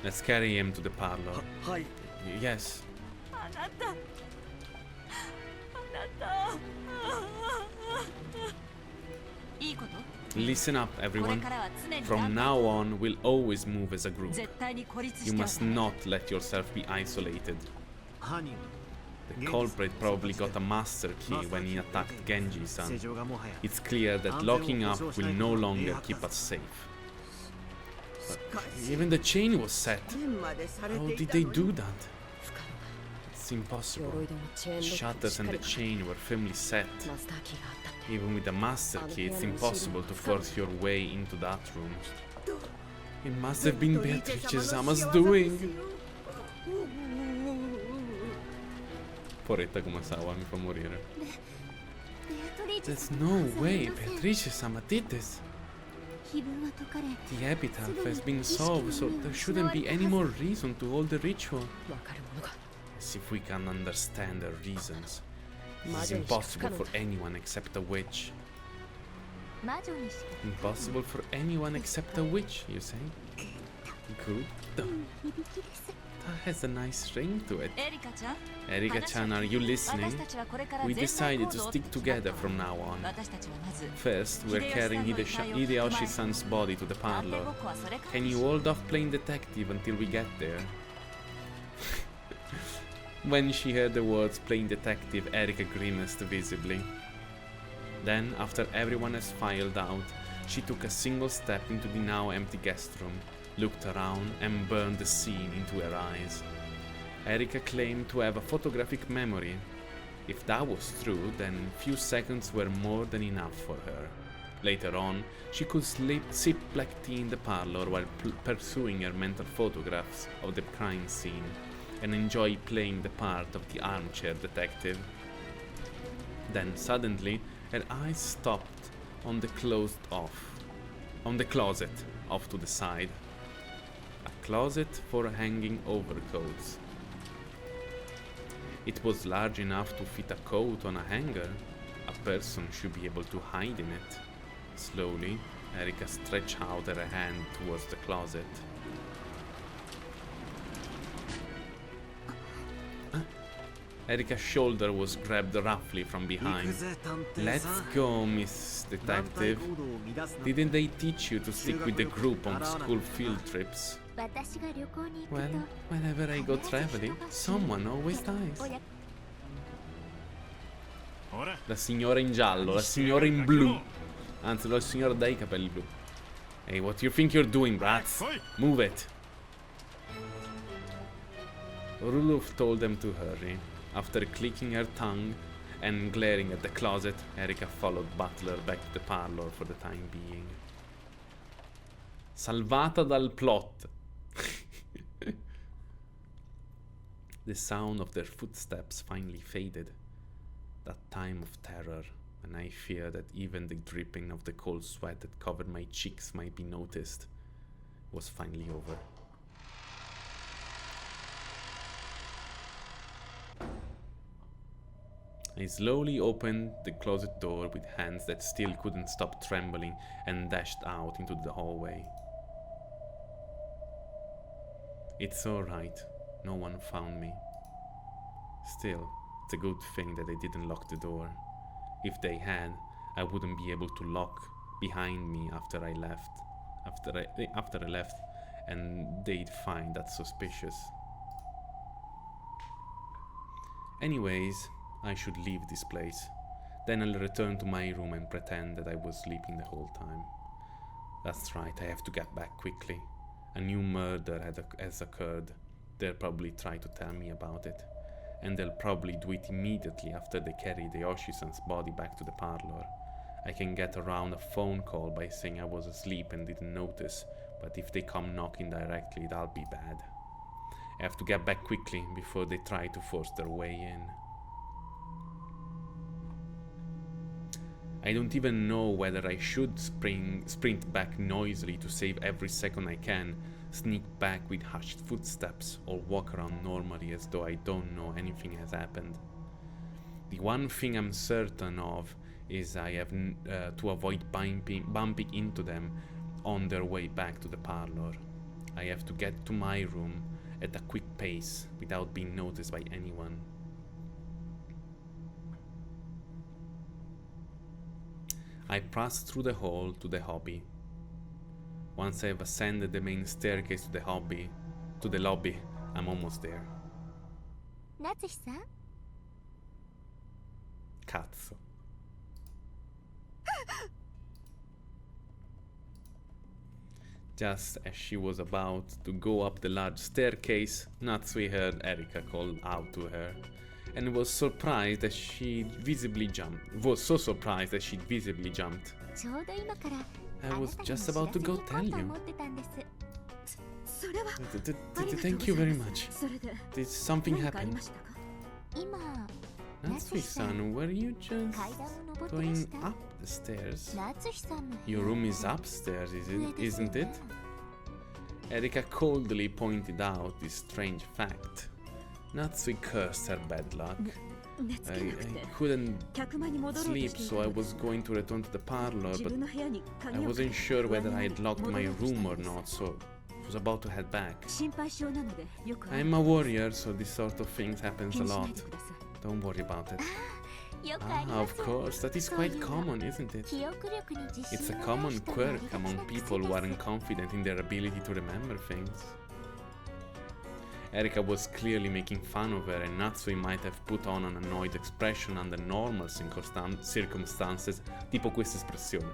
Let's carry him to the parlor. はい Yes. あなたあなたいいこと Listen up, これ everyone. からは常に From now on, we'll always move as a group. 絶対に孤立し You ては must not let yourself be isolated. 犯人は The culprit probably got a master key when he attacked 正 Genji-san. 常がもはや It's clear that locking up will no longer keep us safe. Even the chain was set. How did they do that? It's impossible. 鎧戸のチェーンロック Shutters and the chain were firmly set. マスターキーがあったって Even with the master key, it's impossible to force your way into that room. It must have been Beatrice-sama's doing. Poretta Kumasawa mi fa morire. ベアトリーチェ There's no way Beatrice-sama did this. 碑文は解かれ The epitaph has been solved, so there shouldn't be any more reason to hold the ritual. わかるものが As if we can understand their reasons. This is 魔女にしか impossible 不可能 for だ anyone except a witch. 魔女にしか Impossible for anyone except a witch, you say? Good. 響きです That has a nice ring to it. エリカちゃん Erika-chan, are you 私 listening? たちはこれから We 全体 decided 行 to 動を stick together from now on. 私たちはまず First, we're carrying Hideyoshi-san's body to the 探偵 parlor. ごっこはそれから Can に you しよう hold off playing detective until we get there? When she heard the words playing detective, Erika grimaced visibly. Then, after everyone has filed out, she took a single step into the now empty guest room, looked around, and burned the scene into her eyes. Erika claimed to have a photographic memory. If that was true, then few seconds were more than enough for her. Later on, she could sip black tea in the parlor while pursuing her mental photographs of the crime scene, and enjoy playing the part of the armchair detective. Then suddenly, her eyes stopped on the closet off to the side. A closet for hanging overcoats. It was large enough to fit a coat on a hanger. A person should be able to hide in it. Slowly, Erika stretched out her hand towards the closet. Erika's shoulder was grabbed roughly from 行く behind. ぜ探偵 Let's さん go, Miss 団体 Detective. 行動を乱すな Didn't they teach you to stick with the group on school field trips? 私が旅行に行く Well, と whenever I go traveling, someone always dies. おやほら La signora in giallo, la signora in blu. Anzi, la signora dai capelli blu. Hey, what do you think you're doing, rats? Move it. Rudolph told them to hurry. After clicking her tongue and glaring at the closet, Erika followed Butler back to the parlor for the time being. Salvata dal plot. The sound of their footsteps finally faded. That time of terror, and I fear that even the dripping of the cold sweat that covered my cheeks might be noticed, was finally over. I slowly opened the closet door with hands that still couldn't stop trembling and dashed out into the hallway. It's alright, no one found me. Still, it's a good thing that they didn't lock the door. If they had, I wouldn't be able to lock behind me after I left. After I left, and they'd find that suspicious. Anyways, I should leave this place. Then I'll return to my room and pretend that I was sleeping the whole time. That's right, I have to get back quickly. A new murder has occurred. They'll probably try to tell me about it. And they'll probably do it immediately after they carry the Yoshi-san's body back to the parlor. I can get around a phone call by saying I was asleep and didn't notice, but if they come knocking directly, that'll be bad. I have to get back quickly before they try to force their way in. I don't even know whether I should sprint back noisily to save every second I can, sneak back with hushed footsteps, or walk around normally as though I don't know anything has happened. The one thing I'm certain of is I have to avoid bumping into them on their way back to the parlor. I have to get to my room at a quick pace without being noticed by anyone. I pass through the hall to the hobby. Once I have ascended the main staircase to the lobby, I'm almost there. 夏日さん Cazzo. Just as she was about to go up the large staircase, Natsui heard Erika call out to her, and was so surprised that she visibly jumped. ちょうど今から I was just about to go tell you. 思ってたんです。それは Thank you very much. それで Did something 何かあり happen? ましたか？今 Natsui-san, were you just 階段を登ってまし going た。 up the stairs? 夏日さんの部 Your 屋 room is upstairs, 上ですよ isn't ね it? Erika coldly pointed out this strange fact. Natsui cursed her bad luck. 寝つけ I なくて couldn't 客間に戻ろうと sleep, してい so た I ので was going to return to the parlor, 自 but 分の部屋に I 鍵をかけ wasn't sure whether I 不 had 安な locked の my で戻ろうとした room ん or です not, so I was about to head back. 心配性なのでよくある I'm a warrior, so this sort of things happens 気 a にしない lot. でください Don't worry about it. よくあり Ah, ま of すよ course, that is そういう quite の common, isn't it? 記憶力に自 It's 信 a のない common 人にあり quirk がち among な people who 癖 aren't です。 confident in their ability to remember things. Erika was clearly making fun of her, and Natsui might have put on an annoyed expression under normal circumstances, tipo questa espressione.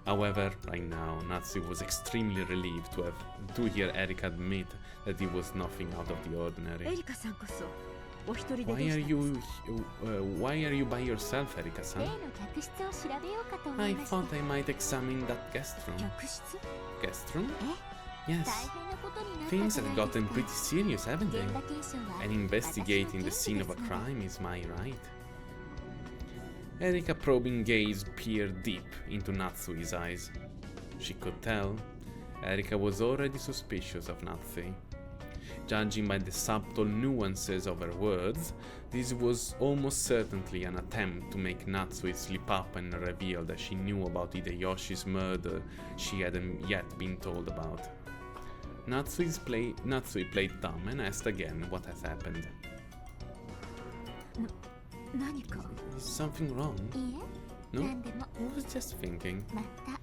However, right now, Natsui was extremely relieved to hear Erika admit that it was nothing out of the エ ordinary. リカさんこそお一人でどう Why し are たんですか why are you by yourself, Erika-san? 例の客室を調べようかと思 I いまして thought I might examine that guest room. 客室 Guest room? 大 Yes. 変なことになった Things じゃ have ないです gotten か pretty serious, haven't 現 they? 場検証は And investigating the scene of a crime is my right. Erika probing gaze peered deep into Natsui's eyes. She could tell Erika was already suspicious of Natsui. Judging by the subtle nuances of her words, this was almost certainly an attempt to make Natsui slip up and reveal that she knew about Hideyoshi's murder she hadn't yet been told about. Natsui played dumb and asked again what has happened. 何か Is something wrong? いいえ No? 何でも I was just thinking. また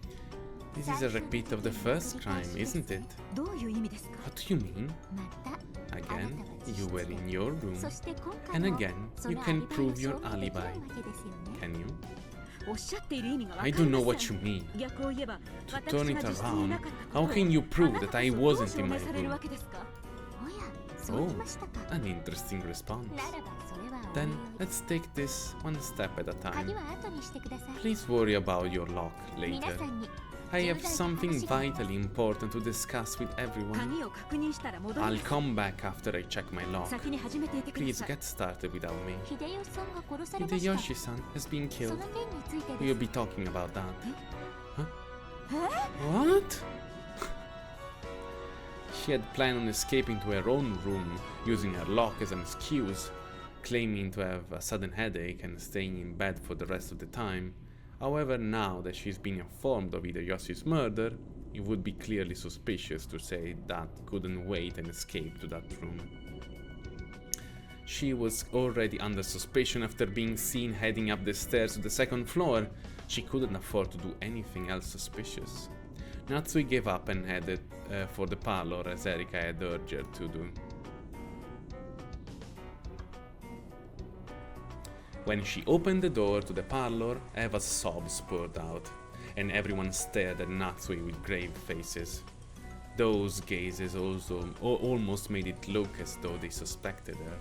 This is a repeat of the first crime, isn't it? どういう意味ですか What do you mean? また Again, you were in your room. そして今回 And も again, そ you の can アリバイを prove your 証明できない alibi. わけですよね Can you? おっしゃっている意味がわか I り don't ま know せ what ん you mean. 逆を言えば To 私 turn が it 自室にい around, なかった how ことを can you あ prove なた that こ I そどう wasn't 証 in 明 my される room? わけですかおやそうきましたか An interesting response. ならばそれはおい Then おい let's take this one step at a 鍵 time. は後にしてください Please worry about your lock 皆 later. さんに I have something vitally important to discuss with everyone. 鍵を確認したら戻り I'll ます come back after I check my lock. 先に始めていてくだ Please さい get started without me. 秀吉さんが殺されました Hideyoshi-san has been そ killed. の件について We'll で be す talking about that. Huh? What? She had planned on escaping to her own room, using her lock as an excuse, claiming to have a sudden headache and staying in bed for the rest of the time. However, now that she's been informed of Hideyoshi's murder, it would be clearly suspicious to say that couldn't wait and escape to that room. She was already under suspicion after being seen heading up the stairs to the second floor. She couldn't afford to do anything else suspicious. Natsui gave up and headed for the parlor as Erika had urged her to do. When she opened the door to the parlor, Eva's sobs poured out, and everyone stared at Natsui with grave faces. Those gazes also almost made it look as though they suspected her.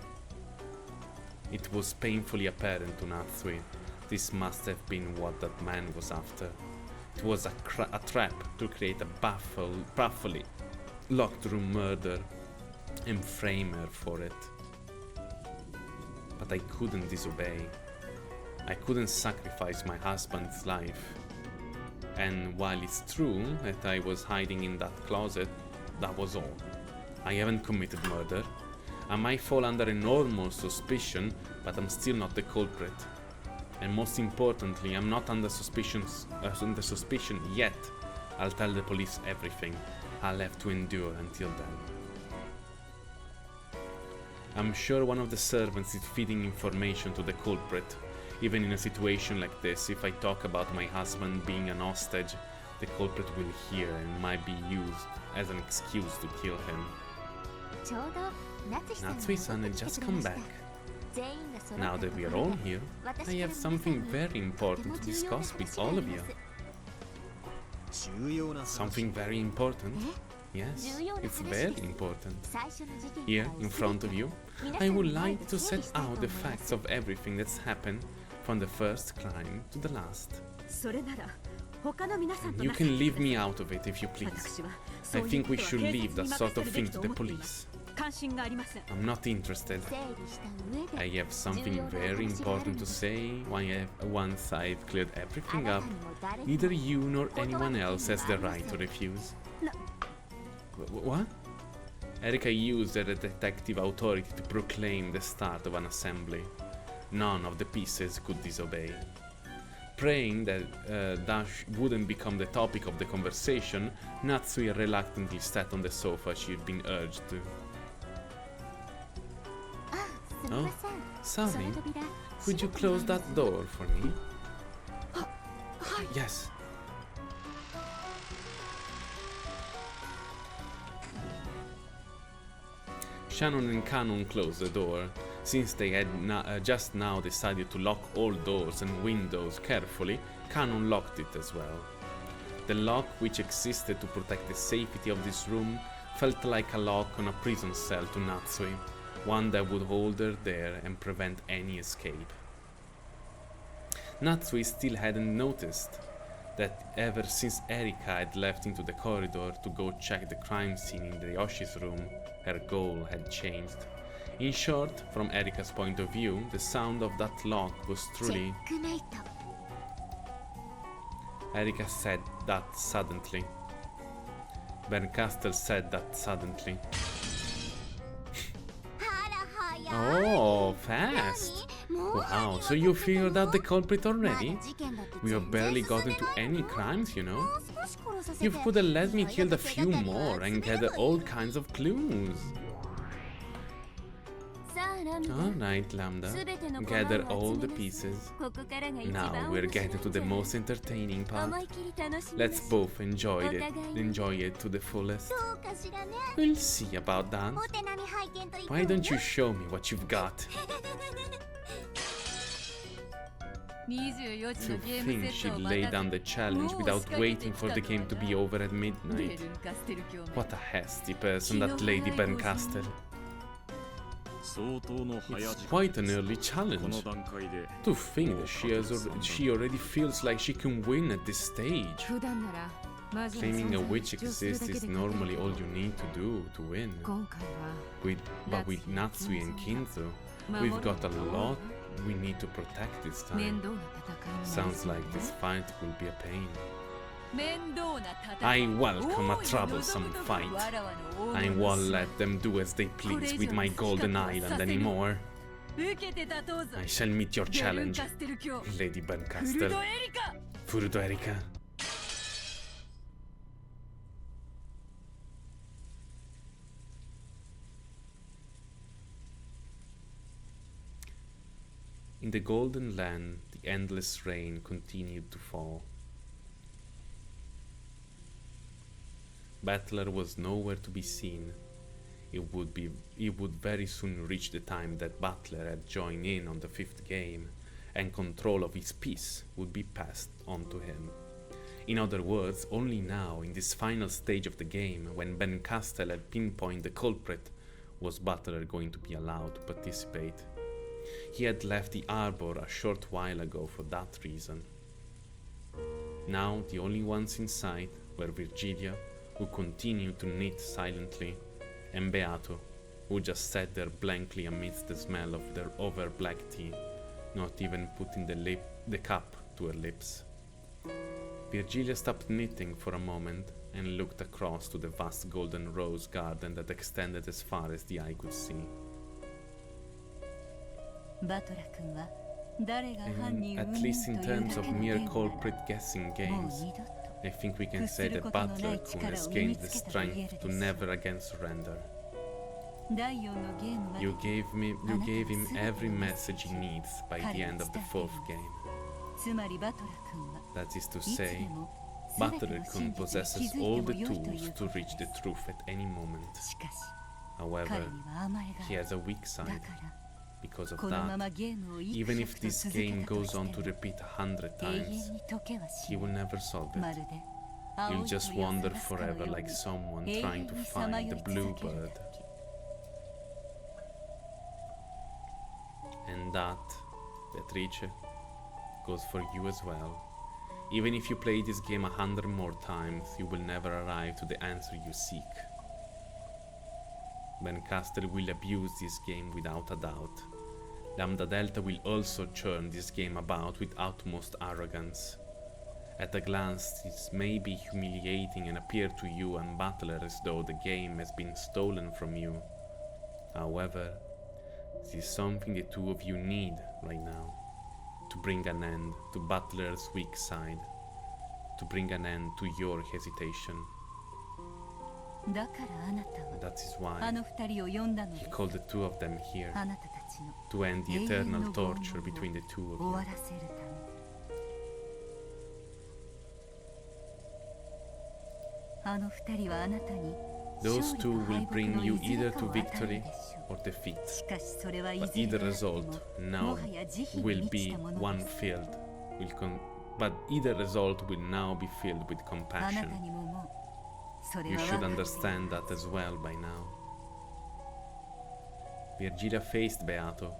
It was painfully apparent to Natsui. This must have been what that man was after. It was a trap to create a baffling locked room murder and frame her for it. But I couldn't disobey. I couldn't sacrifice my husband's life. And while it's true that I was hiding in that closet, that was all. I haven't committed murder. I might fall under enormous suspicion, but I'm still not the culprit. And most importantly, I'm not under suspicion yet. I'll tell the police everything. I'll have to endure until then. I'm sure one of the servants is feeding information to the culprit. Even in a situation like this, if I talk about my husband being an hostage, the culprit will hear and might be used as an excuse to kill him. Natsui-san had just come back. Now that we are all here, I have something very important to discuss with all of you. Something very important? Yes, it's very important. Here, in front of you, I would like to set out the facts of everything that's happened from the first crime to the last. You can leave me out of it if you please. I think we should leave that sort of thing to the police. I'm not interested. I have something very important to say once I've cleared everything up. Neither you nor anyone else has the right to refuse. What? Erika used her detective authority to proclaim the start of an assembly. None of the pieces could disobey. Praying that Dash wouldn't become the topic of the conversation, Natsui reluctantly sat on the sofa she had been urged to. Oh, sorry. Could you close that door for me? Yes. Shannon and Canon closed the door, since they had just now decided to lock all doors and windows carefully. Canon locked it as well. The lock, which existed to protect the safety of this room, felt like a lock on a prison cell to Natsui, one that would hold her there and prevent any escape. Natsui still hadn't noticed that ever since Erika had left into the corridor to go check the crime scene in Ryoshi's room, her goal had changed. In short, from Erika's point of view, the sound of that lock was truly... Erika said that suddenly. Bernkastel said that suddenly. Oh, fast! Wow, so you figured out the culprit already? We have barely gotten to any crimes, you know. You could have let me kill a few more and gathered all kinds of clues. Alright, Lambda. Gather all the pieces. Now we're getting to the most entertaining part. Let's both enjoy it to the fullest. We'll see about that. Why don't you show me what you've got? To think she'd lay down the challenge without waiting for the game to be over at midnight. What a hasty person that Lady Bernkastel. It's quite an early challenge. To think that she already feels like she can win at this stage. Claiming a witch exists is normally all you need to do to win. But with Natsui and Kinzo, we've got a lot we need to protect this time. Sounds like this fight will be a pain. I welcome a troublesome fight. I won't let them do as they please with my golden island anymore. I shall meet your challenge, Lady Bernkastel. Furudo Erika. In the Golden Land, the endless rain continued to fall. Battler was nowhere to be seen. It would very soon reach the time that Butler had joined in on the 5th game, and control of his piece would be passed on to him. In other words, only now, in this final stage of the game, when Bernkastel had pinpointed the culprit, was Butler going to be allowed to participate. He had left the Arbor a short while ago for that reason. Now the only ones in sight were Virgilia, who continued to knit silently, and Beato, who just sat there blankly amidst the smell of her black tea, not even putting the cup to her lips. Virgilia stopped knitting for a moment and looked across to the vast golden rose garden that extended as far as the eye could see. バトラ君は誰が犯 And 人 at 云 least 々 in という terms だ of けの mere 言語な culprit ら guessing もう games, 二度と I think we can say that Butler Kun has gained the strength to never again surrender. 第4のゲームまで You gave him every message he needs by the end of the fourth game. つまりバトラ君は That is to いつで say, も Butler Kun possesses all the tools to reach the truth at any moment. しかし However, 彼には甘えが he ある has a weak だ side. から Because of このま that, まゲームを even 幾 if 百と this 続け game たと goes して on も to repeat 100永遠 times, に解けはし he ない will never solve ま it. るで You'll just wander forever like someone trying to find the blue bird. And that, Beatrice, goes for you as well. Even if you play this game 100 more times, you will never arrive to the answer you seek. Bencaster will abuse this game without a doubt. Lambda Delta will also churn this game about with utmost arrogance. At a glance, this may be humiliating and appear to you and Butler as though the game has been stolen from you. However, this is something the two of you need right now, to bring an end to Butler's weak side, to bring an end to your hesitation. だからあなたは That is あ why の二人を呼んだので he す called the two of them here あなたたちの to end the 永遠 eternal の拷 torture 問 between the two を of 終わ you. らせるため あの二人はあなたに Those 勝利 two と will 敗北 bring の you いずれ either か to を与える victory でしょ or defeat. うしかしそれはい But ずれ either であっても result も now はや慈悲に will 満ち be たもの one です filled. But either result will now be filled with あなた compassion. にももうそれ You は should 分かってい understand that as well by now. Virgilia faced Beato,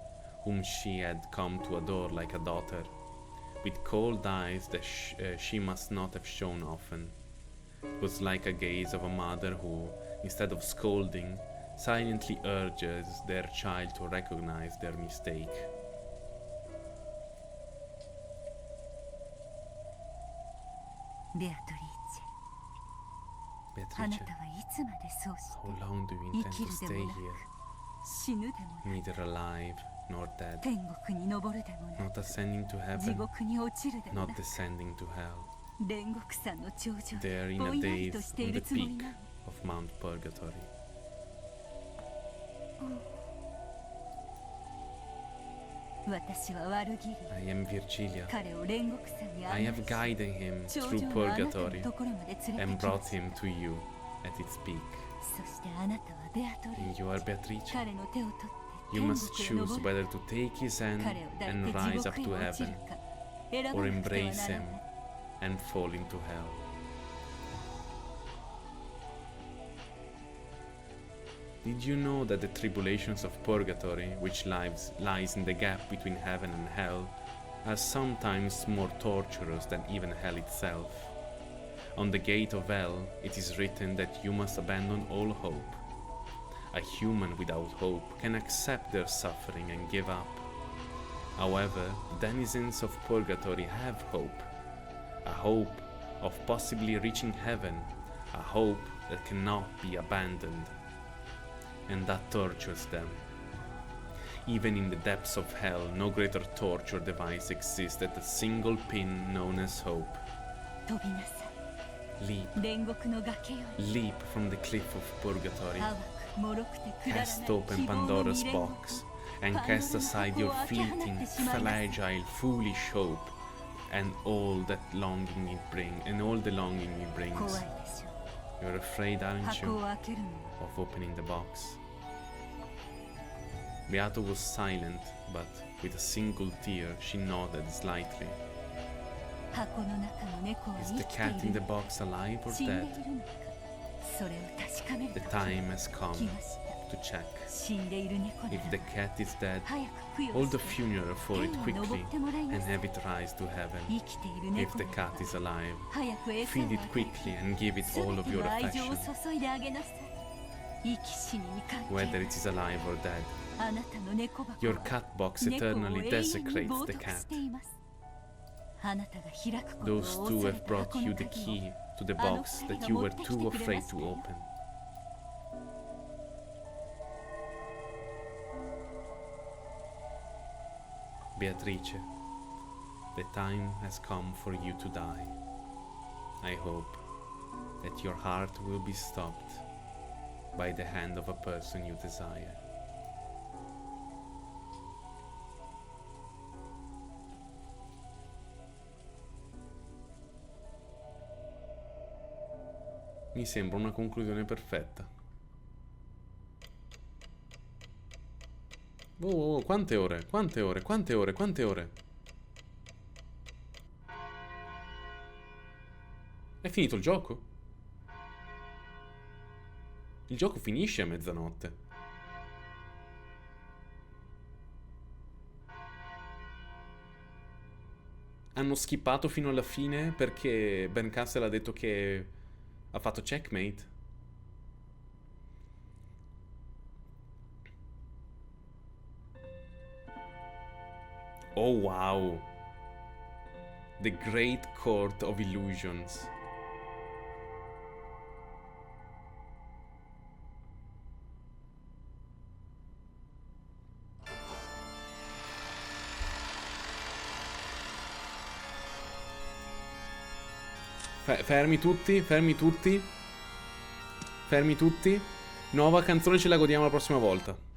whom she had come to adore like a daughter, with cold eyes that she must not have shown often. It was like a gaze of a mother who, instead of scolding, silently urges their child to recognize their mistake. ベアトリーチェあな Beatrice, たはいつまでそうして how long do you 生 intend き to る stay でもなく here? 死ぬでもなく Neither alive nor dead, 天国に登るでもな not く ascending to 地 heaven, 獄に落ちるでも not なく descending to hell, 煉獄山の頂上 there で in ぼ a んやり daze としてい on る the つもり peak なの of Mount Purgatory. 私は悪気 I am Virgilia. 彼を煉獄山に I 案 have 内し guided him 頂 through 上のあなたの purgatory ところまで連れて and きま brought した him to you at its peak. そしてあなたはベアトリ And ー you are Beatrice. 彼の手を取って You 天 must 国へ choose 登る whether to take his hand 彼を抱い and て rise 地 up 獄 to へ落ちる heaven, か選ば or なくては embrace なら him ない and fall into hell. Did you know that the tribulations of purgatory, which lies in the gap between heaven and hell, are sometimes more torturous than even hell itself? On the gate of hell, it is written that you must abandon all hope. A human without hope can accept their suffering and give up. However, the denizens of purgatory have hope. A hope of possibly reaching heaven, a hope that cannot be abandoned. And that tortures them. Even in the depths of hell, no greater torture device exists than the single pin known as hope. 飛びなさ Leap, い煉獄の崖より leap from the cliff of purgatory. 淡く脆くてくだらない Cast 希 open 望の Pandora's 未練 box and cast aside your fleeting, fragile, foolish hope and all that longing it brings, and all the longing it 怖い brings. でしょ You're afraid, う aren't 箱を you, 開けるのは of opening the box? Beato was silent, but with a single tear she nodded slightly. 箱の中の猫は Is 生 the きて cat い in る the のか box alive or 死んでい dead? るのかそれを確かめる The 時 time has come 来ました to check. 死んでいる猫な If ら the cat is dead, 早く供養 hold し the て funeral for it 天に登 quickly ってもらい and なさい have it rise to heaven. 生きている If 猫 the なら cat is alive, 早く餌を feed 与 it え quickly and give it 全 all of て your の愛情を affection. 注いであげなさい生き死にに関係 Whether ない it is alive or dead, あなたの猫箱 your は cat box 猫を eternally 永遠に desecrates 冒 the 涜 cat. しています Those two have brought you the key to the box that you were too afraid to open. Beatrice, the time has come for you to die. I hope that your heart will be stopped by the hand of a person you desire. Mi sembra una conclusione perfetta. Oh, quante ore? Quante ore? Quante ore? Quante ore? È finito il gioco? Il gioco finisce a mezzanotte. Hanno skippato fino alla fine perché Ben Castle ha detto che ha fatto checkmate. Oh wow. The Great Court of Illusions. Fermi tutti, fermi tutti. Fermi tutti. Nuova canzone, ce la godiamo la prossima volta.